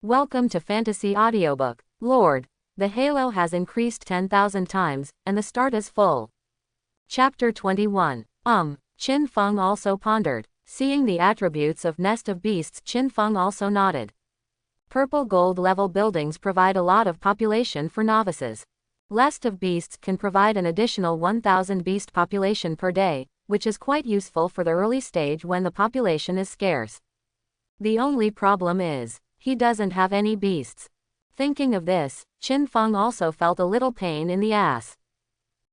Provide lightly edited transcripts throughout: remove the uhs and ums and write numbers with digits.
Welcome to Fantasy Audiobook. Lord, the halo has increased 10,000 times, and the start is full. Chapter 21. Qin Feng also pondered. Seeing the attributes of Nest of Beasts, Qin Feng also nodded. Purple gold level buildings provide a lot of population for novices. Nest of Beasts can provide an additional 1,000 beast population per day, which is quite useful for the early stage when the population is scarce. The only problem is, he doesn't have any beasts. Thinking of this, Qin Feng also felt a little pain in the ass.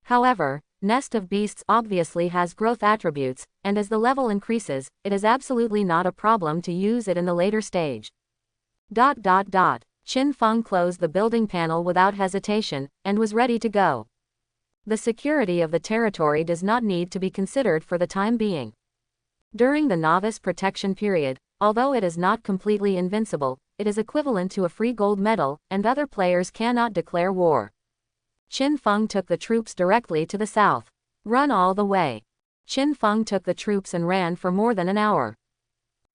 However, Nest of Beasts obviously has growth attributes, and as the level increases, it is absolutely not a problem to use it in the later stage. Qin Feng closed the building panel without hesitation, and was ready to go. The security of the territory does not need to be considered for the time being. During the novice protection period, although it is not completely invincible, it is equivalent to a free gold medal, and other players cannot declare war. Qin Feng took the troops directly to the south. Run all the way. Qin Feng took the troops and ran for more than an hour.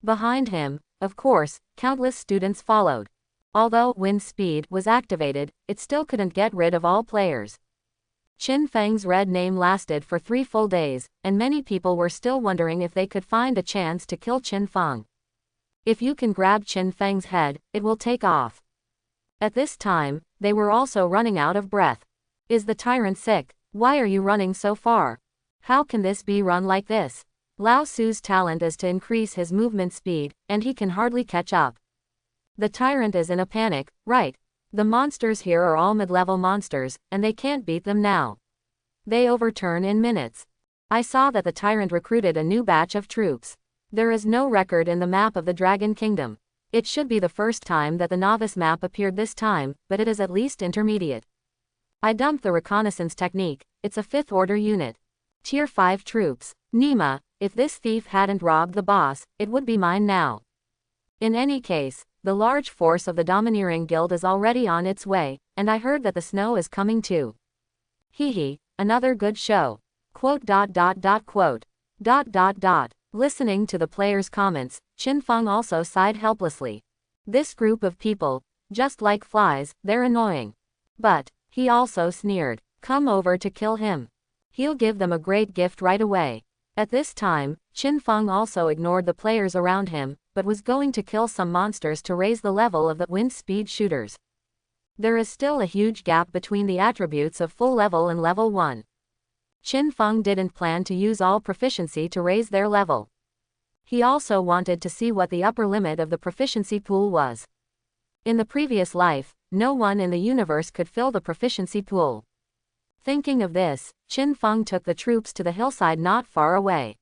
Behind him, of course, countless students followed. Although wind speed was activated, it still couldn't get rid of all players. Qin Feng's red name lasted for 3 full days, and many people were still wondering if they could find a chance to kill Qin Feng. If you can grab Qin Feng's head, it will take off. At this time, they were also running out of breath. Is the tyrant sick? Why are you running so far? How can this be run like this? Lao Su's talent is to increase his movement speed, and he can hardly catch up. The tyrant is in a panic, right? The monsters here are all mid-level monsters, and they can't beat them now. They overturn in minutes. I saw that the tyrant recruited a new batch of troops. There is no record in the map of the Dragon Kingdom. It should be the first time that the novice map appeared this time, but it is at least intermediate. I dumped the reconnaissance technique. It's a 5th order unit. Tier 5 troops. Nima, if this thief hadn't robbed the boss, it would be mine now. In any case, the large force of the Domineering Guild is already on its way, and I heard that the snow is coming too. Hee, another good show. Listening to the players' comments, Qin Feng also sighed helplessly. This group of people, just like flies, they're annoying. But, he also sneered, come over to kill him. He'll give them a great gift right away. At this time, Qin Feng also ignored the players around him, but was going to kill some monsters to raise the level of the wind speed shooters. There is still a huge gap between the attributes of full level and level 1. Qin Feng didn't plan to use all proficiency to raise their level. He also wanted to see what the upper limit of the proficiency pool was. In the previous life, no one in the universe could fill the proficiency pool. Thinking of this, Qin Feng took the troops to the hillside not far away.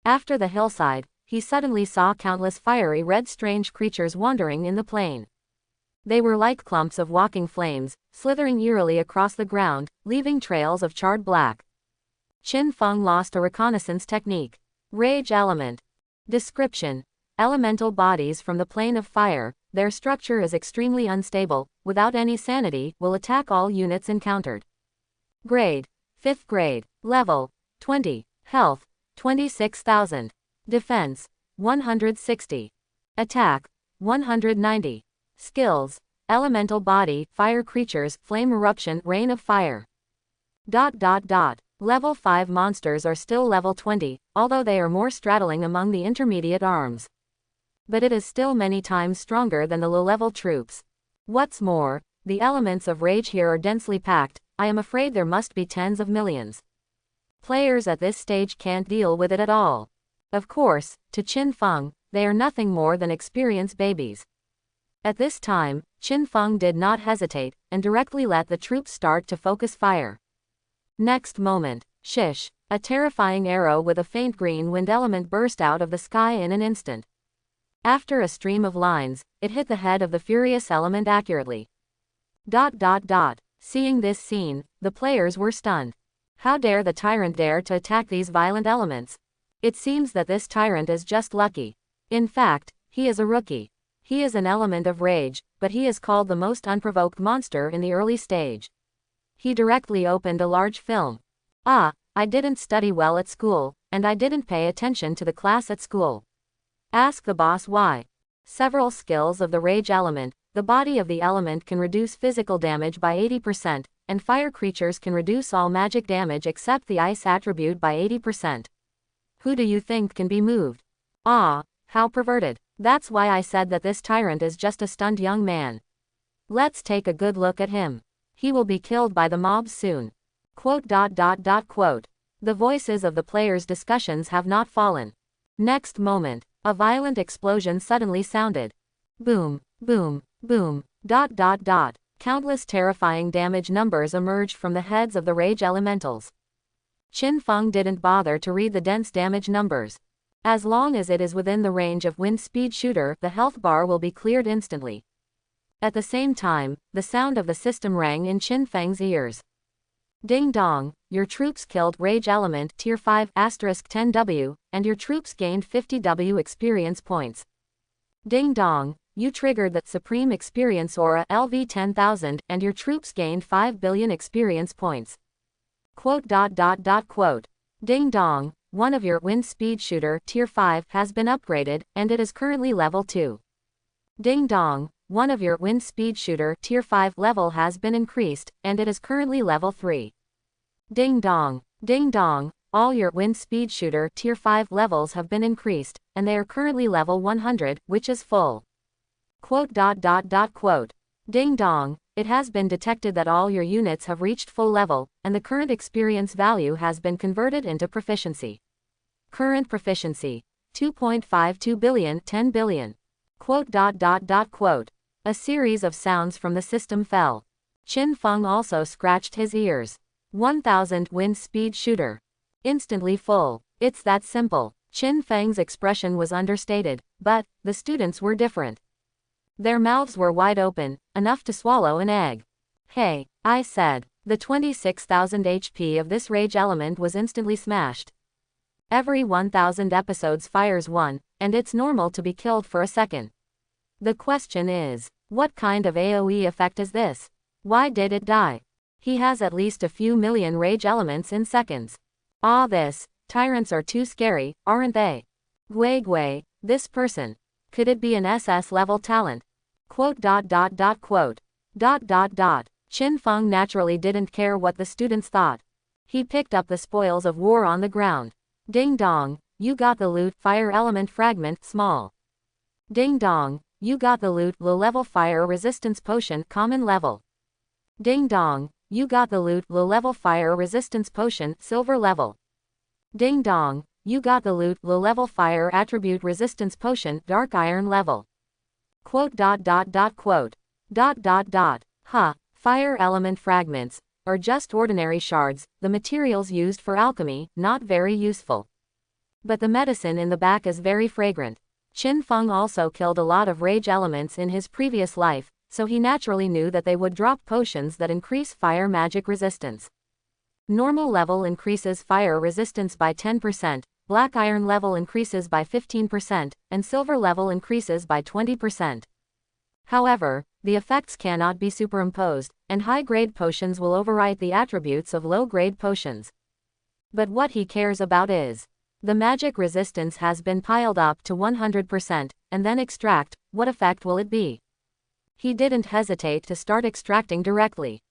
After the hillside, he suddenly saw countless fiery red strange creatures wandering in the plain. They were like clumps of walking flames, slithering eerily across the ground, leaving trails of charred black. Qin Feng lost a reconnaissance technique. Rage element. Description: elemental bodies from the plane of fire, their structure is extremely unstable, without any sanity, will attack all units encountered. Grade: 5th grade. Level: 20. Health: 26,000. Defense: 160. Attack: 190. Skills: elemental body, fire creatures, flame eruption, rain of fire. Level 5 monsters are still level 20, although they are more straddling among the intermediate arms. But it is still many times stronger than the low-level troops. What's more, the elements of rage here are densely packed. I am afraid there must be tens of millions. Players at this stage can't deal with it at all. Of course, to Qin Feng, they are nothing more than experienced babies. At this time, Qin Feng did not hesitate, and directly let the troops start to focus fire. Next moment, shish, a terrifying arrow with a faint green wind element burst out of the sky in an instant. After a stream of lines, it hit the head of the furious element accurately. Seeing this scene, the players were stunned. How dare the tyrant dare to attack these violent elements? It seems that this tyrant is just lucky. In fact, he is a rookie. He is an element of rage, but he is called the most unprovoked monster in the early stage. He directly opened a large film. I didn't study well at school, and I didn't pay attention to the class at school. Ask the boss why. Several skills of the rage element. The body of the element can reduce physical damage by 80%, and fire creatures can reduce all magic damage except the ice attribute by 80%. Who do you think can be moved? Ah, how perverted. That's why I said that this tyrant is just a stunned young man. Let's take a good look at him. He will be killed by the mobs soon. Quote. The voices of the players' discussions have not fallen. Next moment, a violent explosion suddenly sounded. Boom, boom, boom, ... Countless terrifying damage numbers emerged from the heads of the rage elementals. Qin Feng didn't bother to read the dense damage numbers. As long as it is within the range of wind speed shooter, the health bar will be cleared instantly. At the same time, the sound of the system rang in Qin Feng's ears. Ding dong, your troops killed Rage Element Tier 5 *10W, and your troops gained 50W experience points. Ding dong, you triggered the Supreme Experience Aura LV 10,000, and your troops gained 5 billion experience points. Quote. Ding dong, one of your Wind Speed Shooter Tier 5 has been upgraded, and it is currently level 2. Ding dong, one of your Wind Speed Shooter Tier 5 level has been increased, and it is currently level 3. Ding dong, all your Wind Speed Shooter Tier 5 levels have been increased, and they are currently level 100, which is full. Quote. Ding dong, it has been detected that all your units have reached full level, and the current experience value has been converted into proficiency. Current proficiency, 2.52 billion, 10 billion. Quote. A series of sounds from the system fell. Qin Feng also scratched his ears. 1000 Wind Speed Shooter. Instantly full. It's that simple. Qin Feng's expression was understated, but the students were different. Their mouths were wide open, enough to swallow an egg. Hey, I said. The 26,000 HP of this rage element was instantly smashed. Every 1000 episodes fires one, and it's normal to be killed for a second. The question is, what kind of AoE effect is this? Why did it die? He has at least a few million rage elements in seconds. Tyrants are too scary, aren't they? Gui, this person. Could it be an SS level talent? Quote. Qin Feng naturally didn't care what the students thought. He picked up the spoils of war on the ground. Ding dong, you got the loot, fire element fragment, small. Ding dong, you got the loot, low level fire resistance potion, common level. Ding dong, you got the loot, low level fire resistance potion, silver level. Ding dong, you got the loot, low level fire attribute resistance potion, dark iron level. Quote. Fire element fragments are just ordinary shards, the materials used for alchemy, not very useful. But the medicine in the back is very fragrant. Qin Feng also killed a lot of rage elements in his previous life, so he naturally knew that they would drop potions that increase fire magic resistance. Normal level increases fire resistance by 10%, black iron level increases by 15%, and silver level increases by 20%. However, the effects cannot be superimposed, and high-grade potions will overwrite the attributes of low-grade potions. But what he cares about is, the magic resistance has been piled up to 100%, and then extract, what effect will it be? He didn't hesitate to start extracting directly.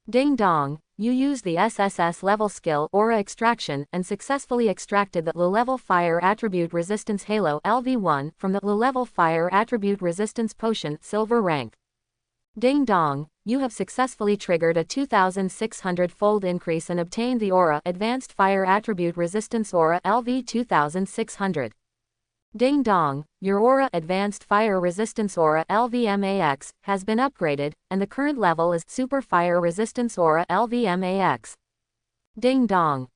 Ding dong, you used the SSS level skill Aura Extraction and successfully extracted the low-level fire attribute resistance Halo LV1 from the low-level fire attribute resistance potion silver rank. Ding dong, you have successfully triggered a 2600-fold increase and obtained the Aura Advanced Fire Attribute Resistance Aura LV 2600. Ding dong, your Aura Advanced Fire Resistance Aura LVMAX has been upgraded, and the current level is Super Fire Resistance Aura LVMAX. Ding dong,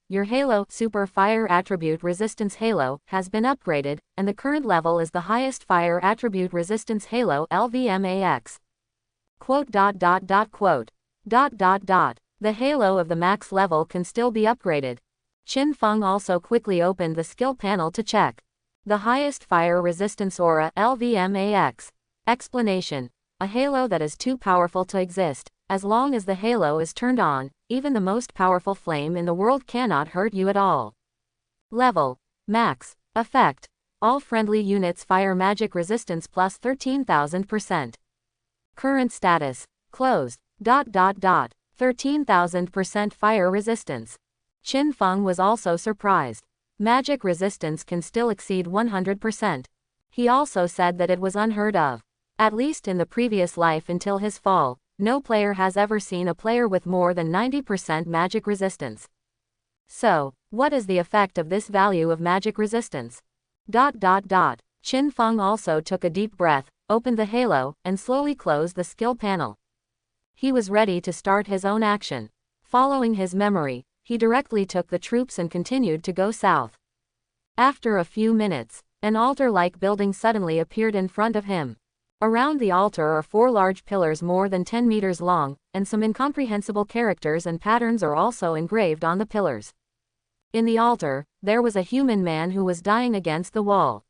your Halo Super Fire Attribute Resistance Halo has been upgraded, and the current level is the highest Fire Attribute Resistance Halo LVMAX. Quote. The Halo of the max level can still be upgraded. Qin Feng also quickly opened the skill panel to check. The highest fire resistance aura LVMAX. Explanation. A halo that is too powerful to exist. As long as the halo is turned on, even the most powerful flame in the world cannot hurt you at all. Level. Max. Effect. All friendly units fire magic resistance plus 13,000%. Current status. Closed. 13,000% fire resistance. Qin Feng was also surprised. Magic resistance can still exceed 100%. He also said that it was unheard of. At least in the previous life until his fall, no player has ever seen a player with more than 90% magic resistance. So, what is the effect of this value of magic resistance? Qin Feng also took a deep breath, opened the halo, and slowly closed the skill panel. He was ready to start his own action. Following his memory, he directly took the troops and continued to go south. After a few minutes, an altar-like building suddenly appeared in front of him. Around the altar are 4 large pillars more than 10 meters long, and some incomprehensible characters and patterns are also engraved on the pillars. In the altar, there was a human man who was dying against the wall.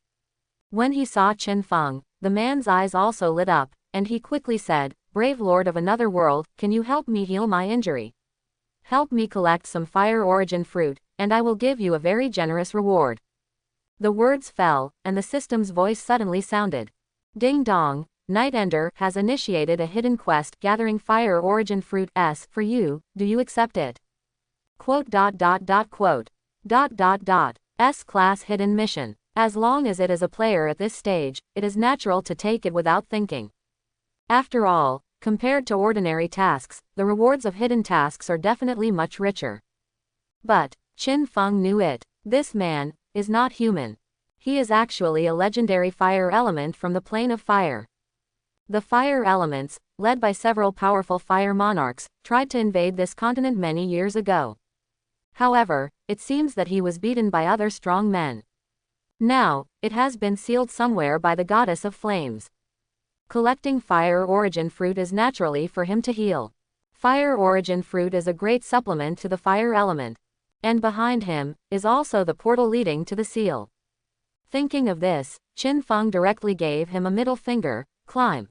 When he saw Qin Feng, the man's eyes also lit up, and he quickly said, "Brave lord of another world, can you help me heal my injury? Help me collect some fire origin fruit, and I will give you a very generous reward." The words fell, and the system's voice suddenly sounded. Ding dong, Night Ender has initiated a hidden quest gathering fire origin fruit S for you, do you accept it? S-class hidden mission. As long as it is a player at this stage, it is natural to take it without thinking. After all, compared to ordinary tasks, the rewards of hidden tasks are definitely much richer. But, Qin Feng knew it. This man is not human. He is actually a legendary fire element from the plane of fire. The fire elements, led by several powerful fire monarchs, tried to invade this continent many years ago. However, it seems that he was beaten by other strong men. Now, it has been sealed somewhere by the goddess of flames. Collecting fire origin fruit is naturally for him to heal. Fire origin fruit is a great supplement to the fire element. And behind him is also the portal leading to the seal. Thinking of this, Qin Feng directly gave him a middle finger. Climb.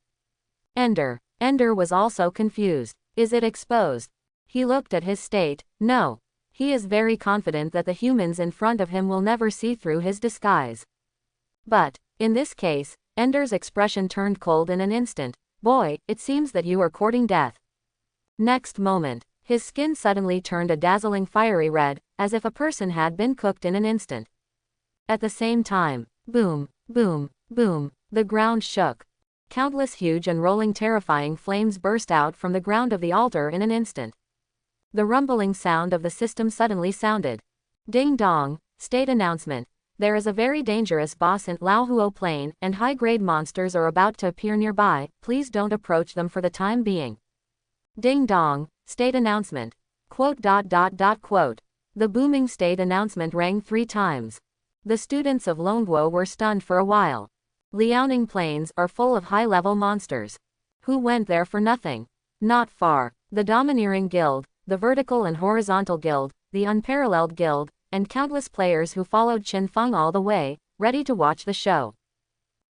Ender. Ender was also confused. Is it exposed? He looked at his state. No. He is very confident that the humans in front of him will never see through his disguise. But, in this case, Ender's expression turned cold in an instant. Boy, it seems that you are courting death. Next moment, his skin suddenly turned a dazzling fiery red, as if a person had been cooked in an instant. At the same time, boom, boom, boom, the ground shook. Countless huge and rolling terrifying flames burst out from the ground of the altar in an instant. The rumbling sound of the system suddenly sounded. Ding dong, state announcement. There is a very dangerous boss in Laohuo Plain, and high-grade monsters are about to appear nearby, please don't approach them for the time being. Ding dong, state announcement. The booming state announcement rang 3 times. The students of Longguo were stunned for a while. Liaoning Plains are full of high-level monsters. Who went there for nothing? Not far. The Domineering Guild, the Vertical and Horizontal Guild, the Unparalleled Guild, and countless players who followed Qin Feng all the way, ready to watch the show.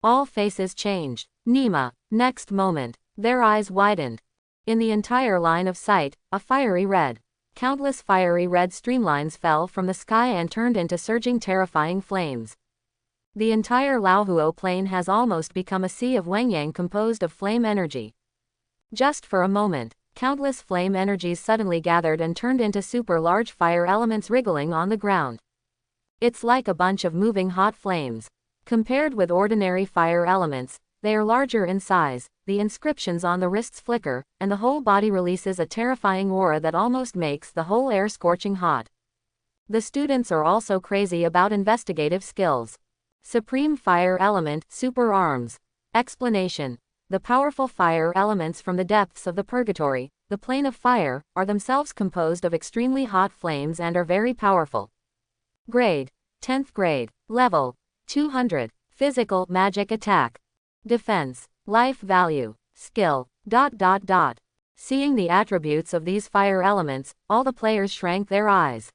All faces changed. Nima. Next moment, their eyes widened. In the entire line of sight, a fiery red. Countless fiery red streamlines fell from the sky and turned into surging terrifying flames. The entire Laohuo Plain has almost become a sea of Wengyang composed of flame energy. Just for a moment, countless flame energies suddenly gathered and turned into super large fire elements wriggling on the ground. It's like a bunch of moving hot flames. Compared with ordinary fire elements, they are larger in size, the inscriptions on the wrists flicker, and the whole body releases a terrifying aura that almost makes the whole air scorching hot. The students are also crazy about investigative skills. Supreme Fire Element, Super Arms. Explanation. The powerful fire elements from the depths of the purgatory, the plane of fire, are themselves composed of extremely hot flames and are very powerful. Grade. 10th grade. Level. 200. Physical, magic attack. Defense. Life value. Skill. Seeing the attributes of these fire elements, all the players shrank their eyes.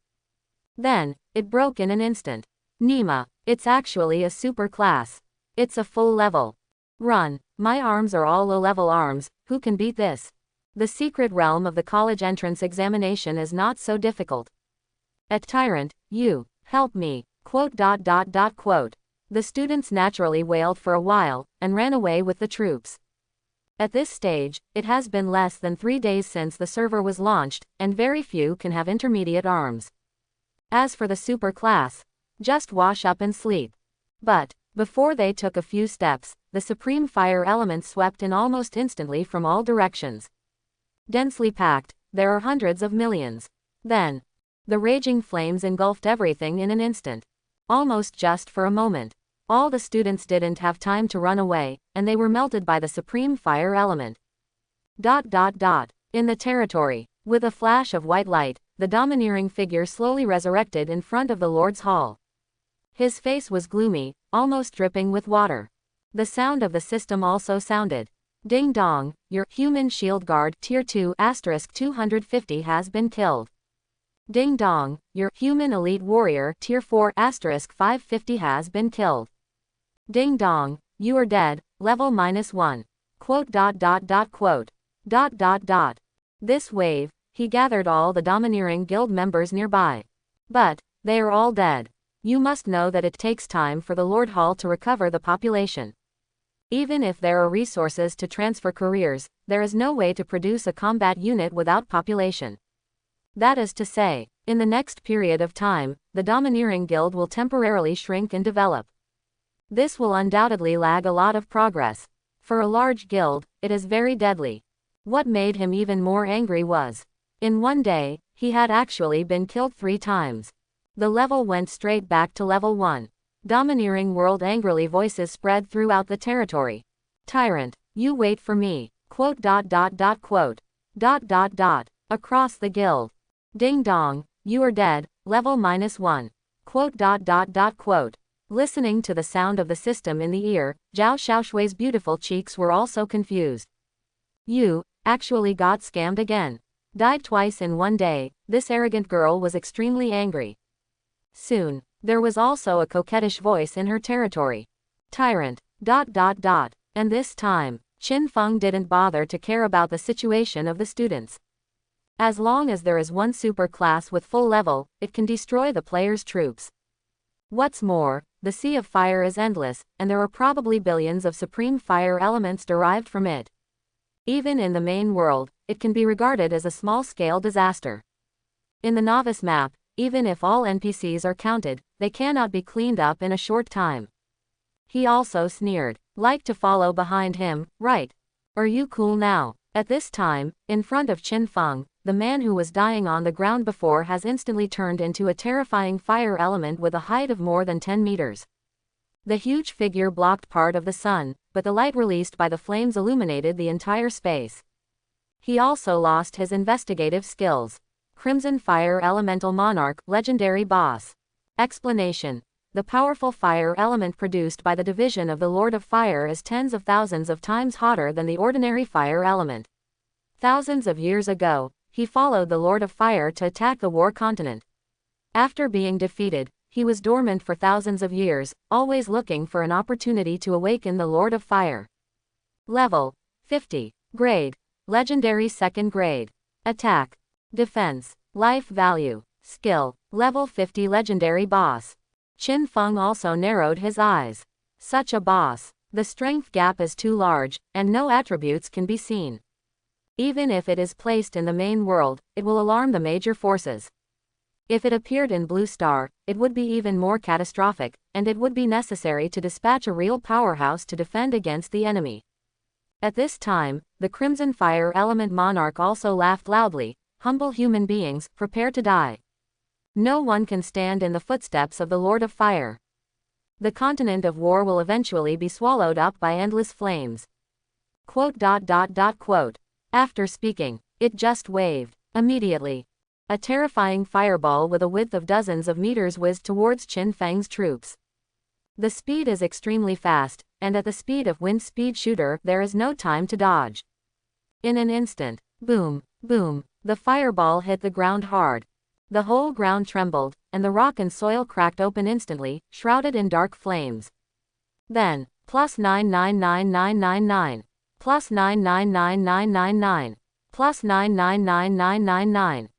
Then, it broke in an instant. Nima. It's actually a super class. It's a full level. Run. My arms are all low-level arms, who can beat this? The secret realm of the college entrance examination is not so difficult. At Tyrant, you, help me, . The students naturally wailed for a while, and ran away with the troops. At this stage, it has been less than 3 days since the server was launched, and very few can have intermediate arms. As for the super class, just wash up and sleep. But, before they took a few steps, the supreme fire element swept in almost instantly from all directions. Densely packed, there are hundreds of millions. Then, the raging flames engulfed everything in an instant. Almost just for a moment. All the students didn't have time to run away, and they were melted by the supreme fire element. In the territory, with a flash of white light, the domineering figure slowly resurrected in front of the Lord's Hall. His face was gloomy, almost dripping with water. The sound of the system also sounded. Ding dong, your human shield guard tier 2 *250 has been killed. Ding dong, your human elite warrior tier 4 *550 has been killed. Ding dong, you are dead, level -1. This wave, he gathered all the domineering guild members nearby. But, they are all dead. You must know that it takes time for the Lord Hall to recover the population. Even if there are resources to transfer careers, there is no way to produce a combat unit without population. That is to say, in the next period of time, the domineering guild will temporarily shrink and develop. This will undoubtedly lag a lot of progress. For a large guild, it is very deadly. What made him even more angry was, in one day, he had actually been killed 3 times. The level went straight back to level 1. Domineering world angrily voices spread throughout the territory. Tyrant, you wait for me. Across the guild. Ding dong, you are dead, level -1. Listening to the sound of the system in the ear, Zhao Xiaoshui's beautiful cheeks were also confused. You, actually got scammed again. Died twice in one day, this arrogant girl was extremely angry. Soon, there was also a coquettish voice in her territory. Tyrant, and this time, Qin Feng didn't bother to care about the situation of the students. As long as there is one super class with full level, it can destroy the player's troops. What's more, the Sea of Fire is endless, and there are probably billions of supreme fire elements derived from it. Even in the main world, it can be regarded as a small-scale disaster. In the novice map, even if all NPCs are counted, they cannot be cleaned up in a short time. He also sneered. Like to follow behind him, right? Are you cool now? At this time, in front of Qin Feng, the man who was dying on the ground before has instantly turned into a terrifying fire element with a height of more than 10 meters. The huge figure blocked part of the sun, but the light released by the flames illuminated the entire space. He also lost his investigative skills. Crimson Fire Elemental Monarch, Legendary Boss. Explanation. The powerful fire element produced by the division of the Lord of Fire is tens of thousands of times hotter than the ordinary fire element. Thousands of years ago, he followed the Lord of Fire to attack the War Continent. After being defeated, he was dormant for thousands of years, always looking for an opportunity to awaken the Lord of Fire. Level 50. Grade. Legendary 2nd grade. Attack. Defense. Life value. Skill. Level 50 Legendary Boss. Qin Feng also narrowed his eyes. Such a boss. The strength gap is too large, and no attributes can be seen. Even if it is placed in the main world, it will alarm the major forces. If it appeared in Blue Star, it would be even more catastrophic, and it would be necessary to dispatch a real powerhouse to defend against the enemy. At this time, the Crimson Fire Element Monarch also laughed loudly. Humble human beings, prepare to die. No one can stand in the footsteps of the Lord of Fire. The continent of war will eventually be swallowed up by endless flames. After speaking, it just waved. Immediately, a terrifying fireball with a width of dozens of meters whizzed towards Qin Feng's troops. The speed is extremely fast, and at the speed of wind speed shooter, there is no time to dodge. In an instant, boom, boom, the fireball hit the ground hard. The whole ground trembled, and the rock and soil cracked open instantly, shrouded in dark flames. Then, +999999, +999999, +999999.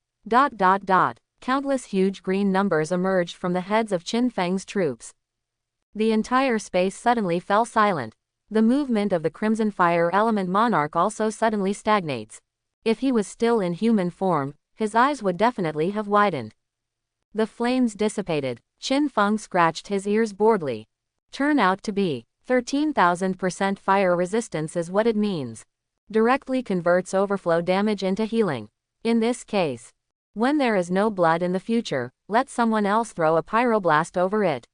Countless huge green numbers emerged from the heads of Qin Feng's troops. The entire space suddenly fell silent. The movement of the Crimson Fire Element Monarch also suddenly stagnates. If he was still in human form, his eyes would definitely have widened. The flames dissipated. Qin Feng scratched his ears boredly. Turn out to be 13,000% fire resistance is what it means. Directly converts overflow damage into healing. In this case, when there is no blood in the future, let someone else throw a pyroblast over it.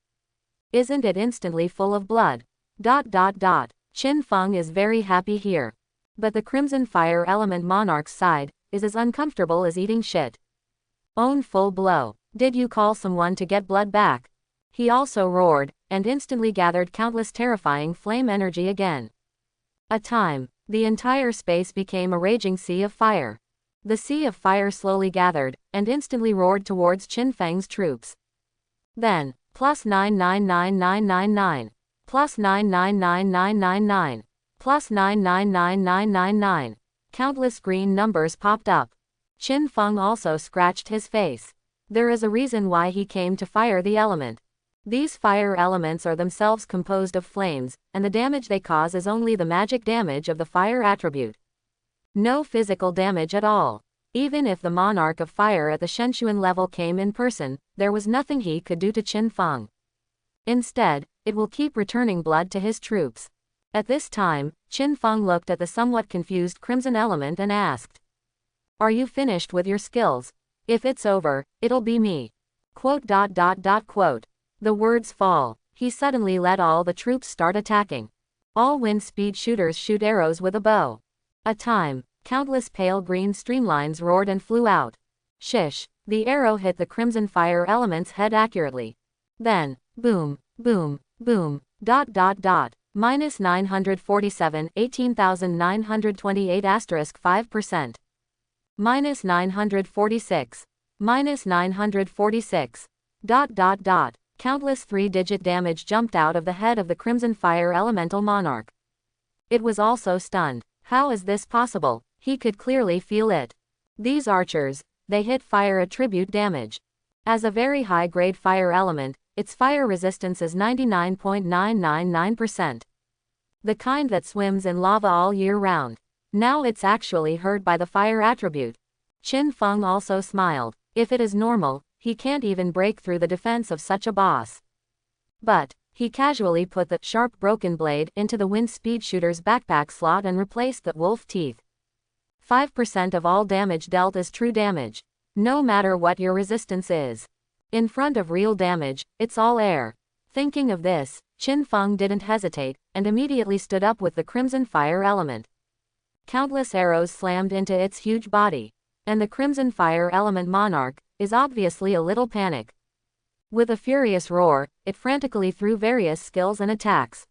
Isn't it instantly full of blood? Qin Feng is very happy here. But the Crimson Fire Element Monarch's side is as uncomfortable as eating shit. Own full blow. Did you call someone to get blood back? He also roared, and instantly gathered countless terrifying flame energy again. The entire space became a raging sea of fire. The sea of fire slowly gathered, and instantly roared towards Qin Feng's troops. Then, +999999, +999999, +999999, countless green numbers popped up. Qin Feng also scratched his face. There is a reason why he came to fire the element. These fire elements are themselves composed of flames, and the damage they cause is only the magic damage of the fire attribute. No physical damage at all. Even if the Monarch of Fire at the Shenshuan level came in person, there was nothing he could do to Qin Feng. Instead, it will keep returning blood to his troops. At this time, Qin Feng looked at the somewhat confused Crimson Element and asked, "Are you finished with your skills? If it's over, it'll be me." The words fall. He suddenly let all the troops start attacking. All wind speed shooters shoot arrows with a bow. Countless pale green streamlines roared and flew out. Shish! The arrow hit the Crimson Fire Element's head accurately. Then, boom, boom, boom, -947, 18,928 *5%. -946. -946. Countless 3-digit damage jumped out of the head of the Crimson Fire Elemental Monarch. It was also stunned. How is this possible? He could clearly feel it. These archers, they hit fire attribute damage. As a very high-grade fire element, its fire resistance is 99.999%. The kind that swims in lava all year round. Now it's actually hurt by the fire attribute. Qin Feng also smiled. If it is normal, he can't even break through the defense of such a boss. But he casually put the sharp broken blade into the wind speed shooter's backpack slot and replaced the wolf teeth. 5% of all damage dealt is true damage. No matter what your resistance is. In front of real damage, it's all air. Thinking of this, Qin Feng didn't hesitate, and immediately stood up with the Crimson Fire Element. Countless arrows slammed into its huge body. And the Crimson Fire Element Monarch is obviously a little panic. With a furious roar, it frantically threw various skills and attacks.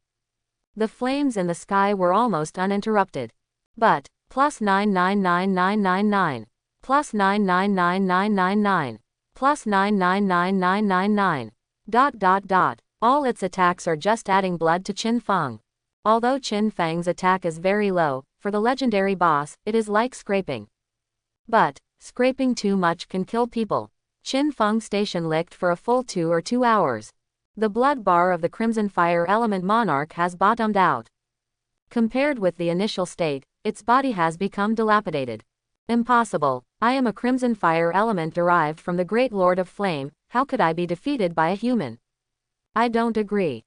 The flames in the sky were almost uninterrupted. But, +999999, +999999, +999999, all its attacks are just adding blood to Qin Feng. Although Qin Feng's attack is very low, for the legendary boss, it is like scraping. But, scraping too much can kill people. Qin Feng station licked for a full 2 hours. The blood bar of the Crimson Fire Element Monarch has bottomed out. Compared with the initial state, its body has become dilapidated. Impossible. I am a Crimson Fire Element derived from the Great Lord of Flame, how could I be defeated by a human? I don't agree.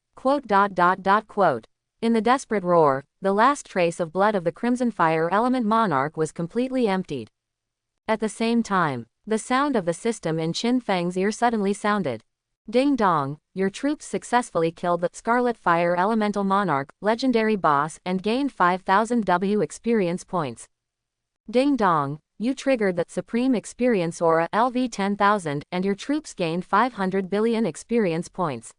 In the desperate roar, the last trace of blood of the Crimson Fire Element Monarch was completely emptied. At the same time, the sound of the system in Qin Feng's ear suddenly sounded. Ding dong, your troops successfully killed the Scarlet Fire Elemental Monarch, legendary boss, and gained 5,000 W experience points. Ding dong, you triggered the Supreme Experience Aura LV 10,000, and your troops gained 500 billion experience points.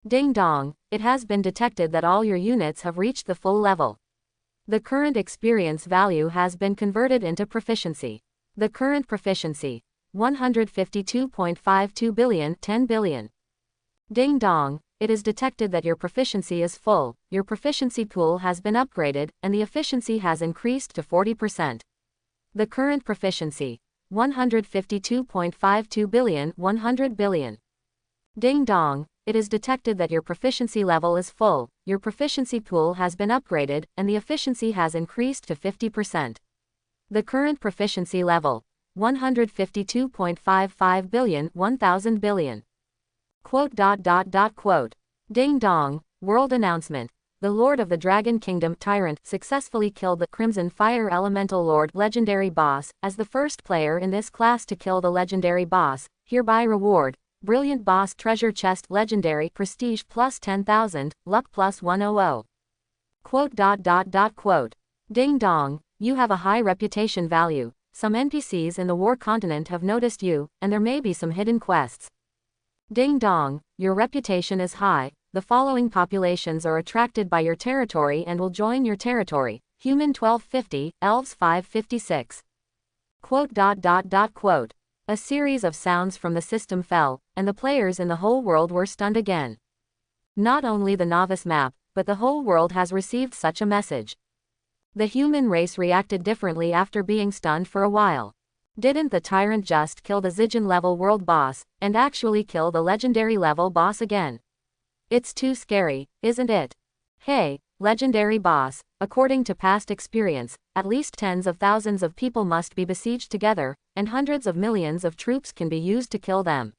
Ding dong, it has been detected that all your units have reached the full level. The current experience value has been converted into proficiency. The current proficiency, 152.52 billion, 10 billion. Ding dong, it is detected that your proficiency is full, your proficiency pool has been upgraded, and the efficiency has increased to 40%. The current proficiency, 152.52 billion, 100 billion. Ding dong, it is detected that your proficiency level is full, your proficiency pool has been upgraded, and the efficiency has increased to 50%. The current proficiency level, 152.55 billion, 1000 billion. Quote. Ding dong, world announcement. The Lord of the Dragon Kingdom Tyrant successfully killed the Crimson Fire Elemental Lord Legendary Boss. As the first player in this class to kill the Legendary Boss, hereby reward, Brilliant Boss Treasure Chest Legendary Prestige plus 10,000, Luck plus 100. Quote. Ding dong, you have a high reputation value. Some NPCs in the War Continent have noticed you, and there may be some hidden quests. Ding dong, your reputation is high. The following populations are attracted by your territory and will join your territory. Human 1250, Elves 556. Quote. A series of sounds from the system fell, and the players in the whole world were stunned again. Not only the novice map, but the whole world has received such a message. The human race reacted differently after being stunned for a while. Didn't the tyrant just kill the Zijin level world boss, and actually kill the legendary level boss again? It's too scary, isn't it? Hey, legendary boss, according to past experience, at least tens of thousands of people must be besieged together, and hundreds of millions of troops can be used to kill them.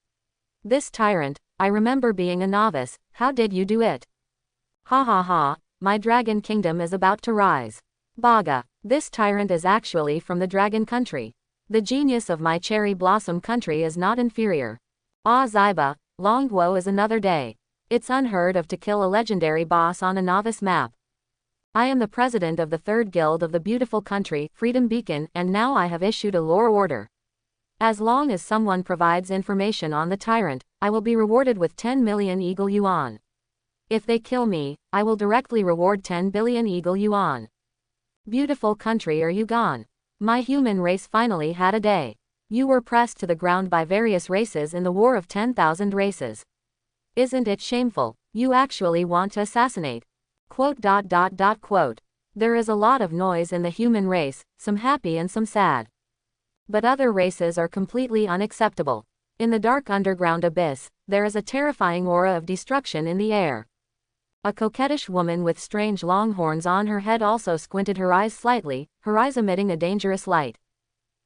This tyrant, I remember being a novice, how did you do it? Ha, my dragon kingdom is about to rise. Baga, this tyrant is actually from the dragon country. The genius of my cherry blossom country is not inferior. Ah Zyba, long woe is another day. It's unheard of to kill a legendary boss on a novice map. I am the president of the 3rd Guild of the beautiful country, Freedom Beacon, and now I have issued a lore order. As long as someone provides information on the tyrant, I will be rewarded with 10 million Eagle Yuan. If they kill me, I will directly reward 10 billion Eagle Yuan. Beautiful country, are you gone? My human race finally had a day. You were pressed to the ground by various races in the war of 10,000 races. Isn't it shameful? You actually want to assassinate. Quote. There is a lot of noise in the human race, some happy and some sad. But other races are completely unacceptable. In the dark underground abyss, there is a terrifying aura of destruction in the air. A coquettish woman with strange long horns on her head also squinted her eyes slightly, her eyes emitting a dangerous light.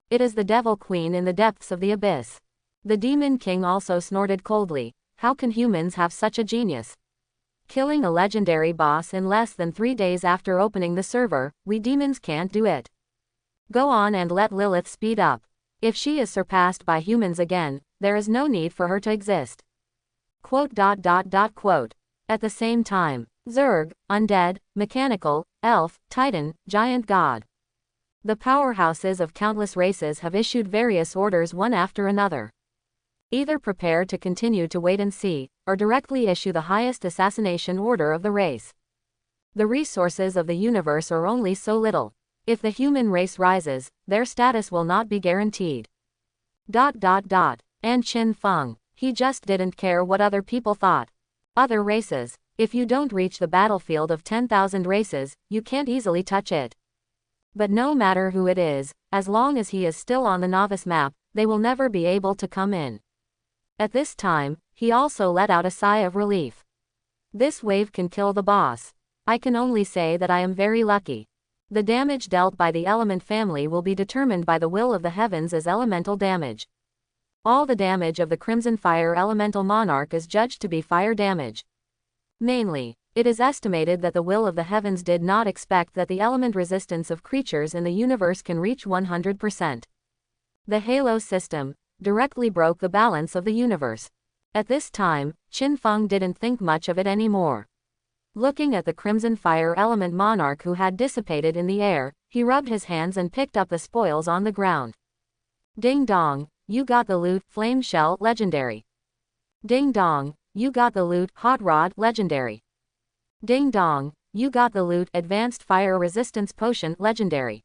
It is the Devil Queen in the depths of the abyss. The Demon King also snorted coldly. How can humans have such a genius? Killing a legendary boss in less than 3 days after opening the server, we demons can't do it. Go on and let Lilith speed up. If she is surpassed by humans again, there is no need for her to exist. Quote. At the same time, Zerg, Undead, Mechanical, Elf, Titan, Giant God. The powerhouses of countless races have issued various orders one after another. Either prepare to continue to wait and see, or directly issue the highest assassination order of the race. The resources of the universe are only so little. If the human race rises, their status will not be guaranteed. And Qin Feng, he just didn't care what other people thought. Other races, if you don't reach the battlefield of 10,000 races, you can't easily touch it. But no matter who it is, as long as he is still on the novice map, they will never be able to come in. At this time, he also let out a sigh of relief. This wave can kill the boss. I can only say that I am very lucky. The damage dealt by the element family will be determined by the will of the heavens as elemental damage. All the damage of the Crimson Fire Elemental Monarch is judged to be fire damage. Mainly, it is estimated that the will of the heavens did not expect that the element resistance of creatures in the universe can reach 100%. The Halo system directly broke the balance of the universe. At this time, Qin Feng didn't think much of it anymore. Looking at the Crimson Fire Element Monarch who had dissipated in the air, he rubbed his hands and picked up the spoils on the ground. Ding dong, you got the loot, Flame Shell Legendary. Ding dong, you got the loot, Hot Rod Legendary. Ding dong, you got the loot, Advanced Fire Resistance Potion Legendary.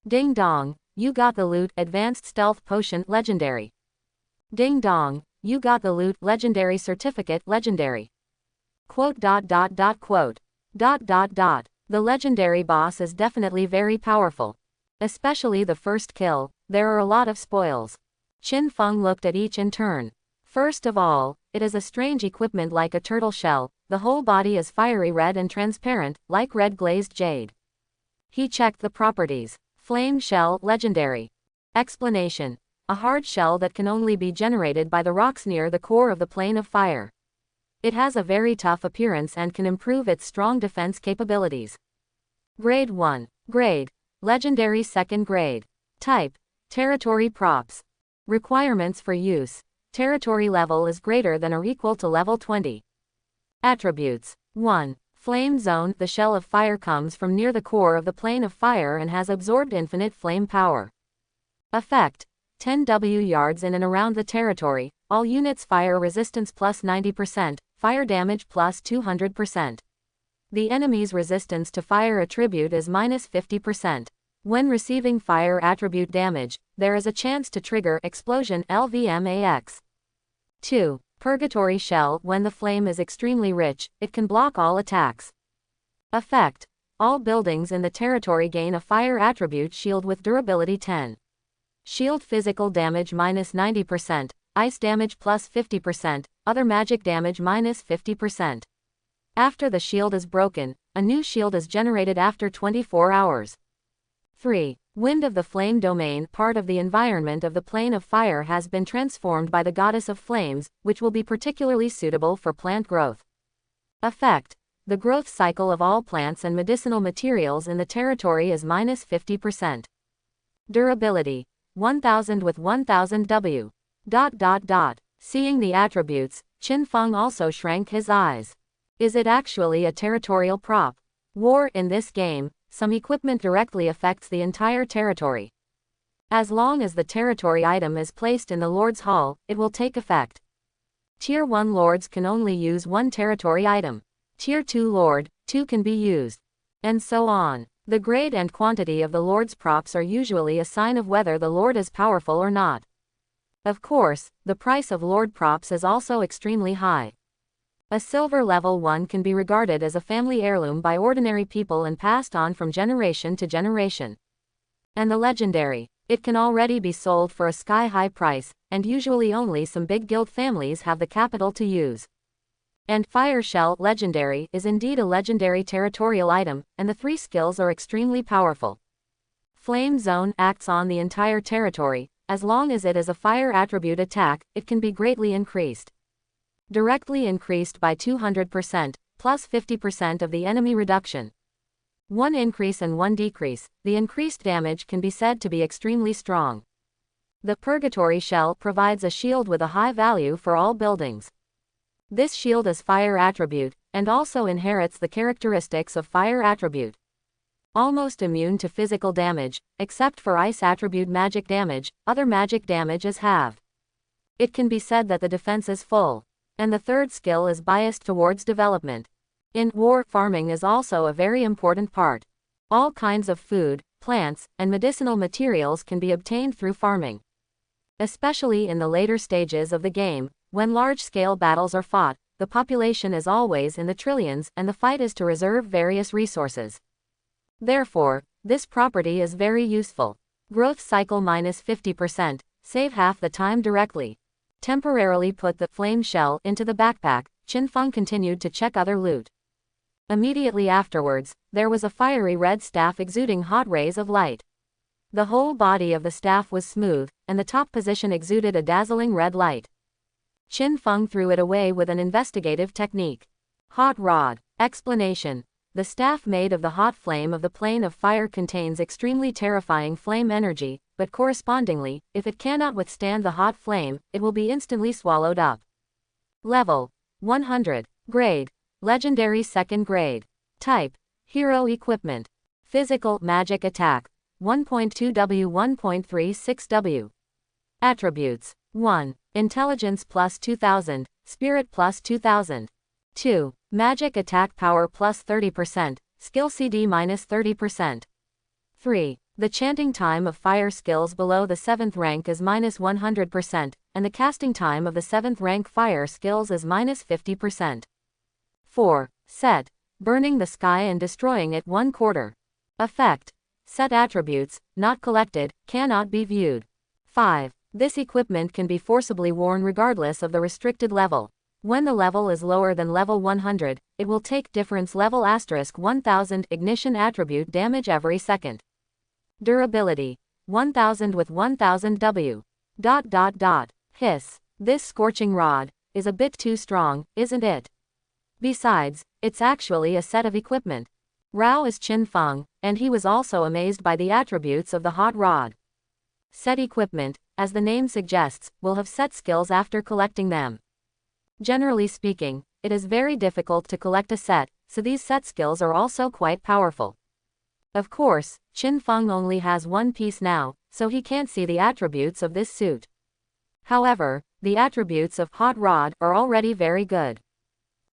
Ding dong, you got the loot, Advanced Stealth Potion Legendary. Ding dong, you got the loot, Legendary Certificate Legendary. Quote. The legendary boss is definitely very powerful. Especially the first kill, there are a lot of spoils. Qin Feng looked at each in turn. First of all, it is a strange equipment like a turtle shell. The whole body is fiery red and transparent, like red glazed jade. He checked the properties. Flame shell, legendary. Explanation. A hard shell that can only be generated by the rocks near the core of the plane of fire. It has a very tough appearance and can improve its strong defense capabilities. Grade 1. Grade. Legendary 2nd grade. Type. Territory props. Requirements for use. Territory level is greater than or equal to level 20. Attributes. 1. Flame zone. The shell of fire comes from near the core of the plane of fire and has absorbed infinite flame power. Effect. 10 W yards in and around the territory. All units fire resistance plus 90%, fire damage plus 200%. The enemy's resistance to fire attribute is minus 50%. When receiving fire attribute damage, there is a chance to trigger explosion LVMAX. 2. Purgatory shell. When the flame is extremely rich, it can block all attacks. Effect. All buildings in the territory gain a fire attribute shield with durability 10. Shield physical damage minus 90%, ice damage plus 50%, other magic damage minus 50%. After the shield is broken, a new shield is generated after 24 hours. 3. Wind of the flame domain. Part of the environment of the plane of fire has been transformed by the goddess of flames, which will be particularly suitable for plant growth. Effect. The growth cycle of all plants and medicinal materials in the territory is minus 50%. Durability. 1000 with 1000 W. Seeing the attributes, Qin Feng also shrank his eyes. Is it actually a territorial prop? War. In this game, some equipment directly affects the entire territory. As long as the territory item is placed in the Lord's Hall, it will take effect. Tier 1 Lords can only use one territory item. Tier 2 Lord, 2 can be used. And so on. The grade and quantity of the Lord's props are usually a sign of whether the Lord is powerful or not. Of course, the price of Lord props is also extremely high. A silver level 1 can be regarded as a family heirloom by ordinary people and passed on from generation to generation. And the legendary. It can already be sold for a sky-high price, and usually only some big guild families have the capital to use. And Fire Shell legendary is indeed a legendary territorial item, and the 3 skills are extremely powerful. Flame Zone acts on the entire territory. As long as it is a fire attribute attack, it can be greatly increased. Directly increased by 200%, plus 50% of the enemy reduction. 1 increase and 1 decrease, the increased damage can be said to be extremely strong. The Purgatory Shell provides a shield with a high value for all buildings. This shield is fire attribute, and also inherits the characteristics of fire attribute. Almost immune to physical damage, except for ice attribute magic damage, other magic damage is halved. It can be said that the defense is full. And the 3rd skill is biased towards development. In war, farming is also a very important part. All kinds of food, plants, and medicinal materials can be obtained through farming. Especially in the later stages of the game, when large-scale battles are fought, the population is always in the trillions and the fight is to reserve various resources. Therefore, this property is very useful. Growth cycle minus 50%, save half the time directly. Temporarily put the flame shell into the backpack, Qin Feng continued to check other loot. Immediately afterwards, there was a fiery red staff exuding hot rays of light. The whole body of the staff was smooth, and the top position exuded a dazzling red light. Qin Feng threw it away with an investigative technique. Hot rod. Explanation. The staff made of the hot flame of the plane of fire contains extremely terrifying flame energy, but correspondingly, if it cannot withstand the hot flame, it will be instantly swallowed up. Level 100. Grade. Legendary 2nd grade. Type. Hero equipment. Physical magic attack. 1.2 W 1.36 W. Attributes. 1. Intelligence plus 2000, Spirit plus 2000. 2. Magic attack power plus 30%, skill CD minus 30%. 3. The chanting time of fire skills below the 7th rank is minus 100%, and the casting time of the 7th rank fire skills is minus 50%. 4. Set. Burning the sky and destroying it 1/4. Effect. Set attributes, not collected, cannot be viewed. 5. This equipment can be forcibly worn regardless of the restricted level. When the level is lower than level 100, it will take difference level *1000 ignition attribute damage every second. Durability 1000 with 1000 W. Hiss. This scorching rod is a bit too strong, isn't it? Besides, it's actually a set of equipment. Rao is Qin Feng, and he was also amazed by the attributes of the hot rod. Set equipment, as the name suggests, will have set skills after collecting them. Generally speaking, it is very difficult to collect a set, so these set skills are also quite powerful. Of course, Qin Feng only has one piece now, so he can't see the attributes of this suit. However, the attributes of hot rod are already very good.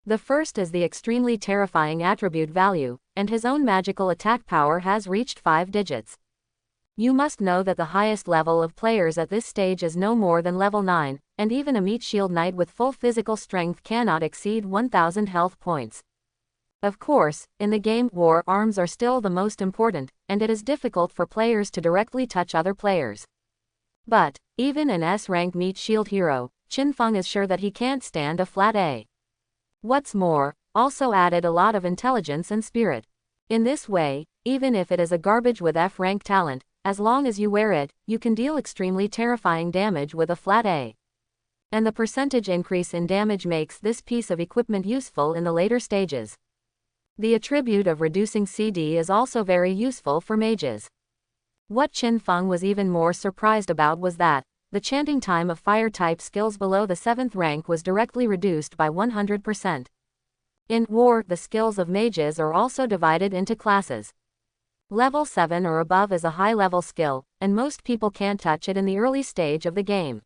The first is the extremely terrifying attribute value, and his own magical attack power has reached 5 digits. You must know that the highest level of players at this stage is no more than level 9, and even a meat shield knight with full physical strength cannot exceed 1000 health points. Of course, in the game, war arms are still the most important, and it is difficult for players to directly touch other players. But, even an S-rank meat shield hero, Qin Feng is sure that he can't stand a flat A. What's more, also added a lot of intelligence and spirit. In this way, even if it is a garbage with F-rank talent, as long as you wear it, you can deal extremely terrifying damage with a flat A. And the percentage increase in damage makes this piece of equipment useful in the later stages. The attribute of reducing CD is also very useful for mages. What Qin Feng was even more surprised about was that the chanting time of fire-type skills below the 7th rank was directly reduced by 100%. In war, the skills of mages are also divided into classes. Level 7 or above is a high-level skill, and most people can't touch it in the early stage of the game.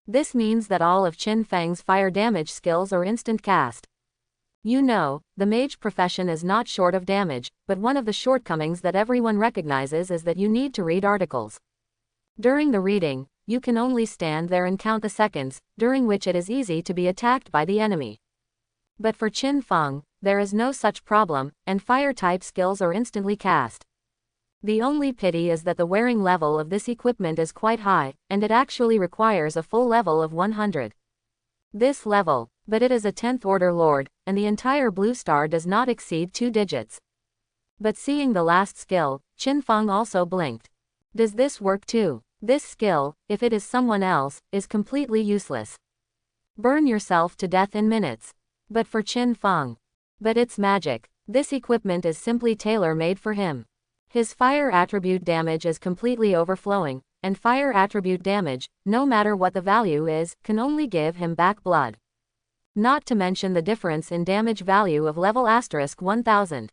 This means that all of Qin Feng's fire damage skills are instant cast. You know, the mage profession is not short of damage, but one of the shortcomings that everyone recognizes is that you need to read articles. During the reading, you can only stand there and count the seconds, during which it is easy to be attacked by the enemy. But for Qin Feng, there is no such problem, and fire-type skills are instantly cast. The only pity is that the wearing level of this equipment is quite high, and it actually requires a full level of 100. This level, but it is a 10th order lord, and the entire blue star does not exceed 2 digits. But seeing the last skill, Qin Feng also blinked. Does this work too? This skill, if it is someone else, is completely useless. Burn yourself to death in minutes. But for Qin Feng. But it's magic. This equipment is simply tailor-made for him. His fire attribute damage is completely overflowing, and fire attribute damage, no matter what the value is, can only give him back blood. Not to mention the difference in damage value of level *1000.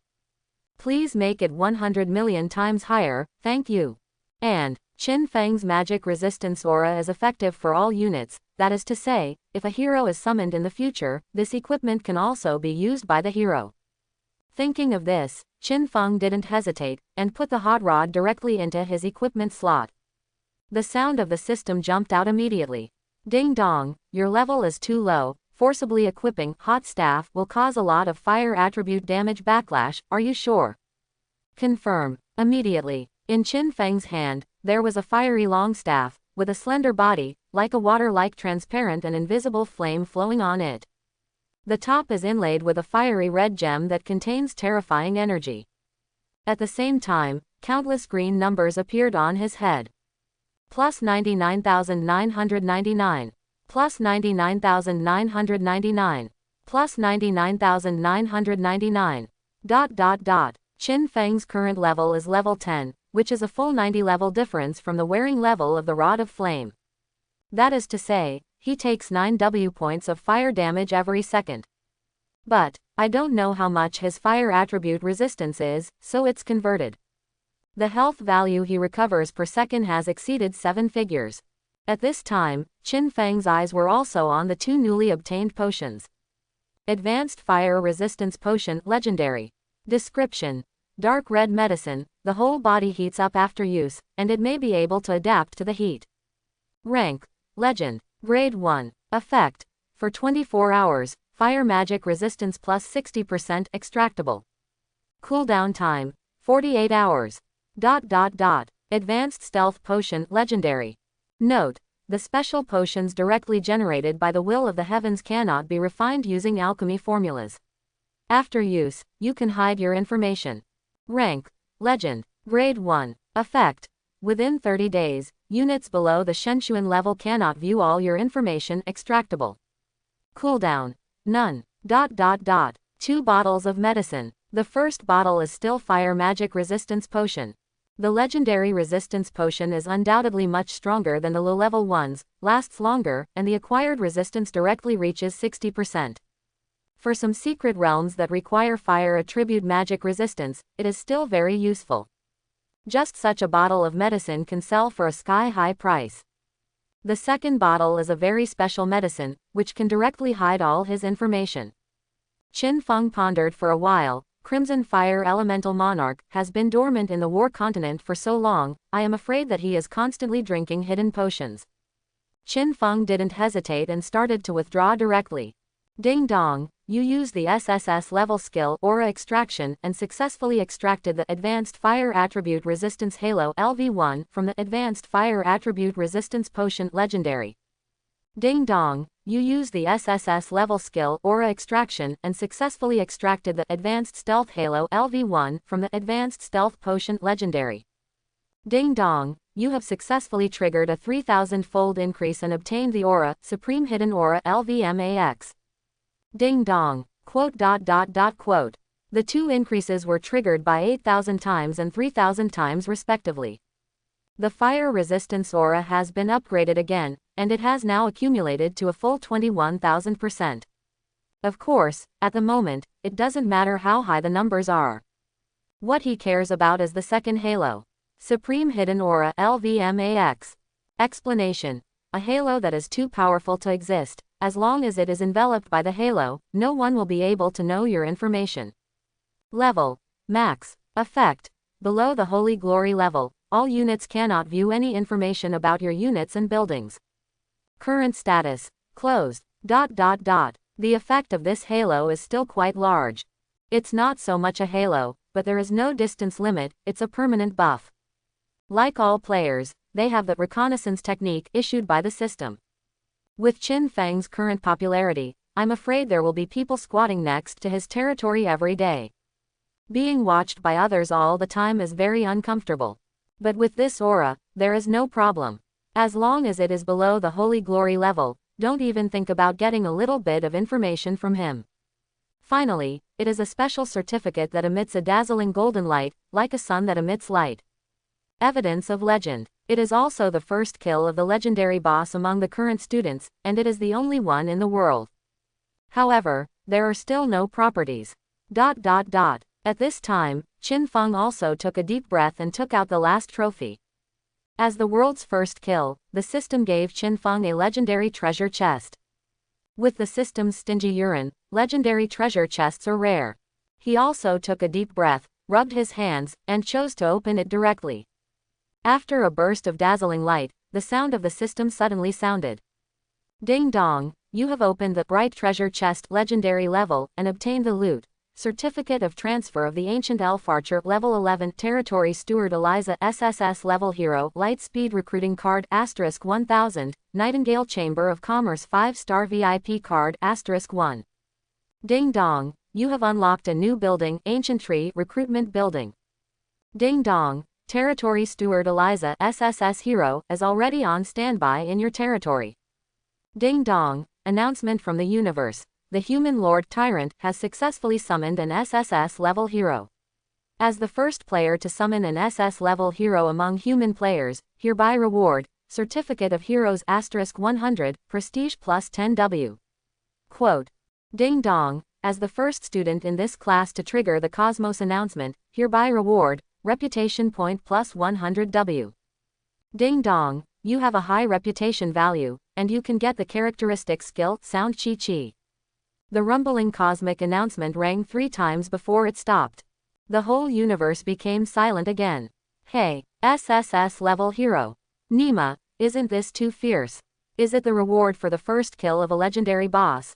Please make it 100 million times higher, thank you. And Qin Feng's magic resistance aura is effective for all units, that is to say, if a hero is summoned in the future, this equipment can also be used by the hero. Thinking of this, Qin Feng didn't hesitate, and put the hot rod directly into his equipment slot. The sound of the system jumped out immediately. Ding dong, your level is too low. Forcibly equipping hot staff will cause a lot of fire attribute damage backlash, are you sure? Confirm. Immediately. In Qin Feng's hand, there was a fiery long staff, with a slender body, like a water-like transparent and invisible flame flowing on it. The top is inlaid with a fiery red gem that contains terrifying energy. At the same time, countless green numbers appeared on his head. Plus 99,999. Plus 99,999. Plus 99,999. Qin Feng's current level is level 10, which is a full 90 level difference from the wearing level of the Rod of Flame. That is to say, he takes 9 W points of fire damage every second. But, I don't know how much his fire attribute resistance is, so it's converted. The health value he recovers per second has exceeded 7 figures. At this time, Qin Feng's eyes were also on the 2 newly obtained potions. Advanced Fire Resistance Potion Legendary. Description: Dark red medicine, the whole body heats up after use, and it may be able to adapt to the heat. Rank: Legend. Grade 1. Effect: for 24 hours, fire magic resistance plus 60% extractable. Cooldown time: 48 hours. Advanced Stealth Potion Legendary. Note: the special potions directly generated by the will of the heavens cannot be refined using alchemy formulas. After use, you can hide your information. Rank: Legend. Grade 1. Effect: within 30 days, units below the Shenshuan level cannot view all your information extractable. Cooldown: none. 2 bottles of medicine. The first bottle is still fire magic resistance potion. The legendary resistance potion is undoubtedly much stronger than the low-level ones, lasts longer, and the acquired resistance directly reaches 60%. For some secret realms that require fire attribute magic resistance, it is still very useful. Just such a bottle of medicine can sell for a sky-high price. The second bottle is a very special medicine, which can directly hide all his information. Qin Feng pondered for a while. Crimson Fire Elemental Monarch has been dormant in the War Continent for so long, I am afraid that he is constantly drinking hidden potions. Qin Feng didn't hesitate and started to withdraw directly. Ding dong, you used the SSS level skill Aura Extraction and successfully extracted the Advanced Fire Attribute Resistance Halo LV1 from the Advanced Fire Attribute Resistance Potion Legendary. Ding dong, you used the SSS level skill Aura Extraction and successfully extracted the Advanced Stealth Halo LV1 from the Advanced Stealth Potion Legendary. Ding dong, you have successfully triggered a 3000-fold increase and obtained the Aura Supreme Hidden Aura LVMAX. Ding dong, quote. The two increases were triggered by 8,000 times and 3,000 times respectively. The fire resistance aura has been upgraded again, and it has now accumulated to a full 21,000%. Of course, at the moment, it doesn't matter how high the numbers are. What he cares about is the second halo. Supreme Hidden Aura LVMAX. Explanation: a halo that is too powerful to exist. As long as it is enveloped by the halo, no one will be able to know your information. Level: Max. Effect: below the Holy Glory level, all units cannot view any information about your units and buildings. Current status: closed. The effect of this halo is still quite large. It's not so much a halo, but there is no distance limit, it's a permanent buff. Like all players, they have the reconnaissance technique issued by the system. With Qin Feng's current popularity, I'm afraid there will be people squatting next to his territory every day. Being watched by others all the time is very uncomfortable. But with this aura, there is no problem. As long as it is below the Holy Glory level, don't even think about getting a little bit of information from him. Finally, it is a special certificate that emits a dazzling golden light, like a sun that emits light. Evidence of legend. It is also the first kill of the legendary boss among the current students, and it is the only one in the world. However, there are still no properties. At this time, Qin Feng also took a deep breath and took out the last trophy. As the world's first kill, the system gave Qin Feng a legendary treasure chest. With the system's stingy urine, legendary treasure chests are rare. He also took a deep breath, rubbed his hands, and chose to open it directly. After a burst of dazzling light, the sound of the system suddenly sounded. Ding dong, you have opened the bright treasure chest legendary level and obtained the loot. Certificate of Transfer of the Ancient Elf Archer Level 11 Territory Steward Eliza SSS Level Hero Light Speed Recruiting Card *1000 Nightingale Chamber of Commerce 5-star VIP Card *1. Ding dong, you have unlocked a new building Ancient Tree Recruitment Building. Ding dong, Territory Steward Eliza SSS Hero is already on standby in your territory. Ding dong, announcement from the universe. The human Lord Tyrant has successfully summoned an SS level hero. As the first player to summon an SS level hero among human players, hereby reward, Certificate of Heroes *100, Prestige plus 10W. Quote. Ding dong, as the first student in this class to trigger the Cosmos announcement, hereby reward, Reputation point plus 100W. Ding dong, you have a high reputation value, and you can get the characteristic skill Sound Chi Chi. The rumbling cosmic announcement rang 3 times before it stopped. The whole universe became silent again. Hey, SSS level hero. Nima, isn't this too fierce? Is it the reward for the first kill of a legendary boss?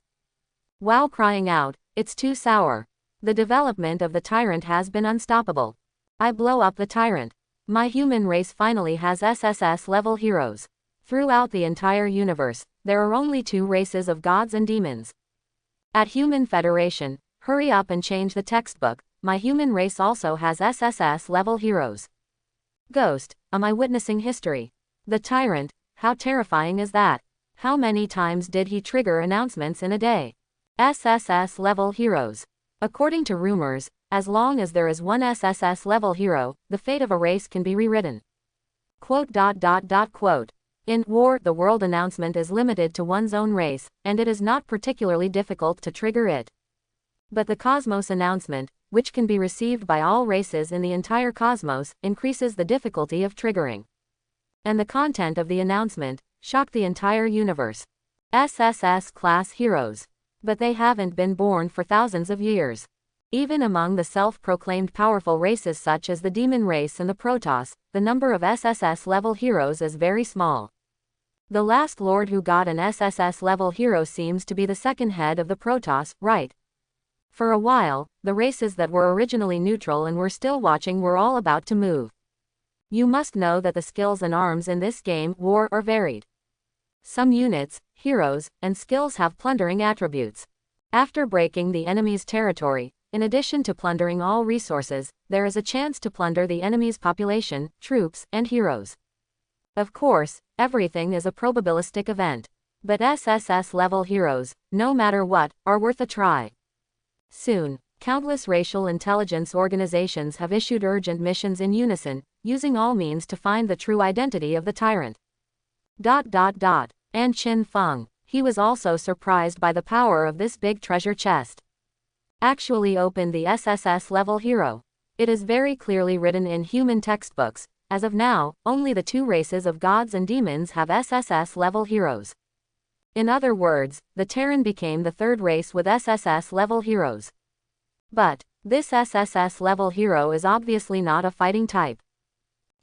Wow, crying out, it's too sour. The development of the tyrant has been unstoppable. I blow up the tyrant. My human race finally has SSS level heroes. Throughout the entire universe, there are only 2 races of gods and demons. At Human Federation, hurry up and change the textbook. My human race also has SSS level heroes. Ghost, am I witnessing history? The Tyrant, how terrifying is that? How many times did he trigger announcements in a day? SSS level heroes. According to rumors, as long as there is one SSS level hero, the fate of a race can be rewritten. Quote. In war, the world announcement is limited to one's own race, and it is not particularly difficult to trigger it. But the cosmos announcement, which can be received by all races in the entire cosmos, increases the difficulty of triggering. And the content of the announcement shocked the entire universe. SSS class heroes. But they haven't been born for thousands of years. Even among the self-proclaimed powerful races such as the demon race and the Protoss, the number of SSS level heroes is very small. The last lord who got an SSS level hero seems to be the second head of the Protoss, right? For a while, the races that were originally neutral and were still watching were all about to move. You must know that the skills and arms in this game, war, are varied. Some units, heroes, and skills have plundering attributes. After breaking the enemy's territory, in addition to plundering all resources, there is a chance to plunder the enemy's population, troops, and heroes. Of course, everything is a probabilistic event. But SSS level heroes, no matter what, are worth a try. Soon, countless racial intelligence organizations have issued urgent missions in unison, using all means to find the true identity of the tyrant. And Qin Feng, he was also surprised by the power of this big treasure chest. Actually opened the SSS level hero. It is very clearly written in human textbooks. As of now, only the 2 races of gods and demons have SSS level heroes. In other words, the Terran became the 3rd race with SSS level heroes. But this SSS level hero is obviously not a fighting type.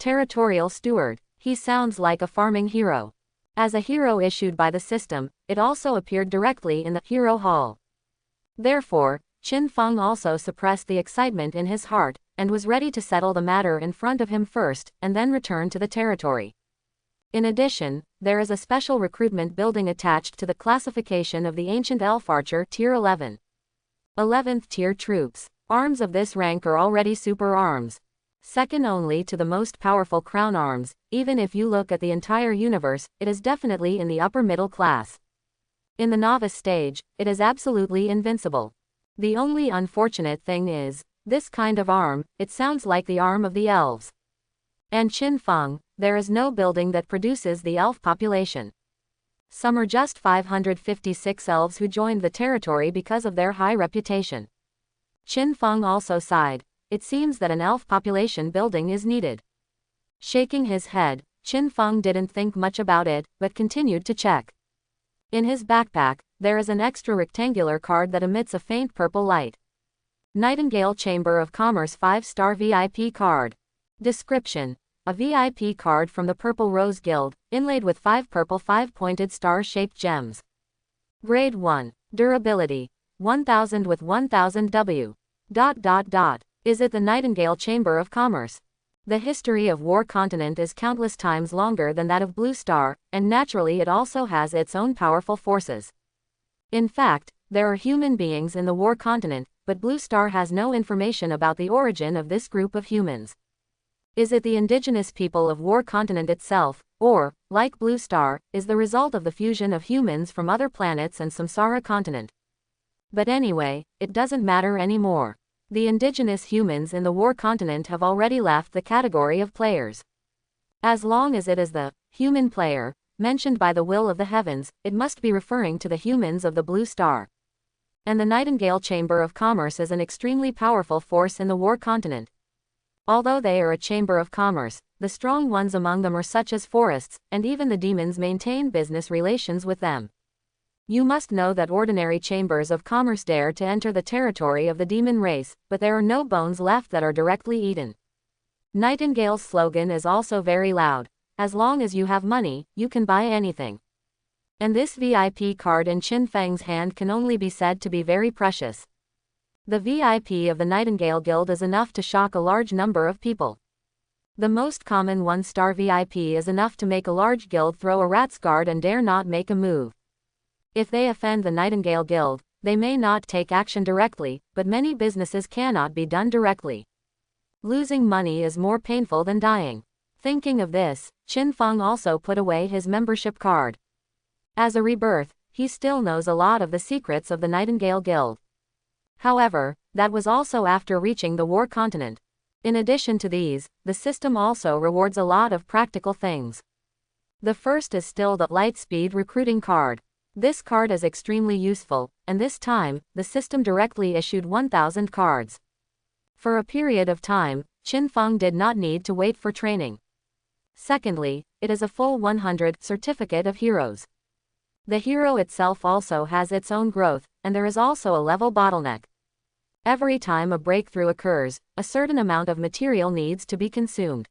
Territorial steward, he sounds like a farming hero. As a hero issued by the system, it also appeared directly in the hero hall. Therefore, Qin Feng also suppressed the excitement in his heart, and was ready to settle the matter in front of him first, and then return to the territory. In addition, there is a special recruitment building attached to the classification of the ancient elf archer tier 11. 11th tier troops. Arms of this rank are already super arms. Second only to the most powerful crown arms. Even if you look at the entire universe, it is definitely in the upper middle class. In the novice stage, it is absolutely invincible. The only unfortunate thing is, this kind of arm, it sounds like the arm of the elves. And Qin Feng, there is no building that produces the elf population. Some are just 556 elves who joined the territory because of their high reputation. Qin Feng also sighed. It seems that an elf population building is needed. Shaking his head, Qin Feng didn't think much about it, but continued to check. In his backpack, there is an extra rectangular card that emits a faint purple light. Nightingale Chamber of Commerce 5-star VIP card. Description: a VIP card from the Purple Rose Guild, inlaid with 5 purple 5-pointed star-shaped gems. Grade 1. Durability: 1000 with 1000 W. Is it the Nightingale Chamber of Commerce? The history of War Continent is countless times longer than that of Blue Star, and naturally it also has its own powerful forces. In fact, there are human beings in the War Continent, but Blue Star has no information about the origin of this group of humans. Is it the indigenous people of War Continent itself, or, like Blue Star, is the result of the fusion of humans from other planets and Samsara Continent? But anyway, it doesn't matter anymore. The indigenous humans in the War Continent have already left the category of players. As long as it is the human player mentioned by the will of the heavens, it must be referring to the humans of the Blue Star. And the Nightingale Chamber of Commerce is an extremely powerful force in the War Continent. Although they are a chamber of commerce, the strong ones among them are such as forests, and even the demons maintain business relations with them. You must know that ordinary chambers of commerce dare to enter the territory of the demon race, but there are no bones left that are directly eaten. Nightingale's slogan is also very loud: as long as you have money, you can buy anything. And this VIP card in Qin Feng's hand can only be said to be very precious. The VIP of the Nightingale Guild is enough to shock a large number of people. The most common 1-star VIP is enough to make a large guild throw a rat's guard and dare not make a move. If they offend the Nightingale Guild, they may not take action directly, but many businesses cannot be done directly. Losing money is more painful than dying. Thinking of this, Qin Feng also put away his membership card. As a rebirth, he still knows a lot of the secrets of the Nightingale Guild. However, that was also after reaching the War Continent. In addition to these, the system also rewards a lot of practical things. The first is still the Lightspeed recruiting card. This card is extremely useful, and this time, the system directly issued 1,000 cards. For a period of time, Qin Feng did not need to wait for training. Secondly, it is a full 100 certificate of heroes. The hero itself also has its own growth, and there is also a level bottleneck. Every time a breakthrough occurs, a certain amount of material needs to be consumed.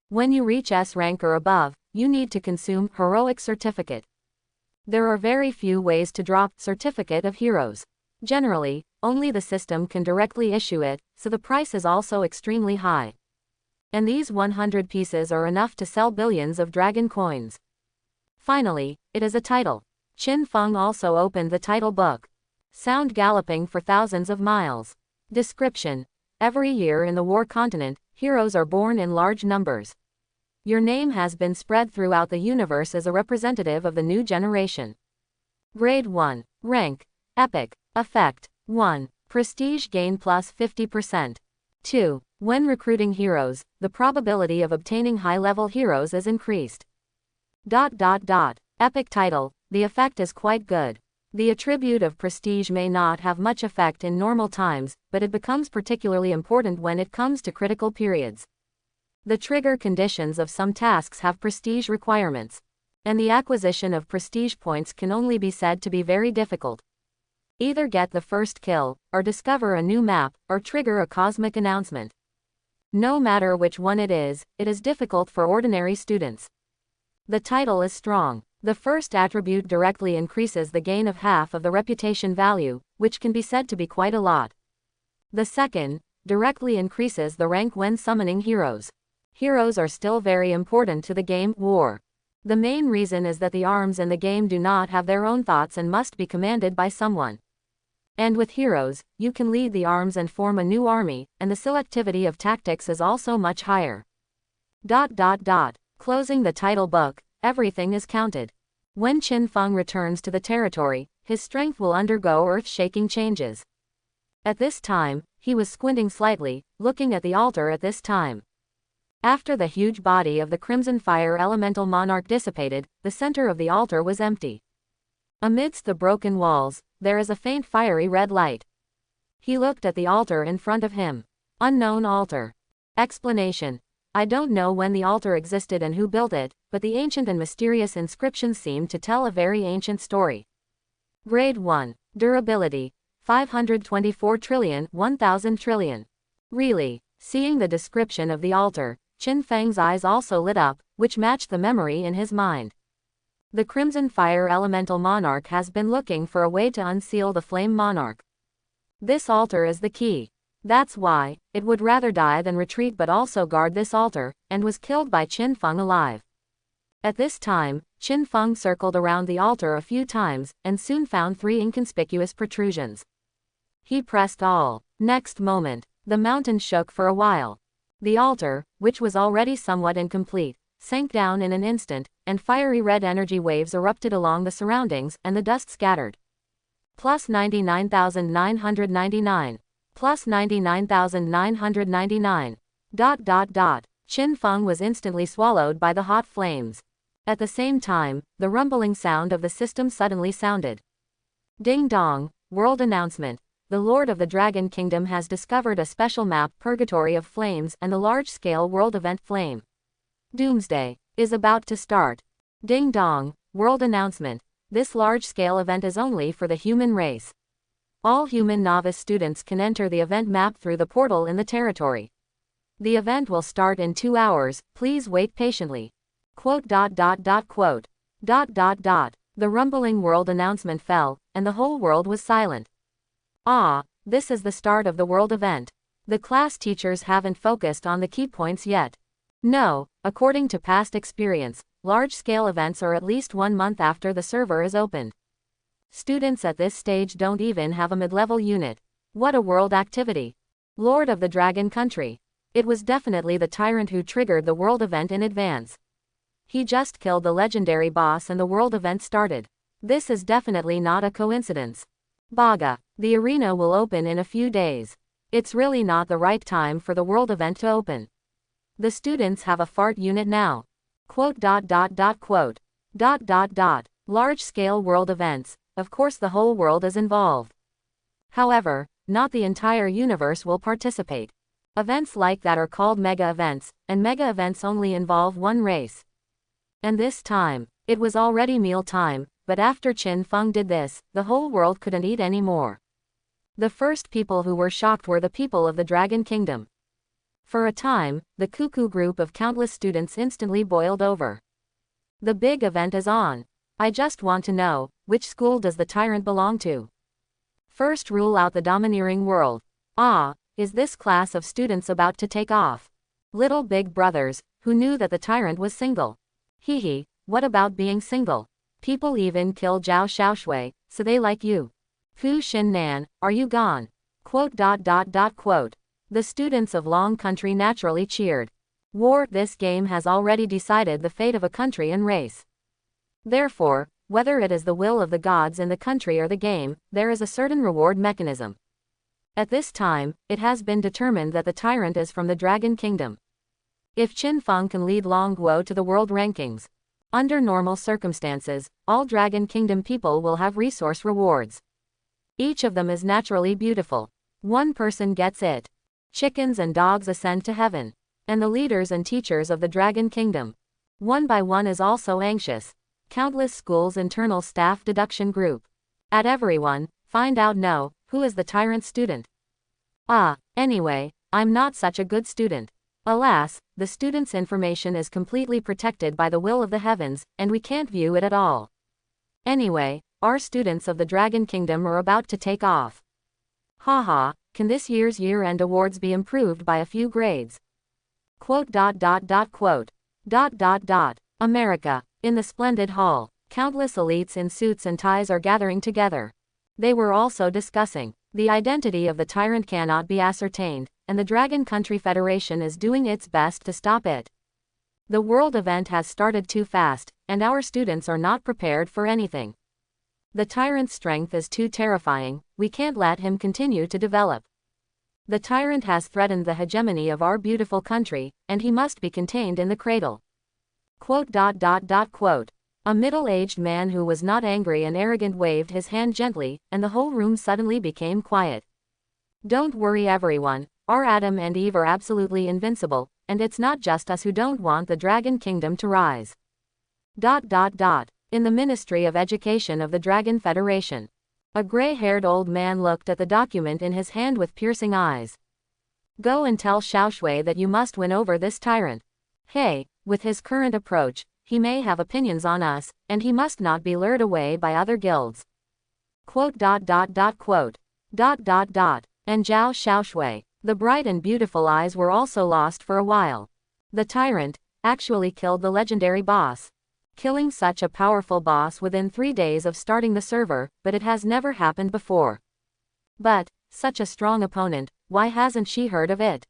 When you reach S rank or above, you need to consume Heroic Certificate. There are very few ways to drop Certificate of Heroes. Generally, only the system can directly issue it, so the price is also extremely high. And these 100 pieces are enough to sell billions of dragon coins. Finally, it is a title. Qin Feng also opened the title book. Sound galloping for thousands of miles. Description: every year in the War Continent, heroes are born in large numbers. Your name has been spread throughout the universe as a representative of the new generation. Grade 1. Rank: Epic. Effect: 1. Prestige gain plus 50%. 2. When recruiting heroes, the probability of obtaining high-level heroes is increased. Epic title: the effect is quite good. The attribute of prestige may not have much effect in normal times, but it becomes particularly important when it comes to critical periods. The trigger conditions of some tasks have prestige requirements, and the acquisition of prestige points can only be said to be very difficult. Either get the first kill, or discover a new map, or trigger a cosmic announcement. No matter which one it is difficult for ordinary students. The title is strong. The first attribute directly increases the gain of half of the reputation value, which can be said to be quite a lot. The second directly increases the rank when summoning heroes. Heroes are still very important to the game War. The main reason is that the arms in the game do not have their own thoughts and must be commanded by someone. And with heroes, you can lead the arms and form a new army, and the selectivity of tactics is also much higher. Closing the title book, everything is counted. When Qin Feng returns to the territory, his strength will undergo earth-shaking changes. At this time, he was squinting slightly, looking at the altar at this time. After the huge body of the Crimson Fire Elemental Monarch dissipated, the center of the altar was empty. Amidst the broken walls, there is a faint fiery red light. He looked at the altar in front of him. Unknown altar. Explanation: I don't know when the altar existed and who built it, but the ancient and mysterious inscriptions seem to tell a very ancient story. Grade 1. Durability: 524 trillion, 1000 trillion. Really? Seeing the description of the altar, Qin Feng's eyes also lit up, which matched the memory in his mind. The Crimson Fire Elemental Monarch has been looking for a way to unseal the Flame Monarch. This altar is the key. That's why it would rather die than retreat, but also guard this altar, and was killed by Qin Feng alive. At this time, Qin Feng circled around the altar a few times, and soon found 3 inconspicuous protrusions. He pressed all. Next moment, the mountain shook for a while. The altar, which was already somewhat incomplete, sank down in an instant, and fiery red energy waves erupted along the surroundings, and the dust scattered. Plus 99,999. Plus 99,999. Qin Feng was instantly swallowed by the hot flames. At the same time, the rumbling sound of the system suddenly sounded. Ding dong, world announcement. The Lord of the Dragon Kingdom has discovered a special map, Purgatory of Flames, and the large-scale world event Flame Doomsday is about to start. Ding dong, world announcement. This large-scale event is only for the human race. All human novice students can enter the event map through the portal in the territory. The event will start in 2 hours, please wait patiently. Quote. The rumbling world announcement fell, and the whole world was silent. Ah, this is the start of the world event. The class teachers haven't focused on the key points yet. No, according to past experience, large-scale events are at least 1 month after the server is opened. Students at this stage don't even have a mid-level unit. What a world activity. Lord of the Dragon Country. It was definitely the tyrant who triggered the world event in advance. He just killed the legendary boss and the world event started. This is definitely not a coincidence. Baga. The arena will open in a few days. It's really not the right time for the world event to open. The students have a fart unit now. Quote. Large-scale world events. Of course the whole world is involved. However, not the entire universe will participate. Events like that are called mega events, and mega events only involve one race. And this time, it was already meal time, but after Qin Feng did this, the whole world couldn't eat anymore. The first people who were shocked were the people of the Dragon Kingdom. For a time, the cuckoo group of countless students instantly boiled over. The big event is on. I just want to know, which school does the tyrant belong to? First rule out the domineering world. Ah, is this class of students about to take off? Little big brothers, who knew that the tyrant was single. Hehe, what about being single? People even kill Zhao Xiaoshui, so they like you. Fu Xin Nan, are you gone? Quote. The students of Long Country naturally cheered. War. This game has already decided the fate of a country and race. Therefore, whether it is the will of the gods in the country or the game, there is a certain reward mechanism. At this time, it has been determined that the tyrant is from the Dragon Kingdom. If Qin Feng can lead Long Guo to the world rankings, under normal circumstances, all Dragon Kingdom people will have resource rewards. Each of them is naturally beautiful. One person gets it. Chickens and dogs ascend to heaven. And the leaders and teachers of the Dragon Kingdom, one by one, is also anxious. Countless schools' internal staff deduction group. At everyone, find out who is the tyrant student. Anyway, I'm not such a good student. Alas, the student's information is completely protected by the will of the heavens, and we can't view it at all. Anyway, our students of the Dragon Kingdom are about to take off. Haha, can this year's year-end awards be improved by a few grades? Quote. America. In the splendid hall, countless elites in suits and ties are gathering together. They were also discussing. The identity of the tyrant cannot be ascertained, and the Dragon Country Federation is doing its best to stop it. The world event has started too fast, and our students are not prepared for anything. The tyrant's strength is too terrifying, we can't let him continue to develop. The tyrant has threatened the hegemony of our beautiful country, and he must be contained in the cradle. Quote. A middle-aged man who was not angry and arrogant waved his hand gently, and the whole room suddenly became quiet. Don't worry everyone, our Adam and Eve are absolutely invincible, and it's not just us who don't want the Dragon Kingdom to rise. In the Ministry of Education of the Dragon Federation, a gray-haired old man looked at the document in his hand with piercing eyes. Go and tell Xiaoshui that you must win over this tyrant. Hey, with his current approach, he may have opinions on us, and he must not be lured away by other guilds. Quote. And Zhao Xiaoshui, the bright and beautiful eyes were also lost for a while. The tyrant actually killed the legendary boss. Killing such a powerful boss within 3 days of starting the server, but it has never happened before. But, such a strong opponent, why hasn't she heard of it?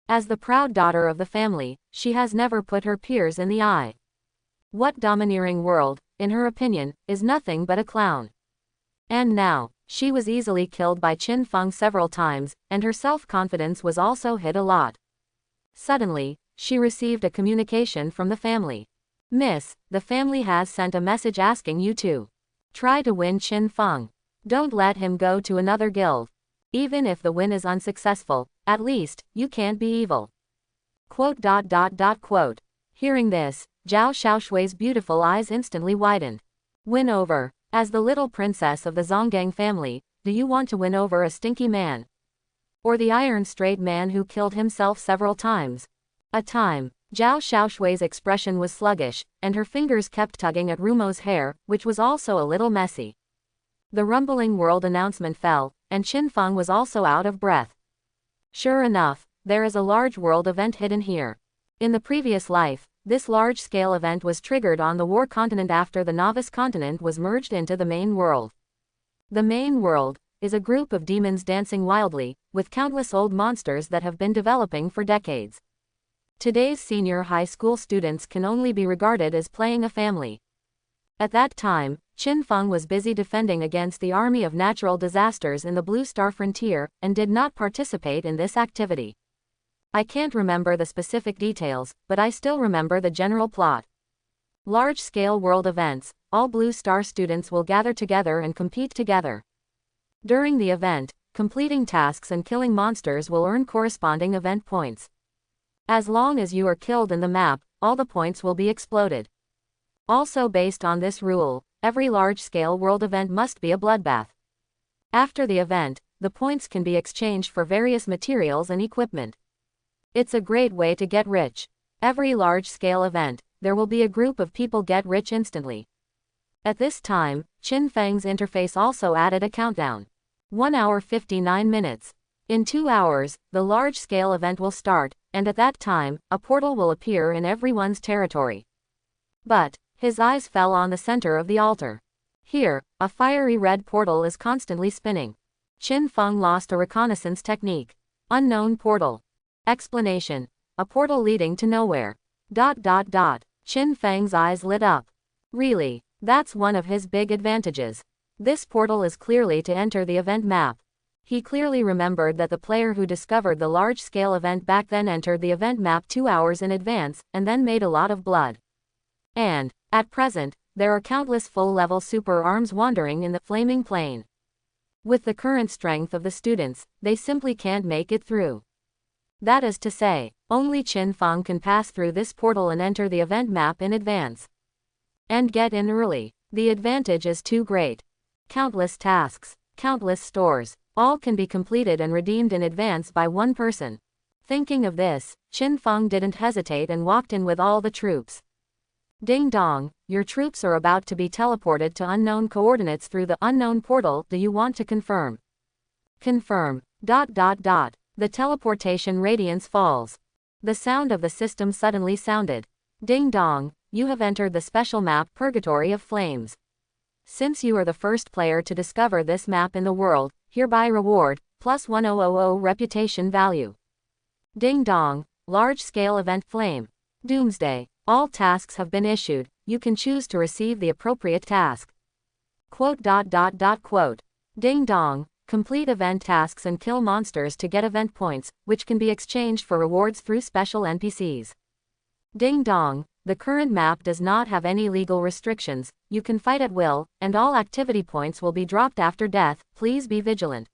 As the proud daughter of the family, she has never put her peers in the eye. What domineering world, in her opinion, is nothing but a clown. And now, she was easily killed by Qin Feng several times, and her self-confidence was also hit a lot. Suddenly, she received a communication from the family. Miss, the family has sent a message asking you to try to win Qin Feng. Don't let him go to another guild. Even if the win is unsuccessful, at least, you can't be evil. Quote. Hearing this, Zhao Xiaoshui's beautiful eyes instantly widened. Win over. As the little princess of the Zonggang family, do you want to win over a stinky man? Or the iron-straight man who killed himself several times? Zhao Xiaoshui's expression was sluggish, and her fingers kept tugging at Rumo's hair, which was also a little messy. The rumbling world announcement fell, and Qin Feng was also out of breath. Sure enough, there is a large world event hidden here. In the previous life, this large-scale event was triggered on the War Continent after the Novice Continent was merged into the main world. The main world is a group of demons dancing wildly, with countless old monsters that have been developing for decades. Today's senior high school students can only be regarded as playing a family. At that time, Qin Feng was busy defending against the army of natural disasters in the Blue Star Frontier, and did not participate in this activity. I can't remember the specific details, but I still remember the general plot. Large-scale world events, all Blue Star students will gather together and compete together. During the event, completing tasks and killing monsters will earn corresponding event points. As long as you are killed in the map, all the points will be exploded. Also based on this rule, every large-scale world event must be a bloodbath. After the event, the points can be exchanged for various materials and equipment. It's a great way to get rich. Every large-scale event, there will be a group of people get rich instantly. At this time, Qin Feng's interface also added a countdown. 1 hour 59 minutes. In 2 hours, the large-scale event will start, and at that time, a portal will appear in everyone's territory. But his eyes fell on the center of the altar. Here, a fiery red portal is constantly spinning. Qin Feng lost a reconnaissance technique. Unknown portal. Explanation. A portal leading to nowhere. Qin Feng's eyes lit up. Really, that's one of his big advantages. This portal is clearly to enter the event map. He clearly remembered that the player who discovered the large-scale event back then entered the event map 2 hours in advance, and then made a lot of blood. And, at present, there are countless full-level super arms wandering in the flaming plane. With the current strength of the students, they simply can't make it through. That is to say, only Qin Feng can pass through this portal and enter the event map in advance. And get in early. The advantage is too great. Countless tasks, countless stores, all can be completed and redeemed in advance by one person. Thinking of this, Qin Feng didn't hesitate and walked in with all the troops. Ding dong, your troops are about to be teleported to unknown coordinates through the unknown portal. Do you want to confirm? Confirm. The teleportation radiance falls. The sound of the system suddenly sounded. Ding dong, you have entered the special map Purgatory of Flames. Since you are the first player to discover this map in the world, hereby reward, plus 1000 reputation value. Ding dong, large-scale event flame. Doomsday, all tasks have been issued, you can choose to receive the appropriate task. Quote. Ding dong, complete event tasks and kill monsters to get event points, which can be exchanged for rewards through special NPCs. Ding dong, the current map does not have any legal restrictions, you can fight at will, and all activity points will be dropped after death, please be vigilant.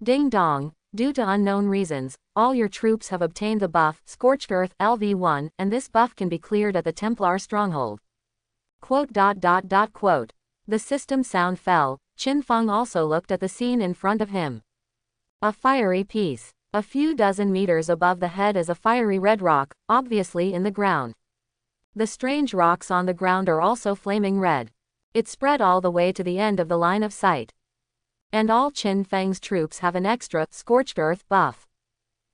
Ding dong, due to unknown reasons, all your troops have obtained the buff, Scorched Earth LV1, and this buff can be cleared at the Templar stronghold. Quote. The system sound fell. Qin Feng also looked at the scene in front of him. A fiery piece. A few dozen meters above the head is a fiery red rock, obviously in the ground. The strange rocks on the ground are also flaming red. It spread all the way to the end of the line of sight. And all Qin Feng's troops have an extra Scorched Earth buff.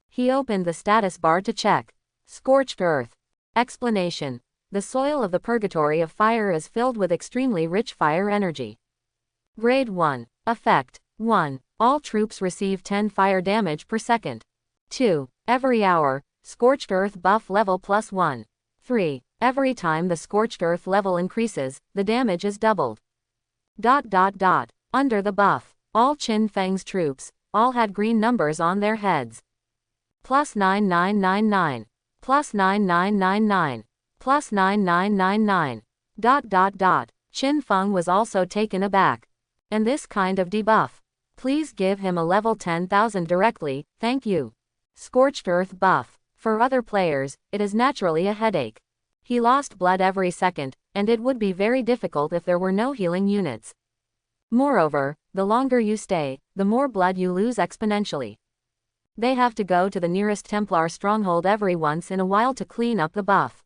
He opened the status bar to check. Scorched Earth. Explanation. The soil of the Purgatory of Fire is filled with extremely rich fire energy. Grade 1. Effect. 1. All troops receive 10 fire damage per second. 2. Every hour, Scorched Earth buff level plus 1. 3. Every time the Scorched Earth level increases, the damage is doubled. Under the buff, all Qin Feng's troops, all had green numbers on their heads. Plus 9999. Plus 9999. Plus 9999. Qin Feng was also taken aback. And this kind of debuff. Please give him a level 10,000 directly, thank you. Scorched Earth buff. For other players, it is naturally a headache. He lost blood every second, and it would be very difficult if there were no healing units. Moreover, the longer you stay, the more blood you lose exponentially. They have to go to the nearest Templar stronghold every once in a while to clean up the buff.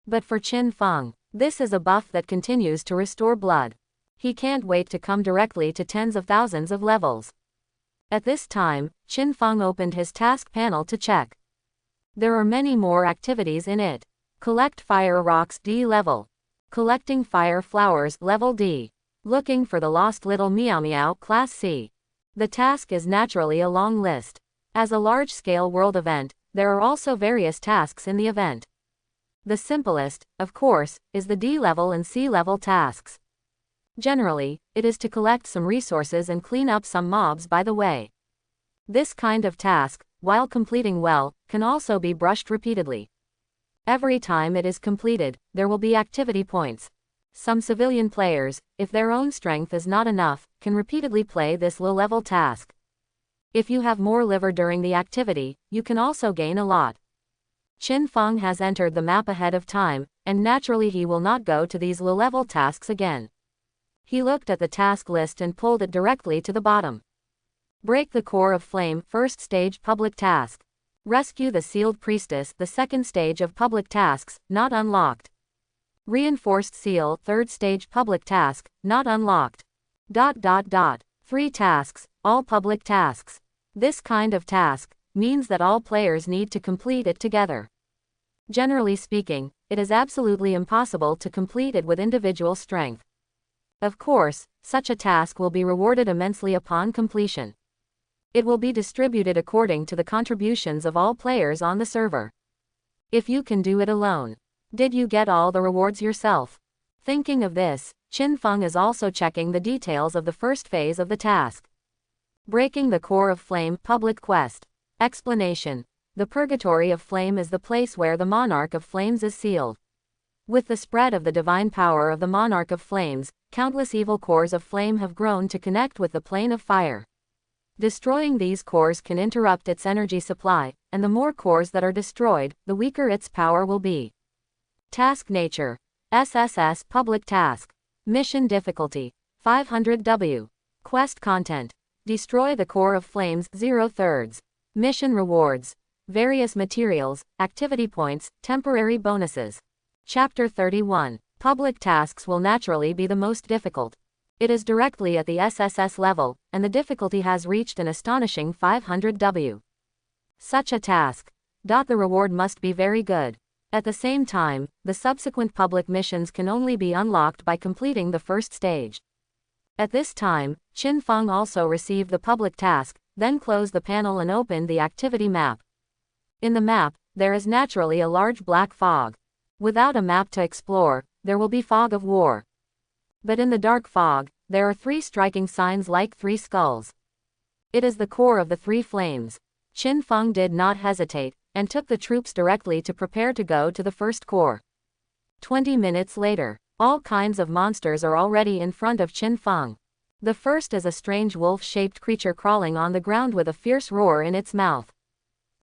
But for Qin Feng, this is a buff that continues to restore blood. He can't wait to come directly to tens of thousands of levels. At this time, Qin Feng opened his task panel to check. There are many more activities in it. Collect fire rocks D level. Collecting fire flowers level D. Looking for the lost little meow meow class C. The task is naturally a long list. As a large-scale world event, there are also various tasks in the event. The simplest, of course, is the D-level and C-level tasks. Generally, it is to collect some resources and clean up some mobs by the way. This kind of task, while completing well, can also be brushed repeatedly. Every time it is completed, there will be activity points. Some civilian players, if their own strength is not enough, can repeatedly play this low-level task. If you have more liver during the activity, you can also gain a lot. Qin Feng has entered the map ahead of time, and naturally he will not go to these low-level tasks again. He looked at the task list and pulled it directly to the bottom. Break the core of flame, first stage public task. Rescue the sealed priestess, the second stage of public tasks, not unlocked. Reinforced seal, third stage public task, not unlocked. 3 tasks, all public tasks. This kind of task means that all players need to complete it together. Generally speaking, it is absolutely impossible to complete it with individual strength. Of course, such a task will be rewarded immensely upon completion. It will be distributed according to the contributions of all players on the server. If you can do it alone, did you get all the rewards yourself? Thinking of this, Qin Feng is also checking the details of the first phase of the task. Breaking the core of flame, public quest. Explanation. The purgatory of flame is the place where the monarch of flames is sealed. With the spread of the divine power of the monarch of flames, countless evil cores of flame have grown to connect with the plane of fire. Destroying these cores can interrupt its energy supply, and the more cores that are destroyed, the weaker its power will be. Task nature. SSS public task. Mission difficulty. 500W. Quest content. Destroy the core of flames 0/3. Mission rewards. Various materials, activity points, temporary bonuses. Chapter 31. Public tasks will naturally be the most difficult. It is directly at the SSS level, and the difficulty has reached an astonishing 500W. Such a task. The reward must be very good. At the same time, the subsequent public missions can only be unlocked by completing the first stage. At this time, Qin Feng also received the public task, then closed the panel and opened the activity map. In the map, there is naturally a large black fog. Without a map to explore, there will be fog of war. But in the dark fog, there are 3 striking signs like 3 skulls. It is the core of the 3 flames. Qin Feng did not hesitate, and took the troops directly to prepare to go to the first core. 20 minutes later, all kinds of monsters are already in front of Qin Feng. The first is a strange wolf-shaped creature crawling on the ground with a fierce roar in its mouth.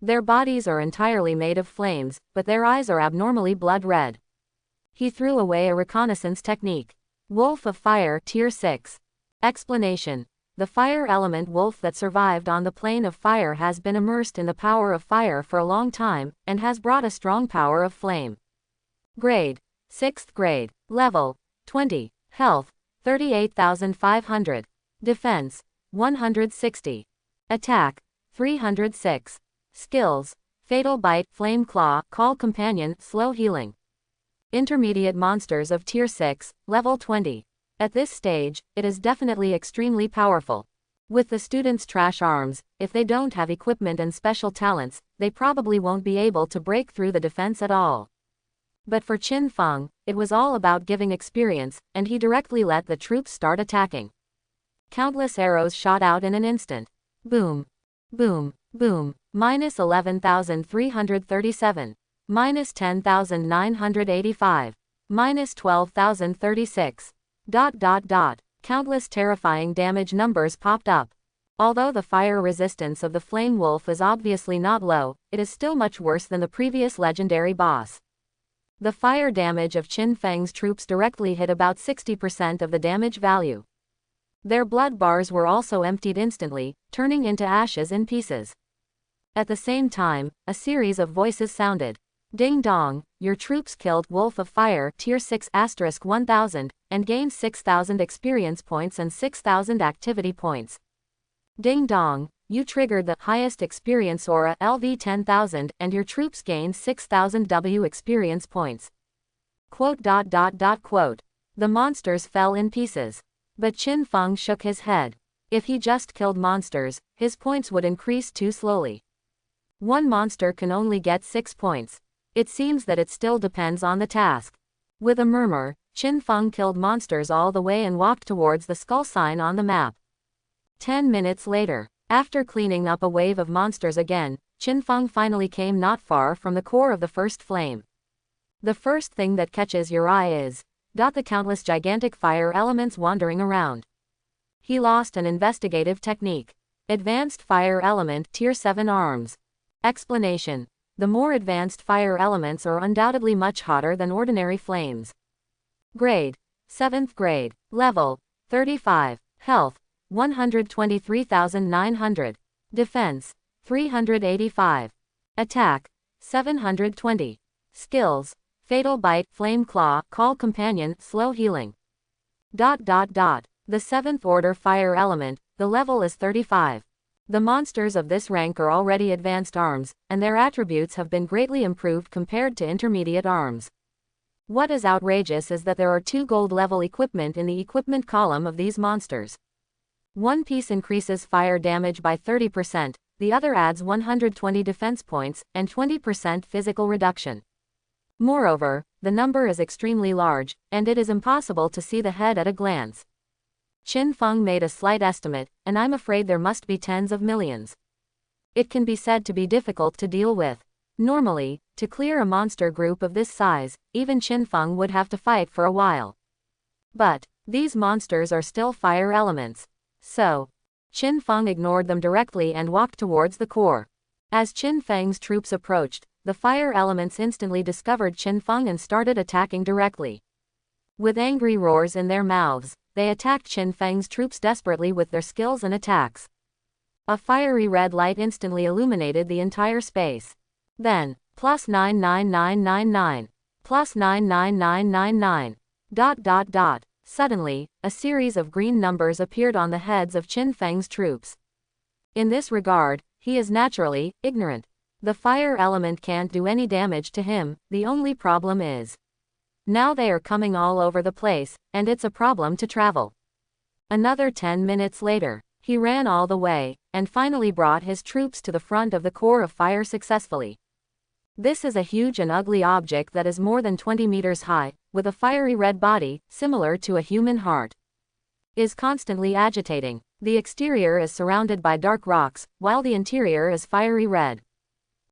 Their bodies are entirely made of flames, but their eyes are abnormally blood red. He threw away a reconnaissance technique. Wolf of Fire, Tier 6. Explanation. The fire element wolf that survived on the plane of fire has been immersed in the power of fire for a long time, and has brought a strong power of flame. Grade. 6th grade. Level. 20. Health. 38,500. Defense. 160. Attack. 306. Skills. Fatal Bite, Flame Claw, Call Companion, Slow Healing. Intermediate monsters of Tier 6, Level 20. At this stage, it is definitely extremely powerful. With the students' trash arms, if they don't have equipment and special talents, they probably won't be able to break through the defense at all. But for Qin Feng, it was all about giving experience, and he directly let the troops start attacking. Countless arrows shot out in an instant. Boom. Boom. Boom. Minus 11,337. Minus 10,985. Minus 12,036. ... Countless terrifying damage numbers popped up. Although the fire resistance of the flame wolf is obviously not low, it is still much worse than the previous legendary boss. The fire damage of Qin Feng's troops directly hit about 60% of the damage value. Their blood bars were also emptied instantly, turning into ashes in pieces. At the same time, a series of voices sounded. Ding dong, your troops killed Wolf of Fire, Tier 6 *1000, and gained 6,000 experience points and 6,000 activity points. Ding dong, you triggered the highest experience aura LV 10,000 and your troops gained 6,000 W experience points. Quote. The monsters fell in pieces. But Qin Feng shook his head. If he just killed monsters, his points would increase too slowly. One monster can only get 6 points. It seems that it still depends on the task. With a murmur, Qin Feng killed monsters all the way and walked towards the skull sign on the map. 10 minutes later, after cleaning up a wave of monsters again, Qin Feng finally came not far from the core of the first flame. The first thing that catches your eye is the countless gigantic fire elements wandering around. He lost an investigative technique. Advanced Fire Element Tier 7 Arms. Explanation: the more advanced fire elements are undoubtedly much hotter than ordinary flames. Grade: 7th grade. Level: 35. Health: 123,900. Defense: 385. Attack: 720. Skills: Fatal Bite, Flame Claw, Call Companion, Slow Healing. The 7th order fire element, the level is 35. The monsters of this rank are already advanced arms, and their attributes have been greatly improved compared to intermediate arms. What is outrageous is that there are 2 gold level equipment in the equipment column of these monsters. One piece increases fire damage by 30%, the other adds 120 defense points, and 20% physical reduction. Moreover, the number is extremely large, and it is impossible to see the head at a glance. Qin Feng made a slight estimate, and I'm afraid there must be tens of millions. It can be said to be difficult to deal with. Normally, to clear a monster group of this size, even Qin Feng would have to fight for a while. But these monsters are still fire elements. So, Qin Feng ignored them directly and walked towards the core. As Qin Feng's troops approached, the fire elements instantly discovered Qin Feng and started attacking directly. With angry roars in their mouths, they attacked Qin Feng's troops desperately with their skills and attacks. A fiery red light instantly illuminated the entire space. Then, +99999, +99999. Suddenly, a series of green numbers appeared on the heads of Qin Feng's troops. In this regard, he is naturally ignorant. The fire element can't do any damage to him, the only problem is now they are coming all over the place, and it's a problem to travel. Another 10 minutes later, he ran all the way, and finally brought his troops to the front of the core of fire successfully. This is a huge and ugly object that is more than 20 meters high, with a fiery red body, similar to a human heart. Is constantly agitating. The exterior is surrounded by dark rocks, while the interior is fiery red.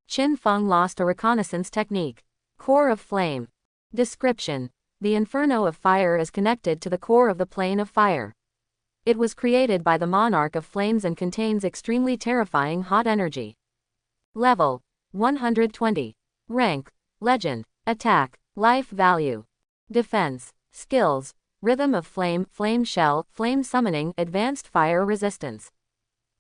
Qin Feng lost a reconnaissance technique. Core of Flame. Description: the Inferno of Fire is connected to the core of the Plane of Fire. It was created by the Monarch of Flames and contains extremely terrifying hot energy. Level: 120. Rank: Legend. Attack: Life Value. Defense: Skills: Rhythm of Flame, Flame Shell, Flame Summoning, Advanced Fire Resistance.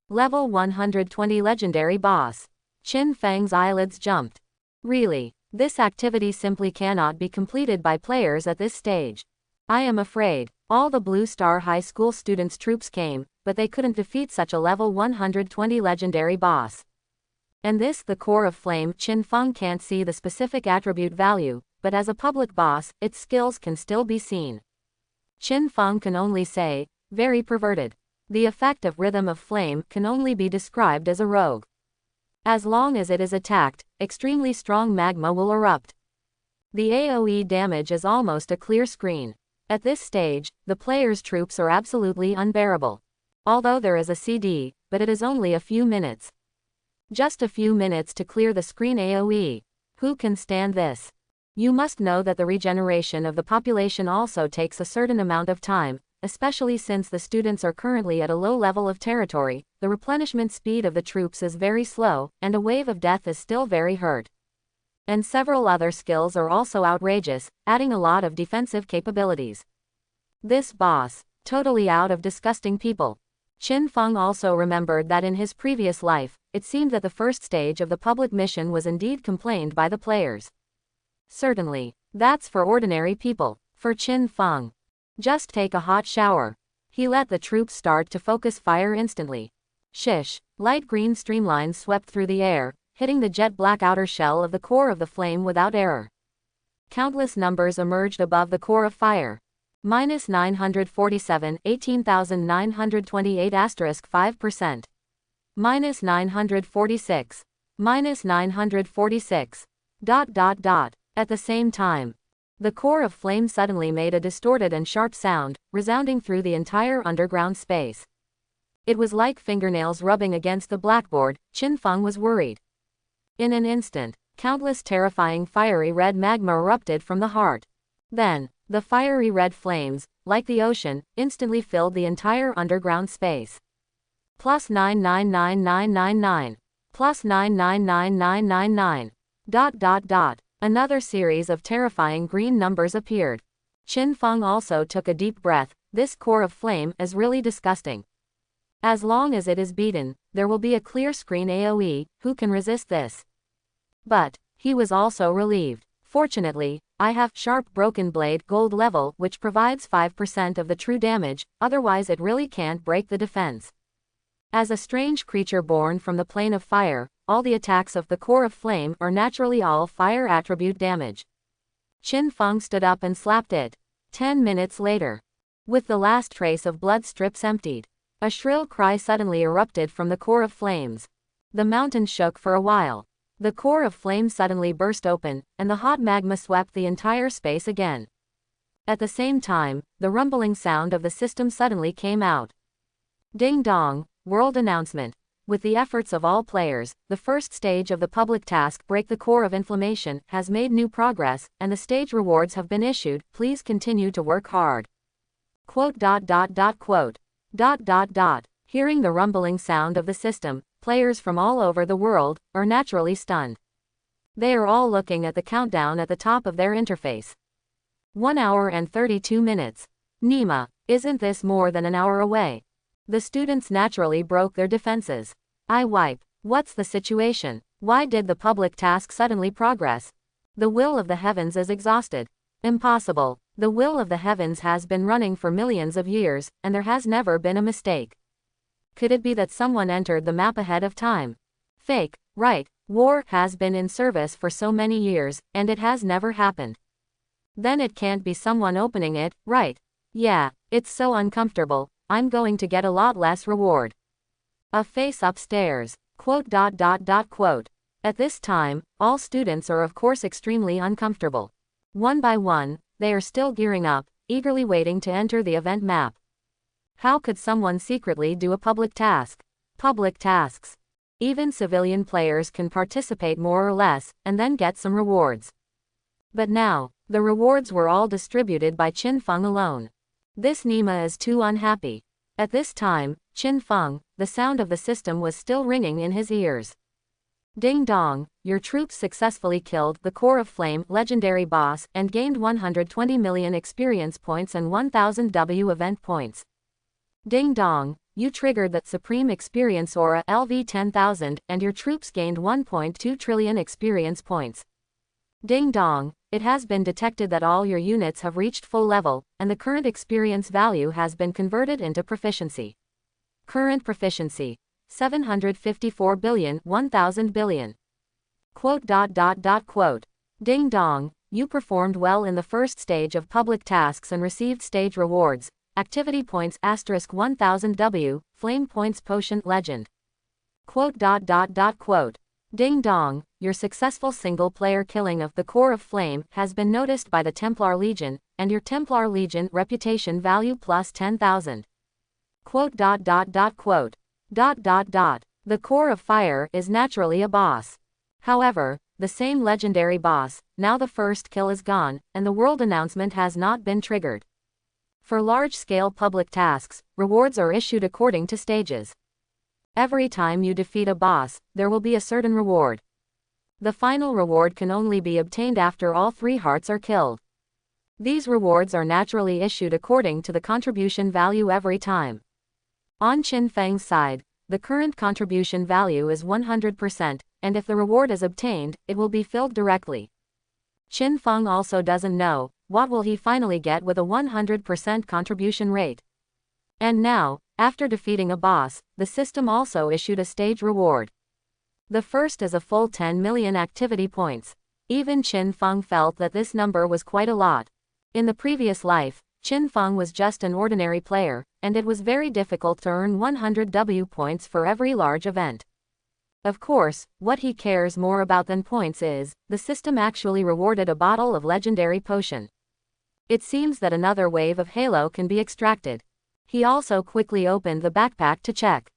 Level 120 Legendary Boss. Qin Feng's eyelids jumped. Really? This activity simply cannot be completed by players at this stage. I am afraid. All the Blue Star High School students' troops came, but they couldn't defeat such a level 120 legendary boss. And this, the Core of Flame. Qin Feng can't see the specific attribute value, but as a public boss, its skills can still be seen. Qin Feng can only say, very perverted. The effect of Rhythm of Flame can only be described as a rogue. As long as it is attacked, extremely strong magma will erupt. The AoE damage is almost a clear screen. At this stage, the player's troops are absolutely unbearable. Although there is a CD, but it is only a few minutes. Just a few minutes to clear the screen AoE. Who can stand this? You must know that the regeneration of the population also takes a certain amount of time, especially since the students are currently at a low level of territory. The replenishment speed of the troops is very slow, and a wave of death is still very hurt. And several other skills are also outrageous, adding a lot of defensive capabilities. This boss, totally out of disgusting people. Qin Feng also remembered that in his previous life, it seemed that the first stage of the public mission was indeed complained by the players. Certainly, that's for ordinary people. For Qin Feng, just take a hot shower. He let the troops start to focus fire instantly. Shish. Light green streamlines swept through the air, hitting the jet black outer shell of the core of the flame without error. Countless numbers emerged above the core of fire. -947, 18,928 *5%. -946. -946. ... At the same time, the core of flame suddenly made a distorted and sharp sound, resounding through the entire underground space. It was like fingernails rubbing against the blackboard. Qin Feng was worried. In an instant, countless terrifying fiery red magma erupted from the heart. Then, the fiery red flames, like the ocean, instantly filled the entire underground space. +999999. +999999. ... Another series of terrifying green numbers appeared. Qin Feng also took a deep breath. This core of flame is really disgusting. As long as it is beaten, there will be a clear screen AoE. Who can resist this? But he was also relieved. Fortunately, I have Sharp Broken Blade Gold level, which provides 5% of the true damage, otherwise it really can't break the defense. As a strange creature born from the plane of fire, all the attacks of the core of flame are naturally all fire attribute damage. Qin Feng stood up and slapped it. 10 minutes later, with the last trace of blood strips emptied, a shrill cry suddenly erupted from the core of flames. The mountain shook for a while. The core of flame suddenly burst open, and the hot magma swept the entire space again. At the same time, the rumbling sound of the system suddenly came out. Ding dong, world announcement. With the efforts of all players, the first stage of the public task Break the Core of Inflammation has made new progress, and the stage rewards have been issued. Please continue to work hard. Quote. Hearing the rumbling sound of the system, players from all over the world are naturally stunned. They are all looking at the countdown at the top of their interface. 1 hour and 32 minutes. Nima, isn't this more than an hour away? The students naturally broke their defenses. I wipe. What's the situation? Why did the public task suddenly progress? The will of the heavens is exhausted. Impossible. The will of the heavens has been running for millions of years, and there has never been a mistake. Could it be that someone entered the map ahead of time? Fake, right? War has been in service for so many years, and it has never happened. Then it can't be someone opening it, right? Yeah, it's so uncomfortable. I'm going to get a lot less reward. A face upstairs. Quote. At this time, all students are of course extremely uncomfortable. One by one, they are still gearing up, eagerly waiting to enter the event map. How could someone secretly do a public task? Public tasks. Even civilian players can participate more or less, and then get some rewards. But now, the rewards were all distributed by Qin Feng alone. This Nima is too unhappy. At this time, Qin Feng, the sound of the system was still ringing in his ears. Ding dong, your troops successfully killed the Core of Flame legendary boss and gained 120 million experience points and 1000 W event points. Ding dong, you triggered that Supreme Experience Aura LV 10,000 and your troops gained 1.2 trillion experience points. Ding dong, it has been detected that all your units have reached full level, and the current experience value has been converted into proficiency. Current proficiency. 754 billion 1000 billion. Quote. Ding dong, you performed well in the first stage of public tasks and received stage rewards. Activity points *1000 W, Flame Points Potion Legend. Quote. Ding dong, your successful single-player killing of the Core of Flame has been noticed by the Templar Legion, and your Templar Legion reputation value plus 10,000. Quote. The Core of Fire is naturally a boss. However, the same legendary boss, now the first kill is gone, and the world announcement has not been triggered. For large-scale public tasks, rewards are issued according to stages. Every time you defeat a boss, there will be a certain reward. The final reward can only be obtained after all 3 hearts are killed. These rewards are naturally issued according to the contribution value every time. On Qin Feng's side, the current contribution value is 100%, and if the reward is obtained, it will be filled directly. Qin Feng also doesn't know, what will he finally get with a 100% contribution rate. And now, after defeating a boss, the system also issued a stage reward. The first is a full 10 million activity points. Even Qin Feng felt that this number was quite a lot. In the previous life, Qin Feng was just an ordinary player, and it was very difficult to earn 100 W points for every large event. Of course, what he cares more about than points is, the system actually rewarded a bottle of legendary potion. It seems that another wave of Halo can be extracted. He also quickly opened the backpack to check.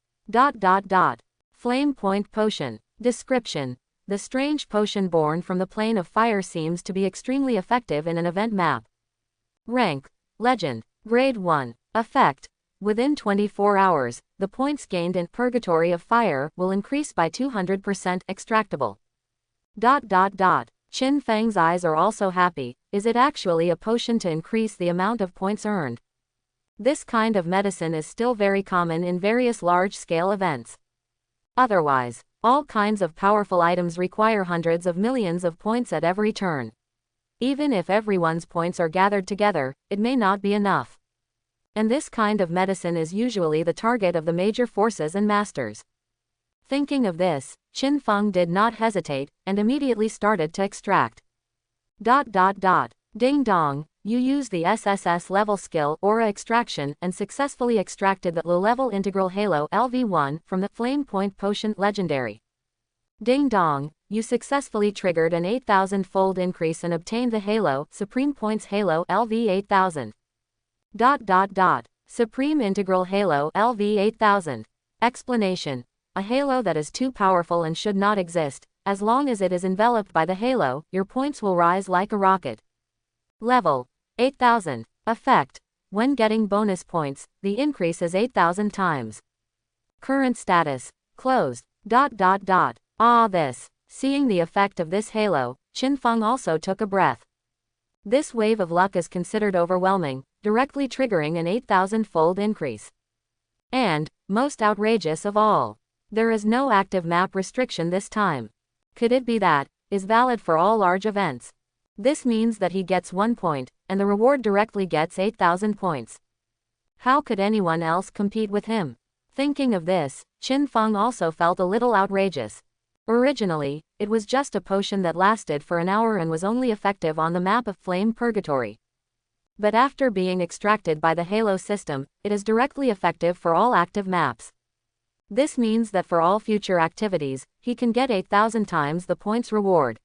Flame Point Potion. Description. The strange potion born from the plane of fire seems to be extremely effective in an event map. Rank. Legend. Grade 1. Effect. Within 24 hours, the points gained in Purgatory of Fire will increase by 200% extractable. Qin Feng's eyes are also happy. Is it actually a potion to increase the amount of points earned? This kind of medicine is still very common in various large-scale events. Otherwise, all kinds of powerful items require hundreds of millions of points at every turn. Even if everyone's points are gathered together, it may not be enough. And this kind of medicine is usually the target of the major forces and masters. Thinking of this, Qin Feng did not hesitate, and immediately started to extract. Ding dong, you use the SSS level skill Aura Extraction and successfully extracted the low-level Integral Halo LV1 from the Flame Point Potion Legendary. Ding dong, you successfully triggered an 8,000-fold increase and obtained the Halo Supreme Points Halo LV 8000. Supreme Integral Halo LV 8000. Explanation. A halo that is too powerful and should not exist. As long as it is enveloped by the halo, your points will rise like a rocket. Level 8000. Effect. When getting bonus points, the increase is 8,000 times. Current status. Closed. Seeing the effect of this halo, Qin Feng also took a breath. This wave of luck is considered overwhelming, directly triggering an 8,000-fold increase. And, most outrageous of all, there is no active map restriction this time. Could it be that, is valid for all large events? This means that he gets 1 point, and the reward directly gets 8,000 points. How could anyone else compete with him? Thinking of this, Qin Feng also felt a little outrageous. Originally, it was just a potion that lasted for an hour and was only effective on the map of Flame Purgatory. But after being extracted by the Halo system, it is directly effective for all active maps. This means that for all future activities, he can get 8,000 times the points reward.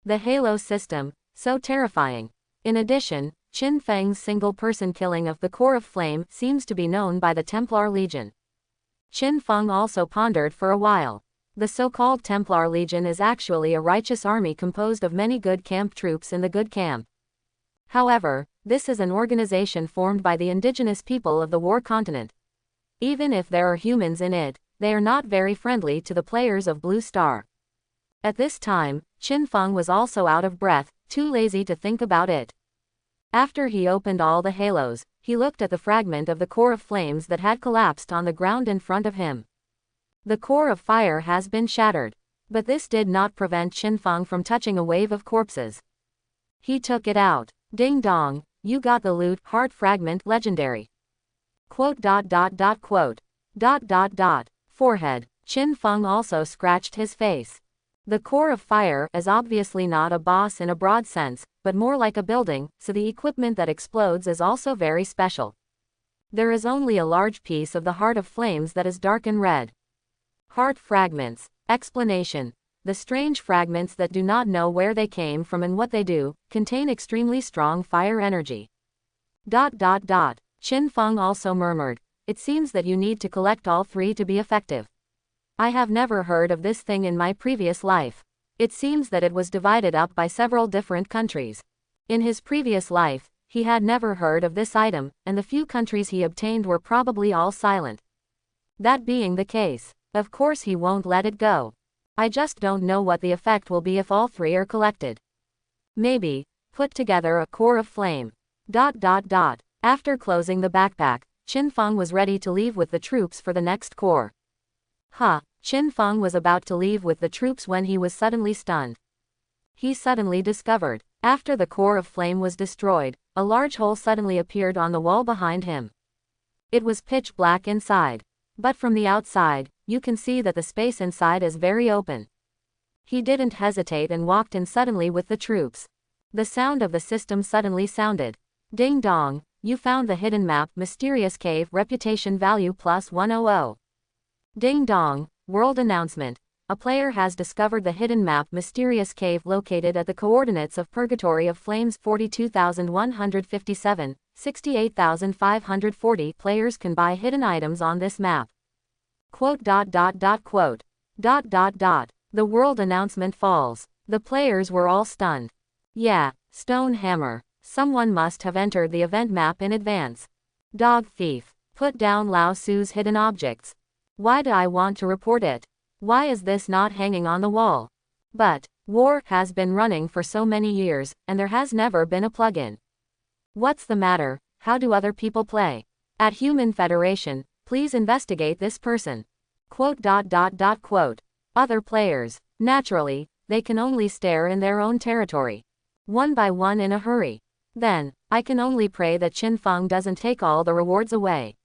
The Halo system, so terrifying. In addition, Qin Feng's single-person killing of the Core of Flame seems to be known by the Templar Legion. Qin Feng also pondered for a while. The so-called Templar Legion is actually a righteous army composed of many good camp troops in the good camp. However, this is an organization formed by the indigenous people of the War Continent. Even if there are humans in it, they are not very friendly to the players of Blue Star. At this time, Qin Feng was also out of breath, too lazy to think about it. After he opened all the halos, he looked at the fragment of the Core of Flames that had collapsed on the ground in front of him. The Core of Fire has been shattered. But this did not prevent Qin Feng from touching a wave of corpses. He took it out. Ding dong, you got the loot, Heart Fragment Legendary. Forehead. Qin Feng also scratched his face. The Core of Fire is obviously not a boss in a broad sense, but more like a building, so the equipment that explodes is also very special. There is only a large piece of the Heart of Flames that is dark and red. Heart Fragments. Explanation. The strange fragments that do not know where they came from and what they do, contain extremely strong fire energy. Qin Feng also murmured, it seems that you need to collect all three to be effective. I have never heard of this thing in my previous life. It seems that it was divided up by several different countries. In his previous life, he had never heard of this item, and the few countries he obtained were probably all silent. That being the case, of course he won't let it go. I just don't know what the effect will be if all three are collected. Maybe, put together a Core of Flame. After closing the backpack, Qin Feng was ready to leave with the troops for the next core. Qin Feng was about to leave with the troops when he was suddenly stunned. He suddenly discovered, after the Core of Flame was destroyed, a large hole suddenly appeared on the wall behind him. It was pitch black inside. But from the outside, you can see that the space inside is very open. He didn't hesitate and walked in suddenly with the troops. The sound of the system suddenly sounded. Ding dong, you found the hidden map, mysterious cave, reputation value plus 100. Ding dong, world announcement. A player has discovered the hidden map, mysterious cave located at the coordinates of Purgatory of Flames 42,157, 68,540. Players can buy hidden items on this map. Quote. The world announcement falls. The players were all stunned. Yeah, stone hammer. Someone must have entered the event map in advance. Dog thief. Put down Lao Tzu's hidden objects. Why do I want to report it? Why is this not hanging on the wall? But, war has been running for so many years, and there has never been a plugin. What's the matter? How do other people play? At Human Federation, please investigate this person. Quote. Other players. Naturally, they can only stare in their own territory. One by one in a hurry. Then, I can only pray that Qin Feng doesn't take all the rewards away.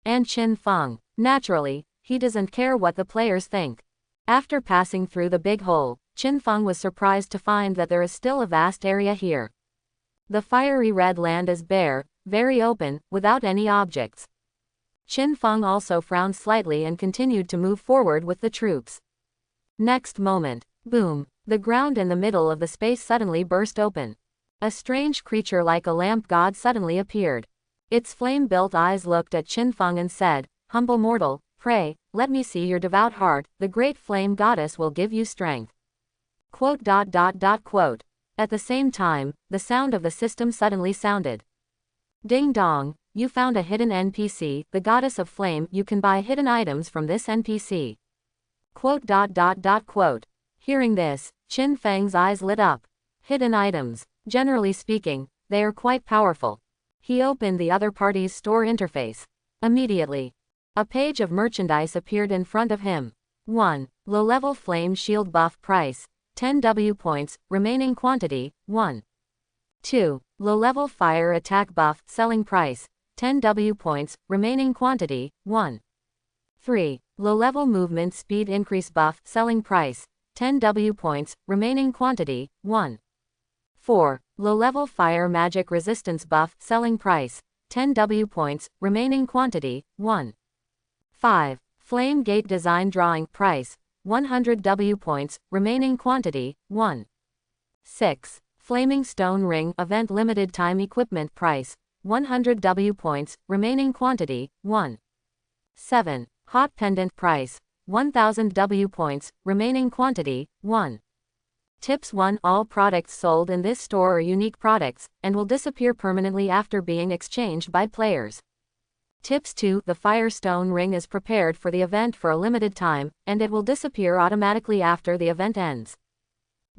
And Qin Feng, naturally, he doesn't care what the players think. After passing through the big hole, Qin Feng was surprised to find that there is still a vast area here. The fiery red land is bare, very open, without any objects. Qin Feng also frowned slightly and continued to move forward with the troops. Next moment, boom, the ground in the middle of the space suddenly burst open. A strange creature like a lamp god suddenly appeared. Its flame-built eyes looked at Qin Feng and said, "Humble mortal, pray, let me see your devout heart, the great flame goddess will give you strength." Quote. At the same time, the sound of the system suddenly sounded. Ding dong, you found a hidden NPC, the goddess of flame, you can buy hidden items from this NPC. Quote. Hearing this, Qin Feng's eyes lit up. Hidden items. Generally speaking, they are quite powerful. He opened the other party's store interface. Immediately, a page of merchandise appeared in front of him. 1. Low-level flame shield buff price, 10 W points, remaining quantity, 1. 2. Low-level fire attack buff, selling price, 10 W points, remaining quantity, 1. 3. Low-level movement speed increase buff, selling price, 10 W points, remaining quantity, 1. 4. Low-level fire magic resistance buff, selling price, 10 W points, remaining quantity, 1. 5. Flame gate design drawing price, 100 W points, remaining quantity, 1. 6. Flaming stone ring event limited time equipment price, 100 W points, remaining quantity, 1. 7. Hot pendant price, 1000 W points, remaining quantity, 1. Tips 1. All products sold in this store are unique products, and will disappear permanently after being exchanged by players. Tips 2. The Firestone ring is prepared for the event for a limited time, and it will disappear automatically after the event ends.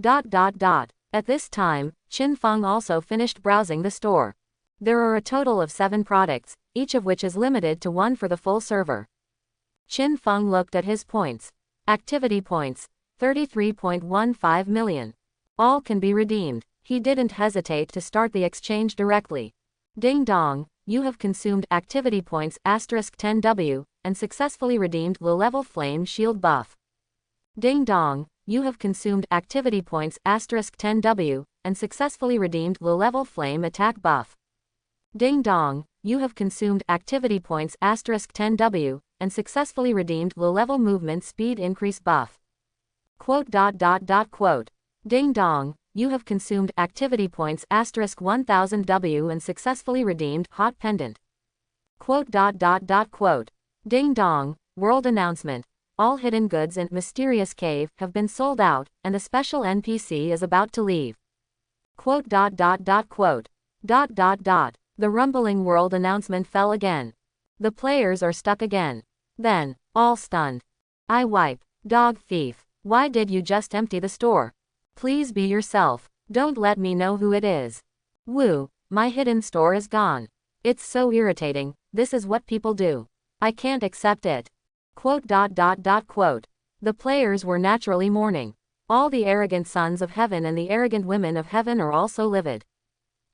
At this time, Qin Feng also finished browsing the store. There are a total of 7 products, each of which is limited to 1 for the full server. Qin Feng looked at his points. Activity points, 33.15 million. All can be redeemed. He didn't hesitate to start the exchange directly. Ding dong, you have consumed activity points *10 W, and successfully redeemed low-level flame shield buff. Ding dong, you have consumed activity points *10 W, and successfully redeemed low-level flame attack buff. Ding dong, you have consumed activity points *10 W, and successfully redeemed low-level movement speed increase buff. Quote. Ding dong, you have consumed activity points *1000 W and successfully redeemed hot pendant. Quote. Ding dong, world announcement. All hidden goods in mysterious cave have been sold out, and the special NPC is about to leave. Quote. The rumbling world announcement fell again. The players are stuck again. Then, all stunned. I wipe. Dog thief. Why did you just empty the store? Please be yourself. Don't let me know who it is. Woo, my hidden store is gone. It's so irritating, this is what people do. I can't accept it. Quote. The players were naturally mourning. All the arrogant sons of heaven and the arrogant women of heaven are also livid.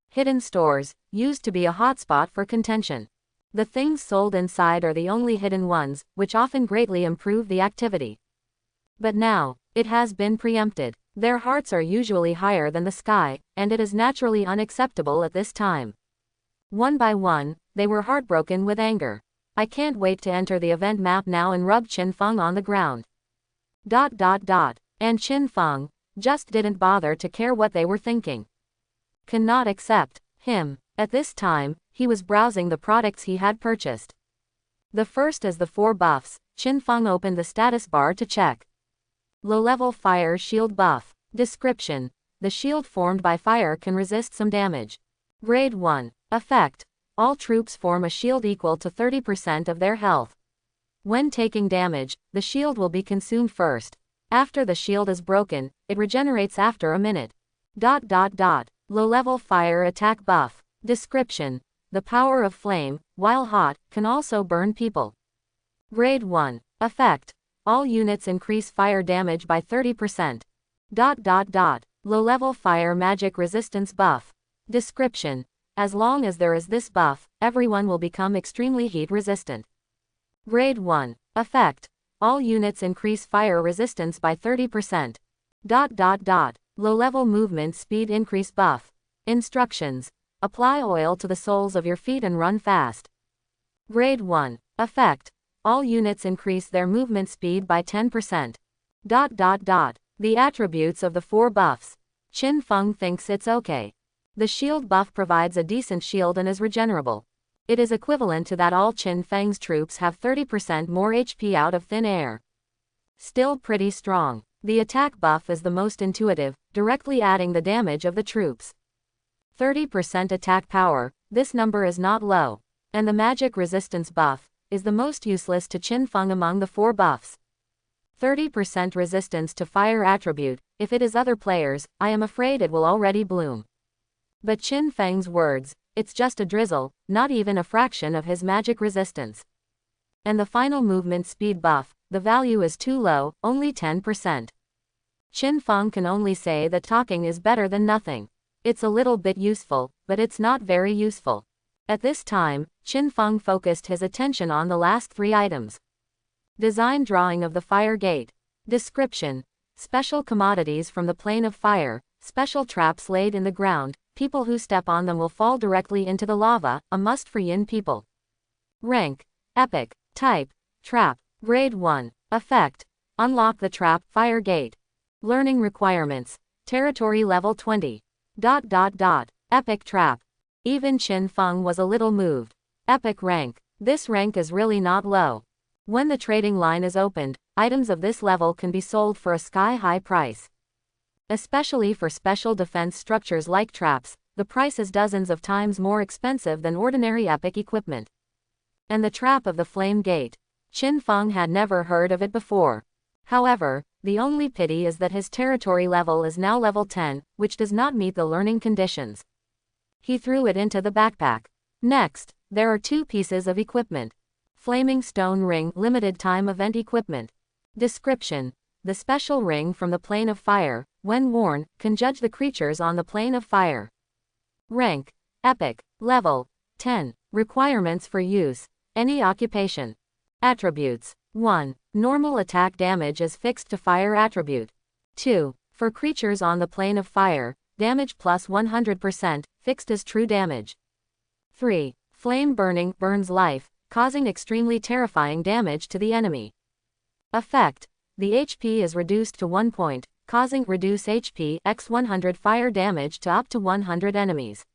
Hidden stores, used to be a hotspot for contention. The things sold inside are the only hidden ones, which often greatly improve the activity. But now, it has been preempted. Their hearts are usually higher than the sky, and it is naturally unacceptable at this time. One by one, they were heartbroken with anger. I can't wait to enter the event map now and rub Qin Feng on the ground. ... And Qin Feng just didn't bother to care what they were thinking. Cannot accept him. At this time, he was browsing the products he had purchased. The first is the 4 buffs. Qin Feng opened the status bar to check. Low-level fire shield buff. Description: the shield formed by fire can resist some damage. Grade 1. Effect: all troops form a shield equal to 30% of their health. When taking damage, the shield will be consumed first. After the shield is broken, it regenerates after a minute. Low-level fire attack buff. Description: the power of flame, while hot, can also burn people. Grade 1. Effect: all units increase fire damage by 30%. Low-level fire magic resistance buff. Description: as long as there is this buff, everyone will become extremely heat resistant. Grade 1. Effect: all units increase fire resistance by 30%. Low-level movement speed increase buff. Instructions: apply oil to the soles of your feet and run fast. Grade 1. Effect: all units increase their movement speed by 10%. The attributes of the 4 buffs. Qin Feng thinks it's okay. The shield buff provides a decent shield and is regenerable. It is equivalent to that all Qin Feng's troops have 30% more HP out of thin air. Still pretty strong. The attack buff is the most intuitive, directly adding the damage of the troops. 30% attack power, this number is not low. And the magic resistance buff is the most useless to Qin Feng among the 4 buffs. 30% resistance to fire attribute. If it is other players, I am afraid it will already bloom. But Qin Feng's words, it's just a drizzle, not even a fraction of his magic resistance. And the final movement speed buff, the value is too low, only 10%. Qin Feng can only say that talking is better than nothing. It's a little bit useful, but it's not very useful. At this time, Qin Feng focused his attention on the last 3 items. Design drawing of the fire gate. Description: special commodities from the plane of fire, special traps laid in the ground, people who step on them will fall directly into the lava, a must for Yin people. Rank: epic. Type: trap. Grade 1. Effect: unlock the trap fire gate. Learning requirements: territory level 20. Epic trap. Even Qin Feng was a little moved. Epic rank. This rank is really not low. When the trading line is opened, items of this level can be sold for a sky-high price. Especially for special defense structures like traps, the price is dozens of times more expensive than ordinary epic equipment. And the trap of the flame gate. Qin Feng had never heard of it before. However, the only pity is that his territory level is now level 10, which does not meet the learning conditions. He threw it into the backpack. Next, there are 2 pieces of equipment. Flaming Stone Ring limited time event equipment. Description: the special ring from the plane of fire, when worn, can judge the creatures on the plane of fire. Rank: epic. Level: 10. Requirements for use: any occupation. Attributes: 1. Normal attack damage is fixed to fire attribute. 2. For creatures on the plane of fire, damage plus 100%, fixed as true damage. 3. Flame burning burns life, causing extremely terrifying damage to the enemy. Effect: the HP is reduced to 1 point, causing reduce HP x 100 fire damage to up to 100 enemies.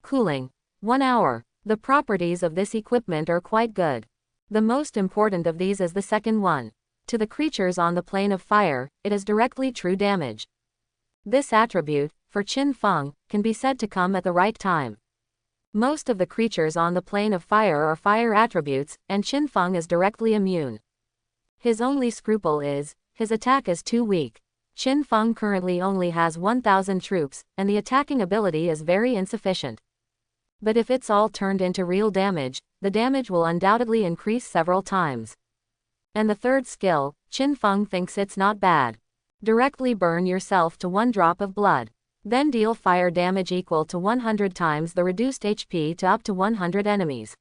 Cooling: 1 hour. The properties of this equipment are quite good. The most important of these is the second one. To the creatures on the plane of fire, it is directly true damage. This attribute, for Qin Feng, can be said to come at the right time. Most of the creatures on the plane of fire are fire attributes, and Qin Feng is directly immune. His only scruple is, his attack is too weak. Qin Feng currently only has 1,000 troops, and the attacking ability is very insufficient. But if it's all turned into real damage, the damage will undoubtedly increase several times. And the third skill, Qin Feng thinks it's not bad. Directly burn yourself to 1 drop of blood. Then deal fire damage equal to 100 times the reduced HP to up to 100 enemies.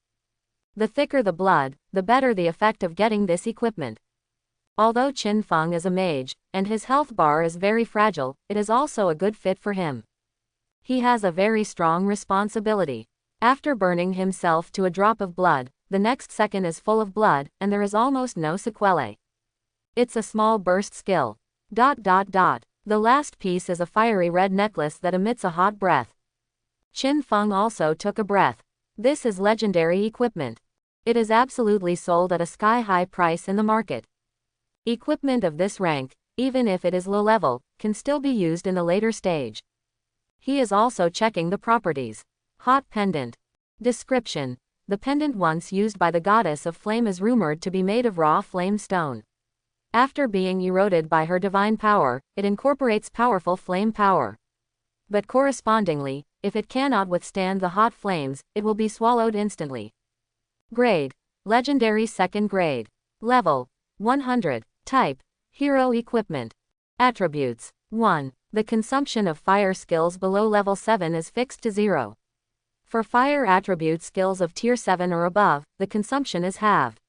The thicker the blood, the better the effect of getting this equipment. Although Qin Feng is a mage, and his health bar is very fragile, it is also a good fit for him. He has a very strong responsibility. After burning himself to a drop of blood, the next second is full of blood, and there is almost no sequelae. It's a small burst skill. The last piece is a fiery red necklace that emits a hot breath. Qin Feng also took a breath. This is legendary equipment. It is absolutely sold at a sky-high price in the market. Equipment of this rank, even if it is low level, can still be used in the later stage. He is also checking the properties. Hot pendant. Description. The pendant once used by the goddess of flame is rumored to be made of raw flame stone. After being eroded by her divine power, it incorporates powerful flame power. But correspondingly, if it cannot withstand the hot flames, it will be swallowed instantly. Grade. Legendary 2nd grade. Level. 100. Type. Hero equipment. Attributes. 1. The consumption of fire skills below level 7 is fixed to 0. For fire attribute skills of tier 7 or above, the consumption is halved.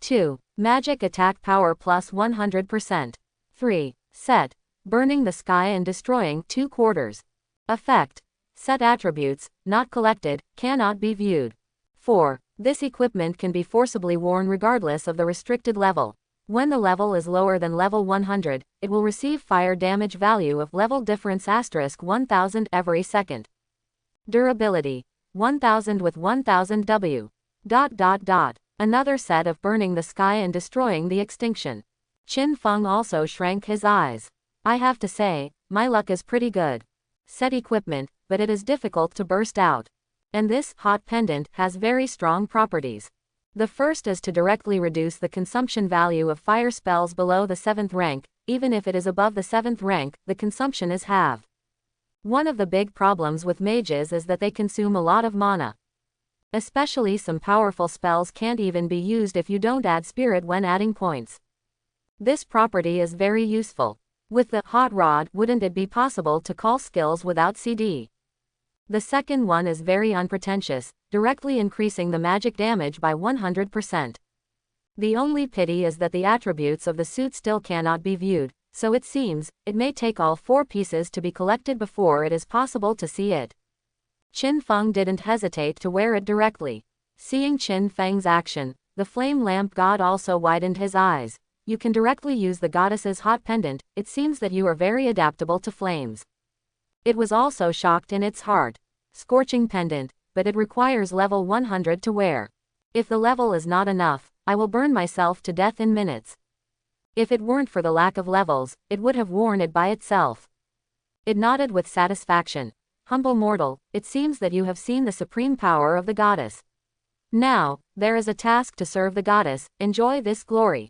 2. Magic attack power plus 100%. 3. Set. Burning the sky and destroying 2 quarters. Effect. Set attributes, not collected, cannot be viewed. 4. This equipment can be forcibly worn regardless of the restricted level. When the level is lower than level 100, it will receive fire damage value of level difference * 1000 every second. Durability. 1000 with 1000 W. Another set of burning the sky and destroying the extinction. Qin Feng also shrank his eyes. I have to say, my luck is pretty good. Set equipment, but it is difficult to burst out. And this hot pendant has very strong properties. The first is to directly reduce the consumption value of fire spells below the 7th rank. Even if it is above the 7th rank, the consumption is halved. One of the big problems with mages is that they consume a lot of mana. Especially some powerful spells can't even be used if you don't add spirit when adding points. This property is very useful. With the hot rod, wouldn't it be possible to call skills without CD? The second one is very unpretentious, directly increasing the magic damage by 100%. The only pity is that the attributes of the suit still cannot be viewed, so it seems, it may take all 4 pieces to be collected before it is possible to see it. Qin Feng didn't hesitate to wear it directly. Seeing Qin Feng's action, the flame lamp god also widened his eyes. You can directly use the goddess's hot pendant, it seems that you are very adaptable to flames. It was also shocked in its heart. Scorching pendant, but it requires level 100 to wear. If the level is not enough, I will burn myself to death in minutes. If it weren't for the lack of levels, it would have worn it by itself. It nodded with satisfaction. Humble mortal, it seems that you have seen the supreme power of the goddess. Now, there is a task to serve the goddess, enjoy this glory.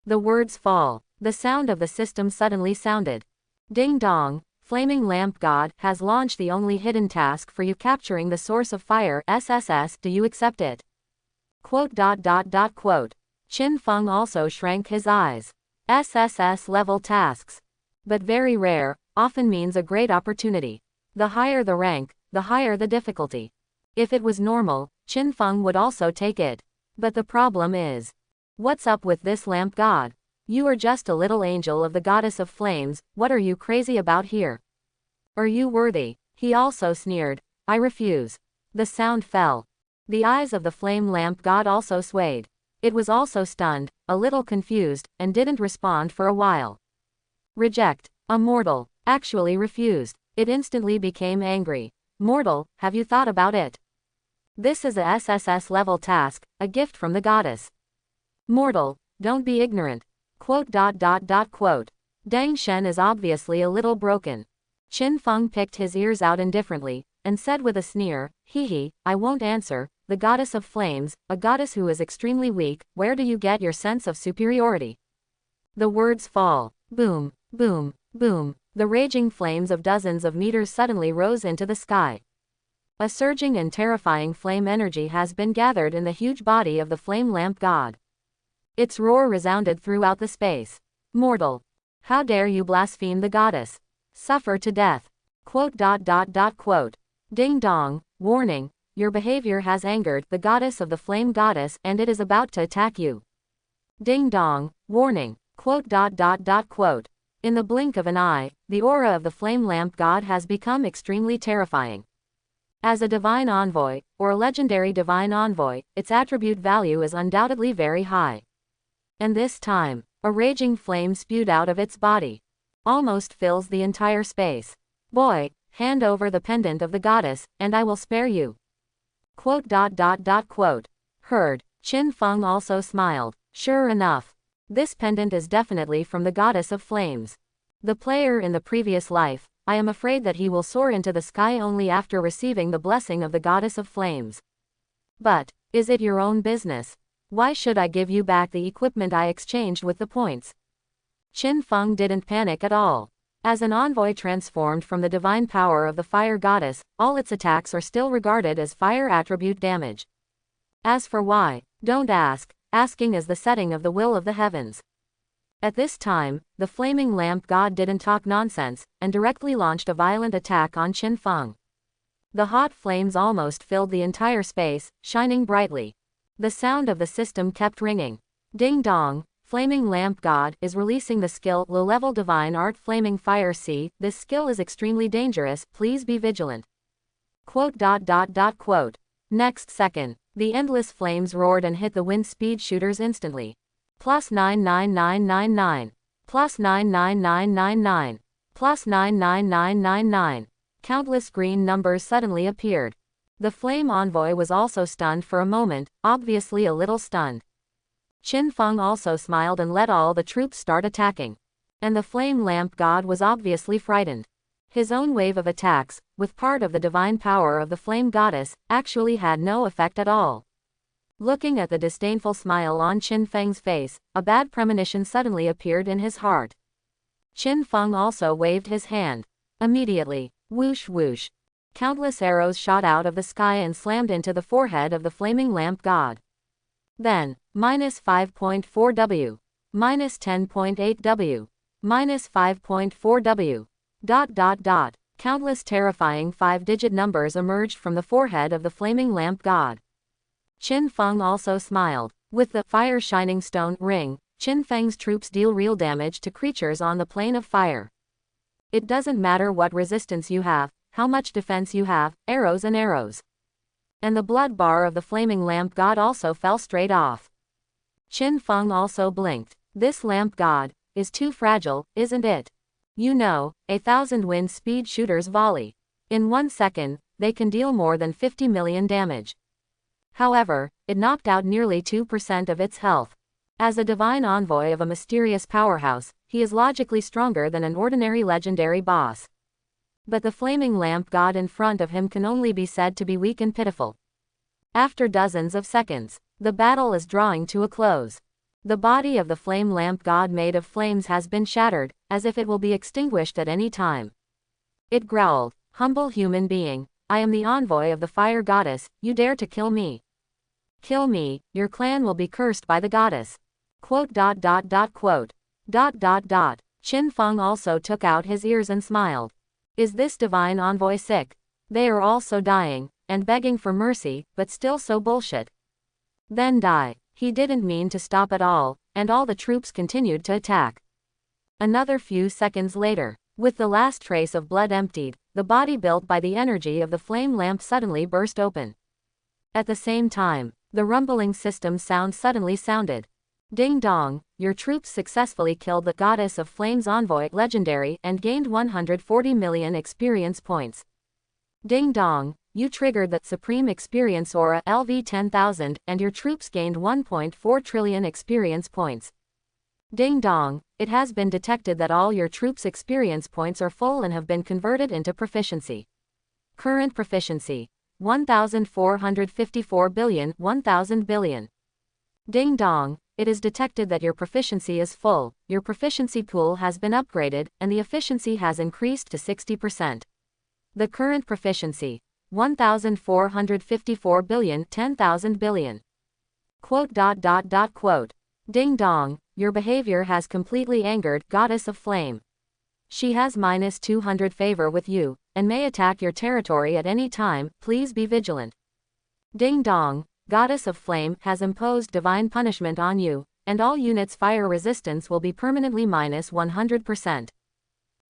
The words fall. The sound of the system suddenly sounded. Ding dong, Flaming Lamp God has launched the only hidden task for you, capturing the source of fire SSS. Do you accept it? Quote. Qin Feng also shrank his eyes. SSS level tasks. But very rare, often means a great opportunity. The higher the rank, the higher the difficulty. If it was normal, Qin Feng would also take it. But the problem is, what's up with this lamp god? You are just a little angel of the goddess of flames, what are you crazy about here? Are you worthy? He also sneered. I refuse. The sound fell. The eyes of the flame lamp god also swayed. It was also stunned, a little confused, and didn't respond for a while. Reject. A mortal. Actually refused. It instantly became angry. Mortal, have you thought about it? This is a SSS level task, a gift from the goddess. Mortal, don't be ignorant. Quote. Dang Shen is obviously a little broken. Qin Feng picked his ears out indifferently, and said with a sneer, Hee, I won't answer, the goddess of flames, a goddess who is extremely weak, where do you get your sense of superiority? The words fall. Boom, boom, boom. The raging flames of dozens of meters suddenly rose into the sky. A surging and terrifying flame energy has been gathered in the huge body of the flame lamp god. Its roar resounded throughout the space. Mortal. How dare you blaspheme the goddess? Suffer to death. Quote. Ding dong, warning, your behavior has angered the goddess of the flame goddess and it is about to attack you. Ding dong, warning, quote. In the blink of an eye, the aura of the flame lamp god has become extremely terrifying. As a divine envoy, or a legendary divine envoy, its attribute value is undoubtedly very high. And this time, a raging flame spewed out of its body. Almost fills the entire space. Boy, hand over the pendant of the goddess, and I will spare you. Quote. Heard, Qin Feng also smiled. Sure enough. This pendant is definitely from the goddess of flames. The player in the previous life, I am afraid that he will soar into the sky only after receiving the blessing of the goddess of flames. But, is it your own business? Why should I give you back the equipment I exchanged with the points? Qin Feng didn't panic at all. As an envoy transformed from the divine power of the fire goddess, all its attacks are still regarded as fire attribute damage. As for why, don't ask, asking is the setting of the will of the heavens. At this time, the flaming lamp god didn't talk nonsense, and directly launched a violent attack on Qin Feng. The hot flames almost filled the entire space, shining brightly. The sound of the system kept ringing. Ding dong, flaming lamp god is releasing the skill low-level divine art flaming fire. See, this skill is extremely dangerous, please be vigilant. Quote. Next second, the endless flames roared and hit the wind speed shooters instantly. Plus 99999. Plus 99999. Plus 99999. Countless green numbers suddenly appeared. The flame envoy was also stunned for a moment, obviously a little stunned. Qin Feng also smiled and let all the troops start attacking. And the flame lamp god was obviously frightened. His own wave of attacks, with part of the divine power of the flame goddess, actually had no effect at all. Looking at the disdainful smile on Qin Feng's face, a bad premonition suddenly appeared in his heart. Qin Feng also waved his hand. Immediately, whoosh whoosh. Countless arrows shot out of the sky and slammed into the forehead of the flaming lamp god. Then, minus 5.4 W. Minus 10.8 W. Minus 5.4 W. Countless terrifying 5-digit numbers emerged from the forehead of the flaming lamp god. Qin Feng also smiled. With the fire shining stone ring, Qin Feng's troops deal real damage to creatures on the plane of fire. It doesn't matter what resistance you have, how much defense you have, arrows and arrows. And the blood bar of the flaming lamp god also fell straight off. Qin Feng also blinked. This lamp god is too fragile, isn't it? You know, 1,000 wind speed shooters volley. In 1 second, they can deal more than 50 million damage. However, it knocked out nearly 2% of its health. As a divine envoy of a mysterious powerhouse, he is logically stronger than an ordinary legendary boss. But the flaming lamp god in front of him can only be said to be weak and pitiful. After dozens of seconds, the battle is drawing to a close. The body of the flame lamp god made of flames has been shattered, as if it will be extinguished at any time. It growled, "Humble human being, I am the envoy of the fire goddess, you dare to kill me. Kill me, your clan will be cursed by the goddess." Quote. Qin Feng also took out his ears and smiled. Is this divine envoy sick? They are all so dying, and begging for mercy, but still so bullshit. Then die. He didn't mean to stop at all, and all the troops continued to attack. Another few seconds later, with the last trace of blood emptied, the body built by the energy of the flame lamp suddenly burst open. At the same time, the rumbling system sound suddenly sounded. Ding dong, your troops successfully killed the goddess of flames envoy legendary and gained 140 million experience points. Ding dong, you triggered the supreme experience aura LV 10,000 and your troops gained 1.4 trillion experience points. Ding dong, it has been detected that all your troops' experience points are full and have been converted into proficiency. Current proficiency, 1,454 billion, 1,000 billion. Ding dong, it is detected that your proficiency is full, your proficiency pool has been upgraded, and the efficiency has increased to 60%. The current proficiency, 1,454 billion, 10,000 billion. Quote. Ding dong, your behavior has completely angered Goddess of Flame. She has -200 favor with you, and may attack your territory at any time, please be vigilant. Ding dong, Goddess of Flame has imposed divine punishment on you, and all units' fire resistance will be permanently minus 100%.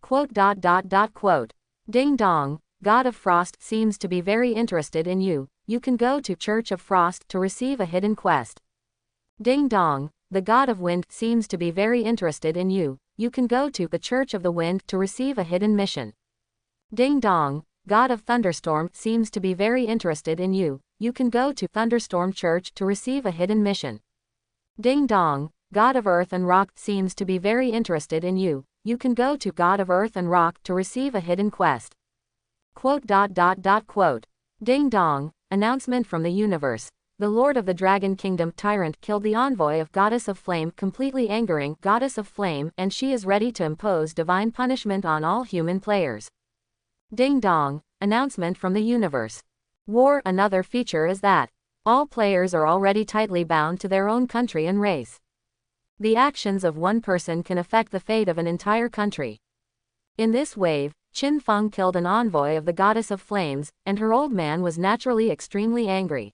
Quote. Ding dong, God of Frost seems to be very interested in you. You can go to Church of Frost to receive a hidden quest. Ding dong, the God of Wind seems to be very interested in you. You can go to the Church of the Wind to receive a hidden mission. Ding dong, God of Thunderstorm seems to be very interested in you. You can go to Thunderstorm Church to receive a hidden mission. Ding dong, God of Earth and Rock seems to be very interested in you. You can go to God of Earth and Rock to receive a hidden quest. Quote. Ding dong, announcement from the universe. The Lord of the Dragon Kingdom Tyrant killed the envoy of Goddess of Flame, completely angering Goddess of Flame, and she is ready to impose divine punishment on all human players. Ding dong, announcement from the universe. War. Another feature is that all players are already tightly bound to their own country and race. The actions of one person can affect the fate of an entire country. In this wave, Qin Feng killed an envoy of the Goddess of Flames, and her old man was naturally extremely angry,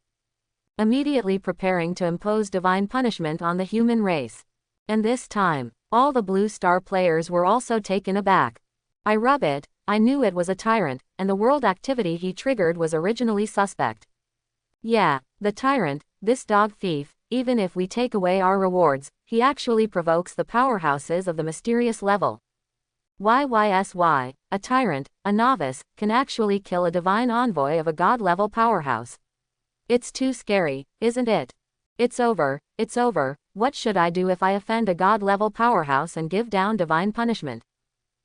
immediately preparing to impose divine punishment on the human race. And this time, all the Blue Star players were also taken aback. I rub it, I knew it was a tyrant, and the world activity he triggered was originally suspect. Yeah, the tyrant, this dog thief, even if we take away our rewards, he actually provokes the powerhouses of the mysterious level. YYSY, a tyrant, a novice, can actually kill a divine envoy of a god-level powerhouse. It's too scary, isn't it? It's over, what should I do if I offend a god-level powerhouse and give down divine punishment?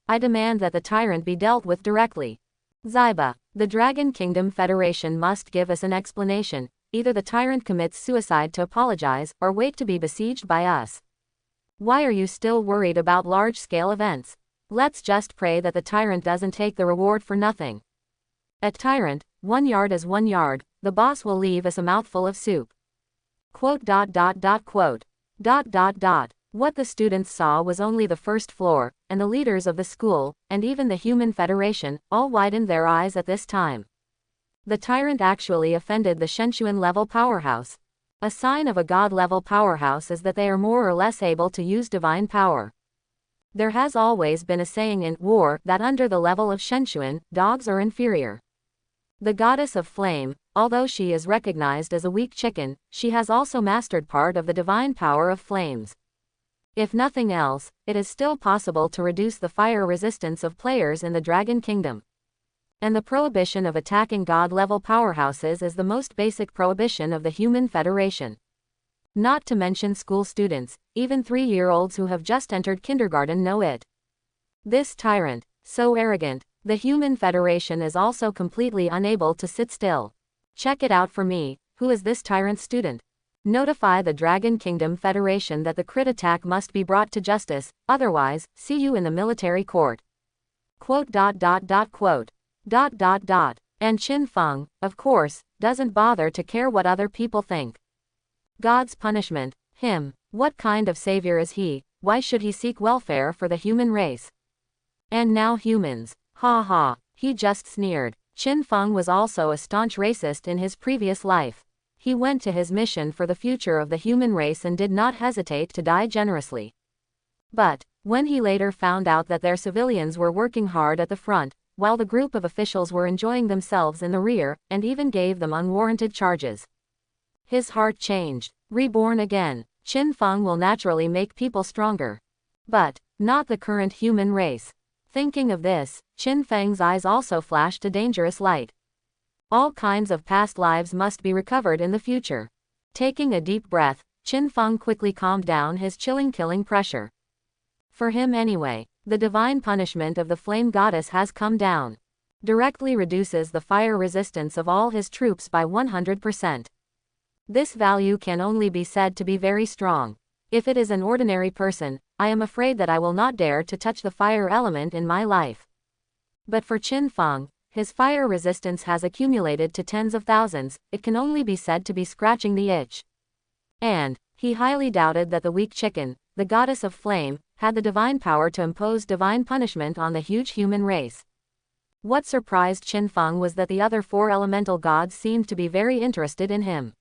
I demand that the tyrant be dealt with directly. Zyba, the Dragon Kingdom Federation must give us an explanation. Either the tyrant commits suicide to apologize, or wait to be besieged by us. Why are you still worried about large-scale events? Let's just pray that the tyrant doesn't take the reward for nothing. At tyrant, 1 yard is 1 yard, the boss will leave us a mouthful of soup. Quote. What the students saw was only the first floor, and the leaders of the school, and even the Human Federation, all widened their eyes at this time. The tyrant actually offended the Shenshuan-level powerhouse. A sign of a god-level powerhouse is that they are more or less able to use divine power. There has always been a saying in war that under the level of Shenshuan, dogs are inferior. The Goddess of Flame, although she is recognized as a weak chicken, she has also mastered part of the divine power of flames. If nothing else, it is still possible to reduce the fire resistance of players in the Dragon Kingdom. And the prohibition of attacking god-level powerhouses is the most basic prohibition of the Human Federation. Not to mention school students, even 3-year-olds who have just entered kindergarten know it. This tyrant, so arrogant, the Human Federation is also completely unable to sit still. Check it out for me, who is this tyrant student? Notify the Dragon Kingdom Federation that the crit attack must be brought to justice, otherwise, see you in the military court. Quote. And Qin Feng, of course, doesn't bother to care what other people think. God's punishment, him, what kind of savior is he? Why should he seek welfare for the human race? And now humans, ha ha, he just sneered. Qin Feng was also a staunch racist in his previous life. He went to his mission for the future of the human race and did not hesitate to die generously. But, when he later found out that their civilians were working hard at the front, while the group of officials were enjoying themselves in the rear, and even gave them unwarranted charges, his heart changed. Reborn again, Qin Feng will naturally make people stronger. But, not the current human race. Thinking of this, Qin Feng's eyes also flashed a dangerous light. All kinds of past lives must be recovered in the future. Taking a deep breath, Qin Feng quickly calmed down his chilling killing pressure. For him anyway, the divine punishment of the flame goddess has come down. Directly reduces the fire resistance of all his troops by 100%. This value can only be said to be very strong. If it is an ordinary person, I am afraid that I will not dare to touch the fire element in my life. But for Qin Feng, his fire resistance has accumulated to tens of thousands, it can only be said to be scratching the itch. And, he highly doubted that the weak chicken, the goddess of flame, had the divine power to impose divine punishment on the huge human race. What surprised Qin Feng was that the other 4 elemental gods seemed to be very interested in him.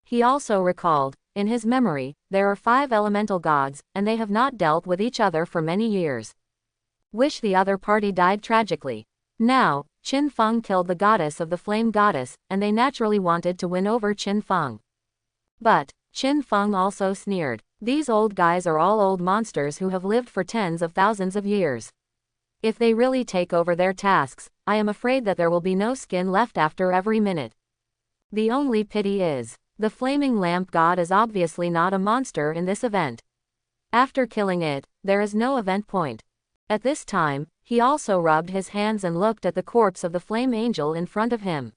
He also recalled, in his memory, there are 5 elemental gods, and they have not dealt with each other for many years. Wish the other party died tragically. Now, Qin Feng killed the goddess of the flame goddess, and they naturally wanted to win over Qin Feng. But, Qin Feng also sneered, these old guys are all old monsters who have lived for tens of thousands of years. If they really take over their tasks, I am afraid that there will be no skin left after every minute. The only pity is, the flaming lamp god is obviously not a monster in this event. After killing it, there is no event point. At this time, he also rubbed his hands and looked at the corpse of the flame angel in front of him.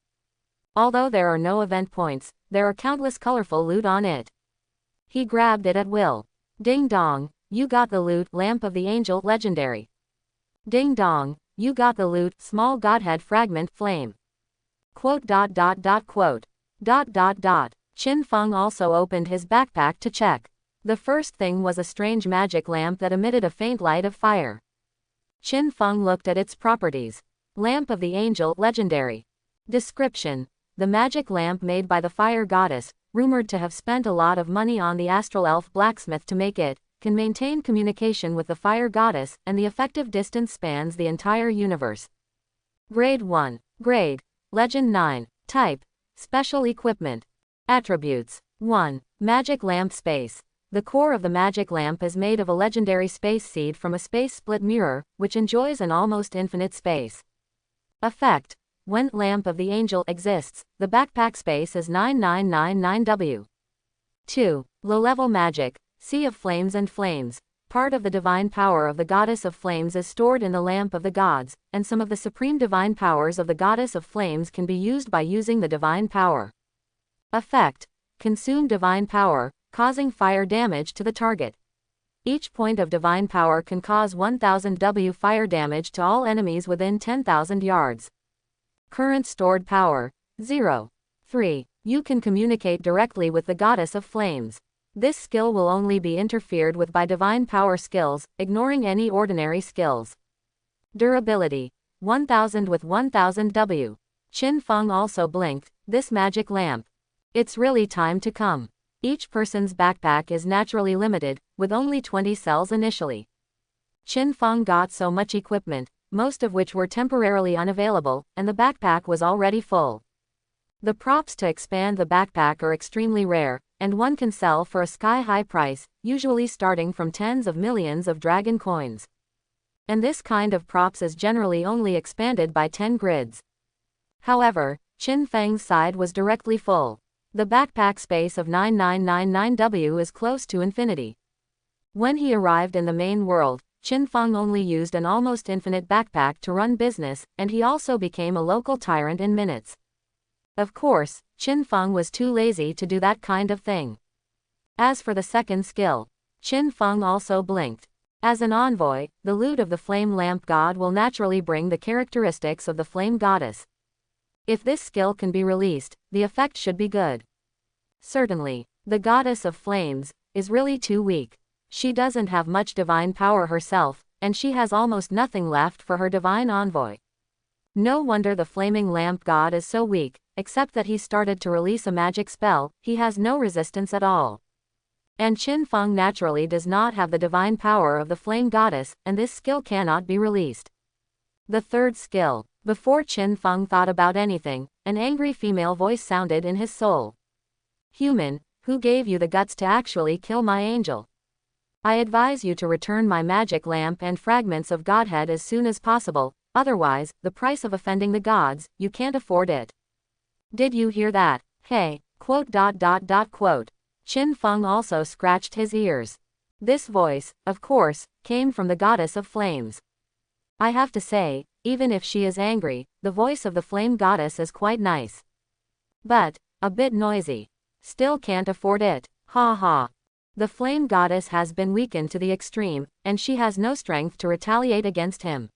Although there are no event points, there are countless colorful loot on it. He grabbed it at will. Ding dong, you got the loot, lamp of the angel, legendary. Ding dong, you got the loot, small godhead fragment, flame. Quote. Qin Feng also opened his backpack to check. The first thing was a strange magic lamp that emitted a faint light of fire. Qin Feng looked at its properties. Lamp of the angel, legendary. Description: the magic lamp made by the fire goddess, rumored to have spent a lot of money on the astral elf blacksmith to make it, can maintain communication with the fire goddess, and the effective distance spans the entire universe. Grade 1. Grade: Legend 9. Type: Special equipment. Attributes: 1. Magic lamp space. The core of the magic lamp is made of a legendary space seed from a space split mirror, which enjoys an almost infinite space. Effect: when lamp of the angel exists, the backpack space is 9999W. 2. Low-level magic. Sea of flames and flames. Part of the divine power of the goddess of flames is stored in the lamp of the gods, and some of the supreme divine powers of the goddess of flames can be used by using the divine power. Effect: consume divine power, causing fire damage to the target. Each point of divine power can cause 1000 W fire damage to all enemies within 10,000 yards. Current stored power: 0. 3. You can communicate directly with the goddess of flames. This skill will only be interfered with by divine power skills, ignoring any ordinary skills. Durability: 1000 with 1000 W. Qin Feng also blinked, this magic lamp. It's really time to come. Each person's backpack is naturally limited, with only 20 cells initially. Qin Feng got so much equipment, most of which were temporarily unavailable, and the backpack was already full. The props to expand the backpack are extremely rare, and one can sell for a sky-high price, usually starting from tens of millions of dragon coins. And this kind of props is generally only expanded by 10 grids. However, Qin Feng's side was directly full. The backpack space of 9999W is close to infinity. When he arrived in the main world, Qin Feng only used an almost infinite backpack to run business, and he also became a local tyrant in minutes. Of course, Qin Feng was too lazy to do that kind of thing. As for the second skill, Qin Feng also blinked. As an envoy, the loot of the flame lamp god will naturally bring the characteristics of the flame goddess. If this skill can be released, the effect should be good. Certainly, the goddess of flames is really too weak. She doesn't have much divine power herself, and she has almost nothing left for her divine envoy. No wonder the flaming lamp god is so weak, except that he started to release a magic spell, he has no resistance at all. And Qin Feng naturally does not have the divine power of the flame goddess, and this skill cannot be released. The third skill. Before Qin Feng thought about anything, an angry female voice sounded in his soul. Human, who gave you the guts to actually kill my angel? I advise you to return my magic lamp and fragments of Godhead as soon as possible, otherwise, the price of offending the gods, you can't afford it. Did you hear that? Hey, quote. Qin Feng also scratched his ears. This voice, of course, came from the goddess of flames. I have to say, even if she is angry, the voice of the flame goddess is quite nice. But, a bit noisy. Still can't afford it. Ha ha. The flame goddess has been weakened to the extreme, and she has no strength to retaliate against him.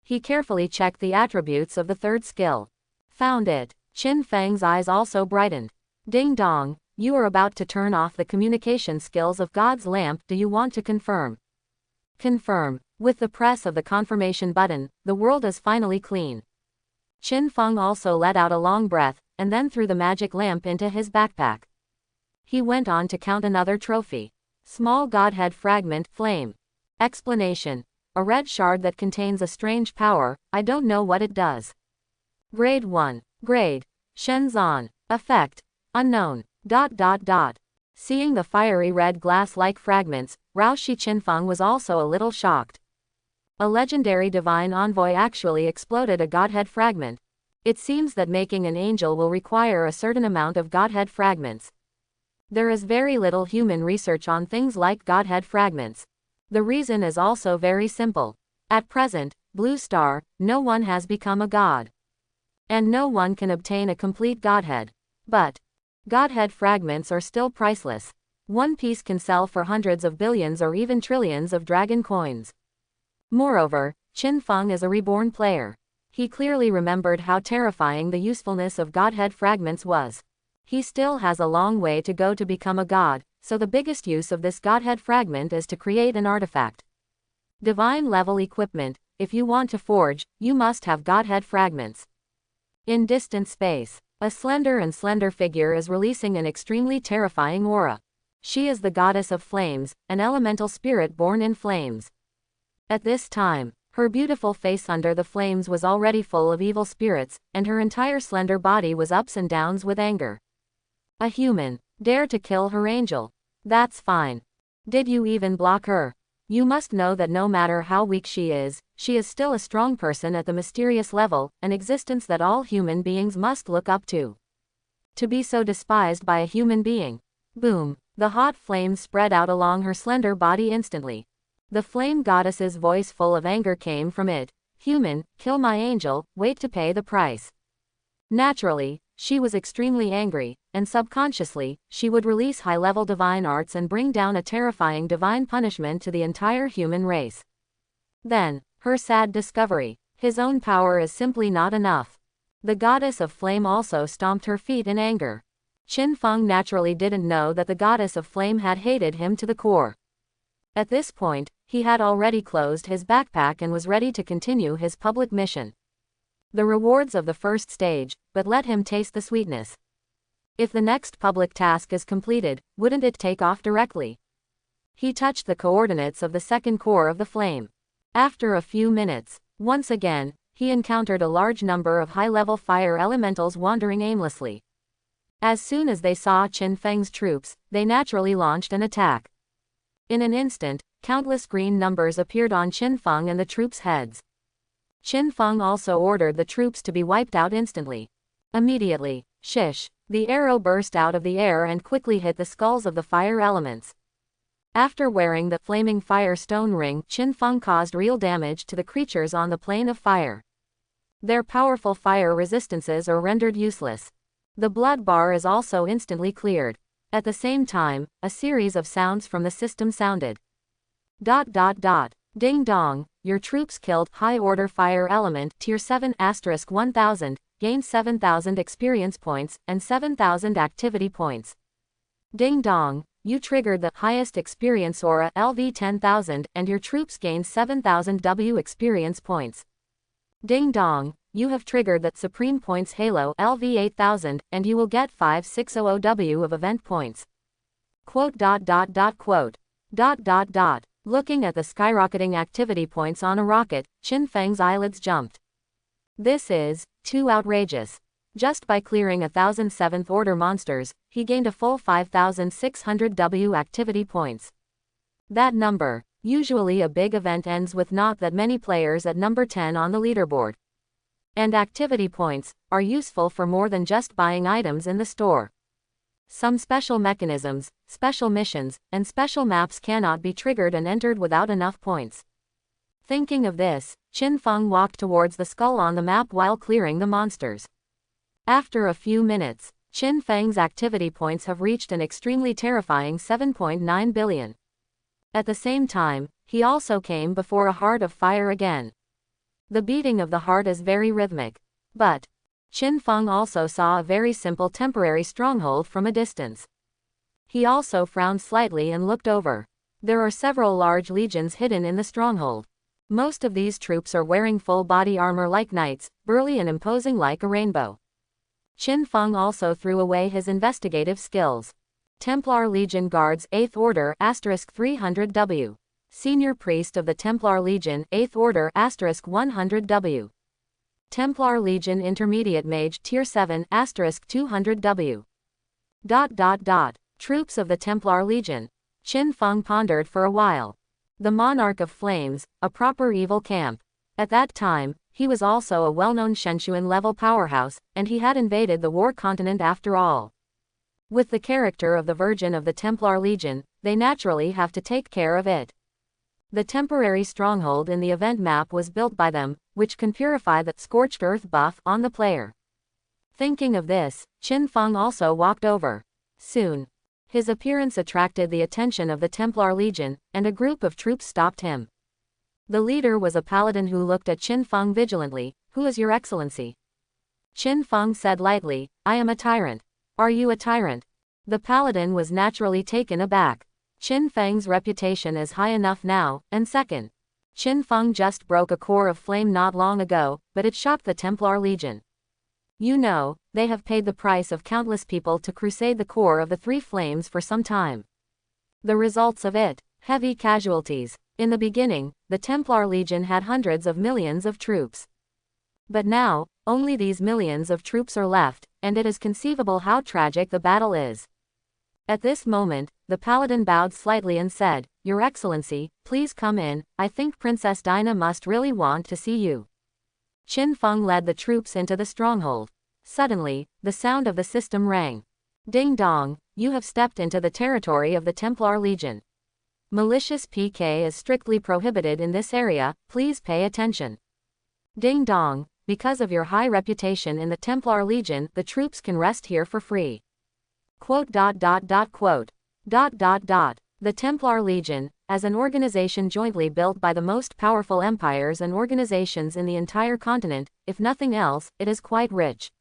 He carefully checked the attributes of the third skill. Found it. Qin Feng's eyes also brightened. Ding dong, you are about to turn off the communication skills of God's lamp. Do you want to confirm? Confirm. With the press of the confirmation button, the world is finally clean. Qin Feng also let out a long breath, and then threw the magic lamp into his backpack. He went on to count another trophy. Small Godhead Fragment, Flame. Explanation. A red shard that contains a strange power, I don't know what it does. Grade 1. Grade. Shenzan. Effect. Unknown. ... Seeing the fiery red glass-like fragments, Rao Shi Qinfeng was also a little shocked. A legendary divine envoy actually exploded a Godhead fragment. It seems that making an angel will require a certain amount of Godhead fragments. There is very little human research on things like Godhead fragments. The reason is also very simple. At present, Blue Star, no one has become a god. And no one can obtain a complete Godhead. But Godhead fragments are still priceless. One piece can sell for hundreds of billions or even trillions of dragon coins. Moreover, Qin Feng is a reborn player. He clearly remembered how terrifying the usefulness of Godhead fragments was. He still has a long way to go to become a god, so the biggest use of this Godhead fragment is to create an artifact. Divine level equipment. If you want to forge, you must have Godhead fragments. In distant space, a slender figure is releasing an extremely terrifying aura. She is the goddess of flames, an elemental spirit born in flames. At this time, her beautiful face under the flames was already full of evil spirits, and her entire slender body was ups and downs with anger. A human, dare to kill her angel. That's fine. Did you even block her? You must know that no matter how weak she is still a strong person at the mysterious level, an existence that all human beings must look up to. To be so despised by a human being. Boom! The hot flames spread out along her slender body instantly. The flame goddess's voice full of anger came from it. Human, kill my angel, wait to pay the price. Naturally, she was extremely angry, and subconsciously, she would release high-level divine arts and bring down a terrifying divine punishment to the entire human race. Then, her sad discovery. His own power is simply not enough. The goddess of flame also stomped her feet in anger. Qin Feng naturally didn't know that the goddess of flame had hated him to the core. At this point, he had already closed his backpack and was ready to continue his public mission. The rewards of the first stage, but let him taste the sweetness. If the next public task is completed, wouldn't it take off directly? He touched the coordinates of the second core of the flame. After a few minutes, once again, he encountered a large number of high-level fire elementals wandering aimlessly. As soon as they saw Qin Feng's troops, they naturally launched an attack. In an instant, countless green numbers appeared on Qin Feng and the troops' heads. Qin Feng also ordered the troops to be wiped out instantly. Immediately, shish, the arrow burst out of the air and quickly hit the skulls of the fire elements. After wearing the flaming fire stone ring, Qin Feng caused real damage to the creatures on the plane of fire. Their powerful fire resistances are rendered useless. The blood bar is also instantly cleared. At the same time, a series of sounds from the system sounded. ... Ding dong, your troops killed high-order fire element tier 7 *1000, gained 7,000 experience points and 7,000 activity points. Ding dong, you triggered the highest experience aura LV 10,000 and your troops gained 7,000 W experience points. Ding dong, you have triggered the Supreme Points Halo LV 8000 and you will get 5600 W of event points. Quote. Looking at the skyrocketing activity points on a rocket, Qin Feng's eyelids jumped. This is too outrageous. Just by clearing 1,000 7th order monsters, he gained a full 5,600 W activity points. That number. Usually a big event ends with not that many players at number 10 on the leaderboard. And activity points are useful for more than just buying items in the store. Some special mechanisms, special missions, and special maps cannot be triggered and entered without enough points. Thinking of this, Qin Feng walked towards the skull on the map while clearing the monsters. After a few minutes, Qin Feng's activity points have reached an extremely terrifying 7.9 billion. At the same time, he also came before a heart of fire again. The beating of the heart is very rhythmic. But Qin Feng also saw a very simple temporary stronghold from a distance. He also frowned slightly and looked over. There are several large legions hidden in the stronghold. Most of these troops are wearing full body armor like knights, burly and imposing like a rainbow. Qin Feng also threw away his investigative skills. Templar Legion Guards 8th Order *300W. Senior Priest of the Templar Legion 8th Order *100W. Templar Legion Intermediate Mage Tier 7 *200W. Troops of the Templar Legion. Qin Feng pondered for a while. The Monarch of Flames, a proper evil camp. At that time, he was also a well-known Shenshuan-level powerhouse, and he had invaded the war continent after all. With the character of the Virgin of the Templar Legion, they naturally have to take care of it. The temporary stronghold in the event map was built by them, which can purify the scorched earth buff on the player. Thinking of this, Qin Feng also walked over. Soon, his appearance attracted the attention of the Templar Legion, and a group of troops stopped him. The leader was a paladin who looked at Qin Feng vigilantly. "Who is your excellency?" Qin Feng said lightly, "I am a tyrant." "Are you a tyrant?" The paladin was naturally taken aback. Qin Feng's reputation is high enough now, and second, Qin Feng just broke a core of flame not long ago, but it shocked the Templar Legion. You know, they have paid the price of countless people to crusade the core of the three flames for some time. The results of it: heavy casualties. In the beginning, the Templar Legion had hundreds of millions of troops. But now, only these millions of troops are left, and it is conceivable how tragic the battle is. At this moment, the paladin bowed slightly and said, "Your Excellency, please come in. I think Princess Dinah must really want to see you." Qin Feng led the troops into the stronghold. Suddenly, the sound of the system rang. "Ding dong, you have stepped into the territory of the Templar Legion. Malicious PK is strictly prohibited in this area, please pay attention. Ding dong, because of your high reputation in the Templar Legion, the troops can rest here for free." The Templar Legion, as an organization jointly built by the most powerful empires and organizations in the entire continent, if nothing else, it is quite rich.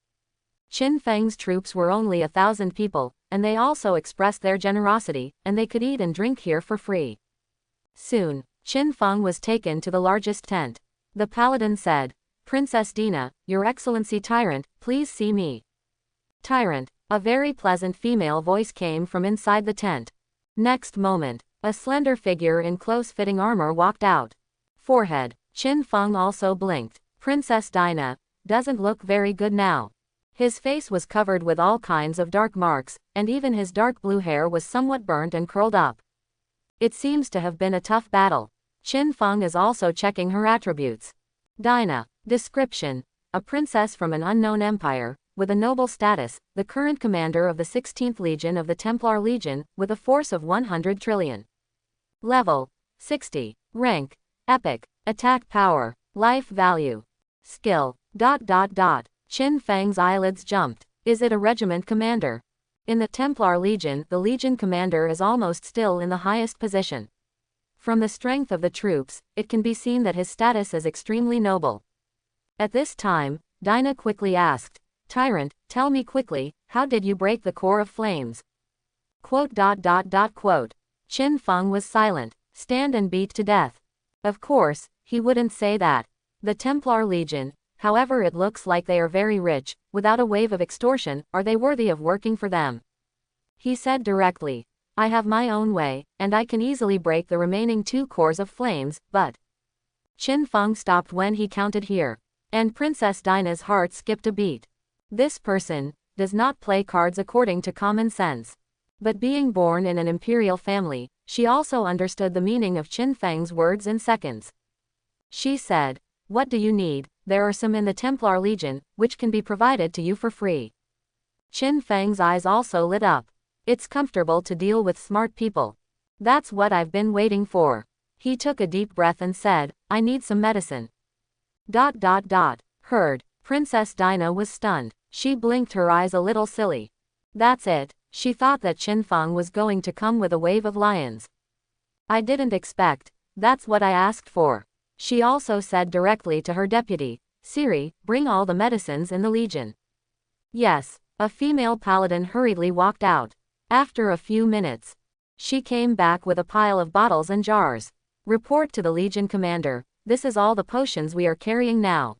Qin Feng's troops were only 1,000 people, and they also expressed their generosity, and they could eat and drink here for free. Soon, Qin Feng was taken to the largest tent. The paladin said, "Princess Dinah, Your Excellency Tyrant, please see me." "Tyrant." A very pleasant female voice came from inside the tent. Next moment, a slender figure in close-fitting armor walked out. Forehead. Qin Feng also blinked. Princess Dinah doesn't look very good now. His face was covered with all kinds of dark marks, and even his dark blue hair was somewhat burnt and curled up. It seems to have been a tough battle. Qin Feng is also checking her attributes. Dinah. Description: a princess from an unknown empire, with a noble status, the current commander of the 16th Legion of the Templar Legion, with a force of 100 trillion. Level: 60. Rank: Epic. Attack power. Life value. Skill. Qin Feng's eyelids jumped. Is it a regiment commander? In the Templar Legion, the Legion commander is almost still in the highest position. From the strength of the troops, it can be seen that his status is extremely noble. At this time, Dinah quickly asked, "Tyrant, tell me quickly, how did you break the core of flames?" Qin Feng was silent. Stand and beat to death. Of course, he wouldn't say that. The Templar Legion, however, it looks like they are very rich. Without a wave of extortion, are they worthy of working for them? He said directly, "I have my own way, and I can easily break the remaining 2 cores of flames, but..." Qin Feng stopped when he counted here. And Princess Dinah's heart skipped a beat. This person does not play cards according to common sense. But being born in an imperial family, she also understood the meaning of Qin Feng's words in seconds. She said, "What do you need? There are some in the Templar Legion, which can be provided to you for free." Qin Feng's eyes also lit up. It's comfortable to deal with smart people. That's what I've been waiting for. He took a deep breath and said, "I need some medicine." Heard. Princess Dinah was stunned. She blinked her eyes a little silly. That's it. She thought that Qin Feng was going to come with a wave of lions. "I didn't expect. That's what I asked for." She also said directly to her deputy, "Siri, bring all the medicines in the Legion." Yes. A female paladin hurriedly walked out. After a few minutes, she came back with a pile of bottles and jars. "Report to the Legion commander. this is all the potions we are carrying now.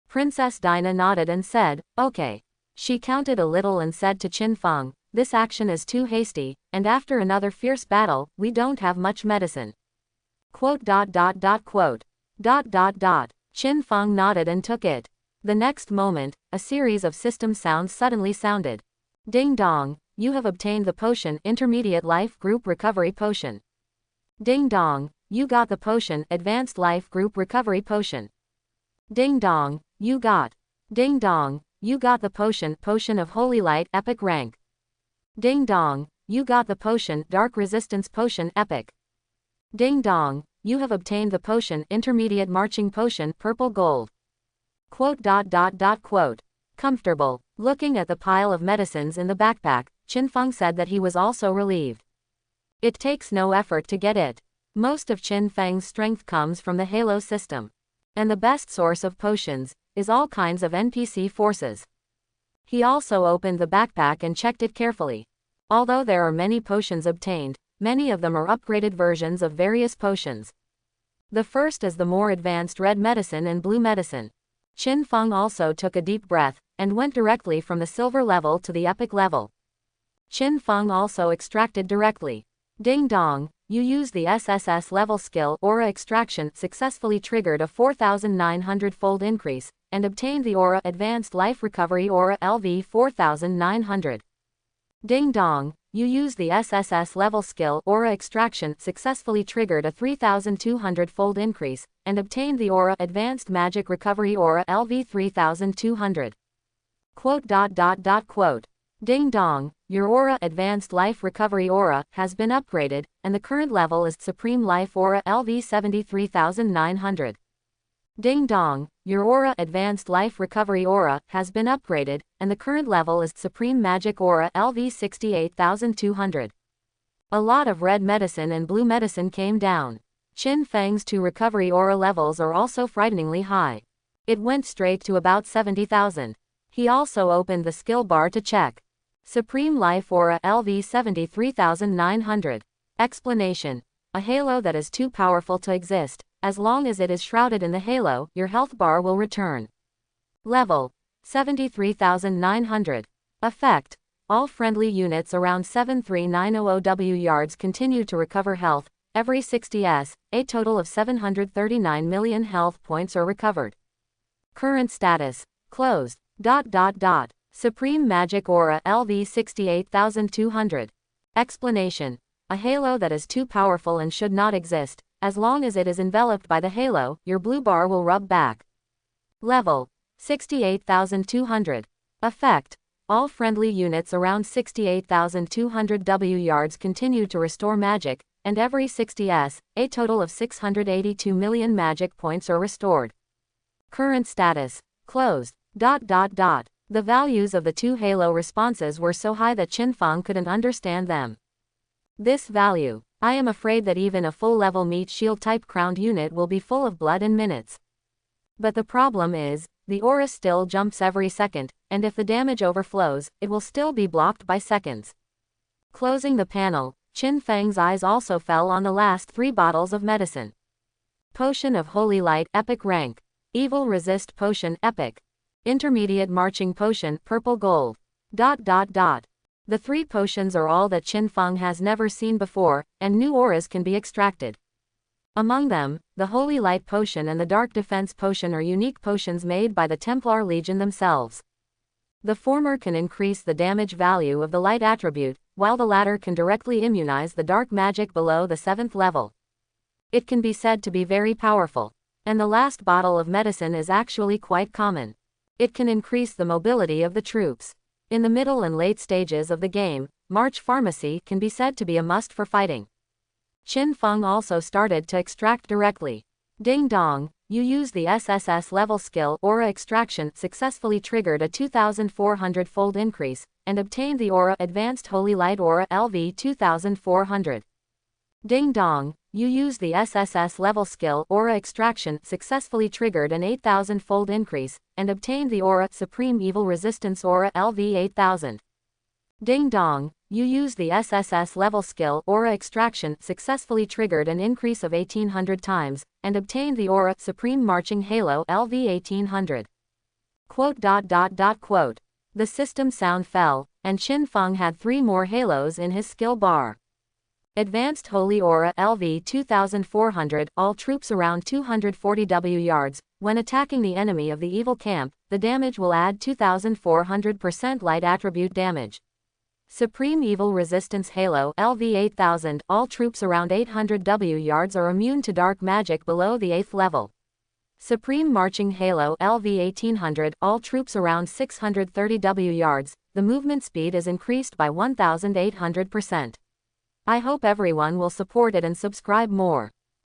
Princess Dinah nodded and said, okay. She counted a little and said to Qin Feng, this action is too hasty, and after another fierce battle, we don't have much medicine. Quote. Quote. Qin Feng nodded and took it. The next moment, a series of system sounds suddenly sounded. Ding dong, you have obtained the potion Intermediate Life Group Recovery Potion. Ding dong, you got the potion Advanced Life Group Recovery Potion. Ding dong, you got. Ding dong, you got the potion Potion of Holy Light Epic Rank. Ding dong, you got the potion Dark Resistance Potion Epic. Ding dong, you have obtained the potion Intermediate Marching Potion Purple Gold. Quote. Quote. Comfortable. Looking at the pile of medicines in the backpack, Qin Feng said that he was also relieved. It takes no effort to get it. Most of Qin Feng's strength comes from the Halo system. And the best source of potions is all kinds of NPC forces. He also opened the backpack and checked it carefully. Although there are many potions obtained, many of them are upgraded versions of various potions. The first is the more advanced red medicine and blue medicine. Qin Feng also took a deep breath, and went directly from the silver level to the epic level. Qin Feng also extracted directly. Ding dong, you use the SSS level skill Aura Extraction successfully triggered a 4,900-fold increase, and obtained the Aura Advanced Life Recovery Aura LV 4,900. Ding dong, you use the SSS level skill Aura Extraction successfully triggered a 3,200-fold increase, and obtained the Aura Advanced Magic Recovery Aura LV 3,200. Quote. Quote. Ding dong, your Aura Advanced Life Recovery Aura has been upgraded, and the current level is Supreme Life Aura LV 73,900. Ding dong, your Aura Advanced Life Recovery Aura has been upgraded, and the current level is Supreme Magic Aura LV 68,200. A lot of red medicine and blue medicine came down. Qin Feng's 2 recovery aura levels are also frighteningly high. It went straight to about 70,000. He also opened the skill bar to check. Supreme Life Aura LV 73,900. Explanation. A halo that is too powerful to exist. As long as it is shrouded in the halo, your health bar will return. Level. 73,900. Effect. All friendly units around 73900 yards continue to recover health. Every 60s, a total of 739 million health points are recovered. Current status. Closed. Supreme Magic Aura LV 68,200. Explanation. A halo that is too powerful and should not exist. As long as it is enveloped by the halo, your blue bar will rub back. Level. 68,200. Effect. All friendly units around 68,200 W yards continue to restore magic, and every 60s, a total of 682 million magic points are restored. Current status. Closed. The values of the 2 halo responses were so high that Qin Feng couldn't understand them. This value. I am afraid that even a full-level meat shield type crowned unit will be full of blood in minutes. But the problem is, the aura still jumps every second, and if the damage overflows, it will still be blocked by seconds. Closing the panel, Qin Feng's eyes also fell on the last 3 bottles of medicine. Potion of Holy Light Epic Rank. Evil Resist Potion Epic. Intermediate Marching Potion Purple Gold. The 3 potions are all that Qin Feng has never seen before, and new auras can be extracted. Among them, the Holy Light Potion and the Dark Defense Potion are unique potions made by the Templar Legion themselves. The former can increase the damage value of the light attribute, while the latter can directly immunize the dark magic below the 7th level. It can be said to be very powerful. And the last bottle of medicine is actually quite common. It can increase the mobility of the troops. In the middle and late stages of the game, March Pharmacy can be said to be a must for fighting. Qin Feng also started to extract directly. Ding dong, you use the SSS level skill Aura Extraction successfully triggered a 2,400-fold increase, and obtained the Aura Advanced Holy Light Aura LV 2,400. Ding dong, you use the SSS level skill Aura Extraction successfully triggered an 8,000-fold increase, and obtained the Aura Supreme Evil Resistance Aura LV 8,000. Ding dong, you used the SSS level skill Aura Extraction, successfully triggered an increase of 1800 times, and obtained the Aura Supreme Marching Halo LV 1800. Quote. The system sound fell, and Qin Feng had 3 more halos in his skill bar. Advanced Holy Aura LV 2400, all troops around 240 W yards. When attacking the enemy of the evil camp, the damage will add 2400% light attribute damage. Supreme Evil Resistance Halo LV 8000, all troops around 800 W yards are immune to dark magic below the 8th level. Supreme Marching Halo LV 1800, all troops around 630 W yards, the movement speed is increased by 1800%. I hope everyone will support it and subscribe more.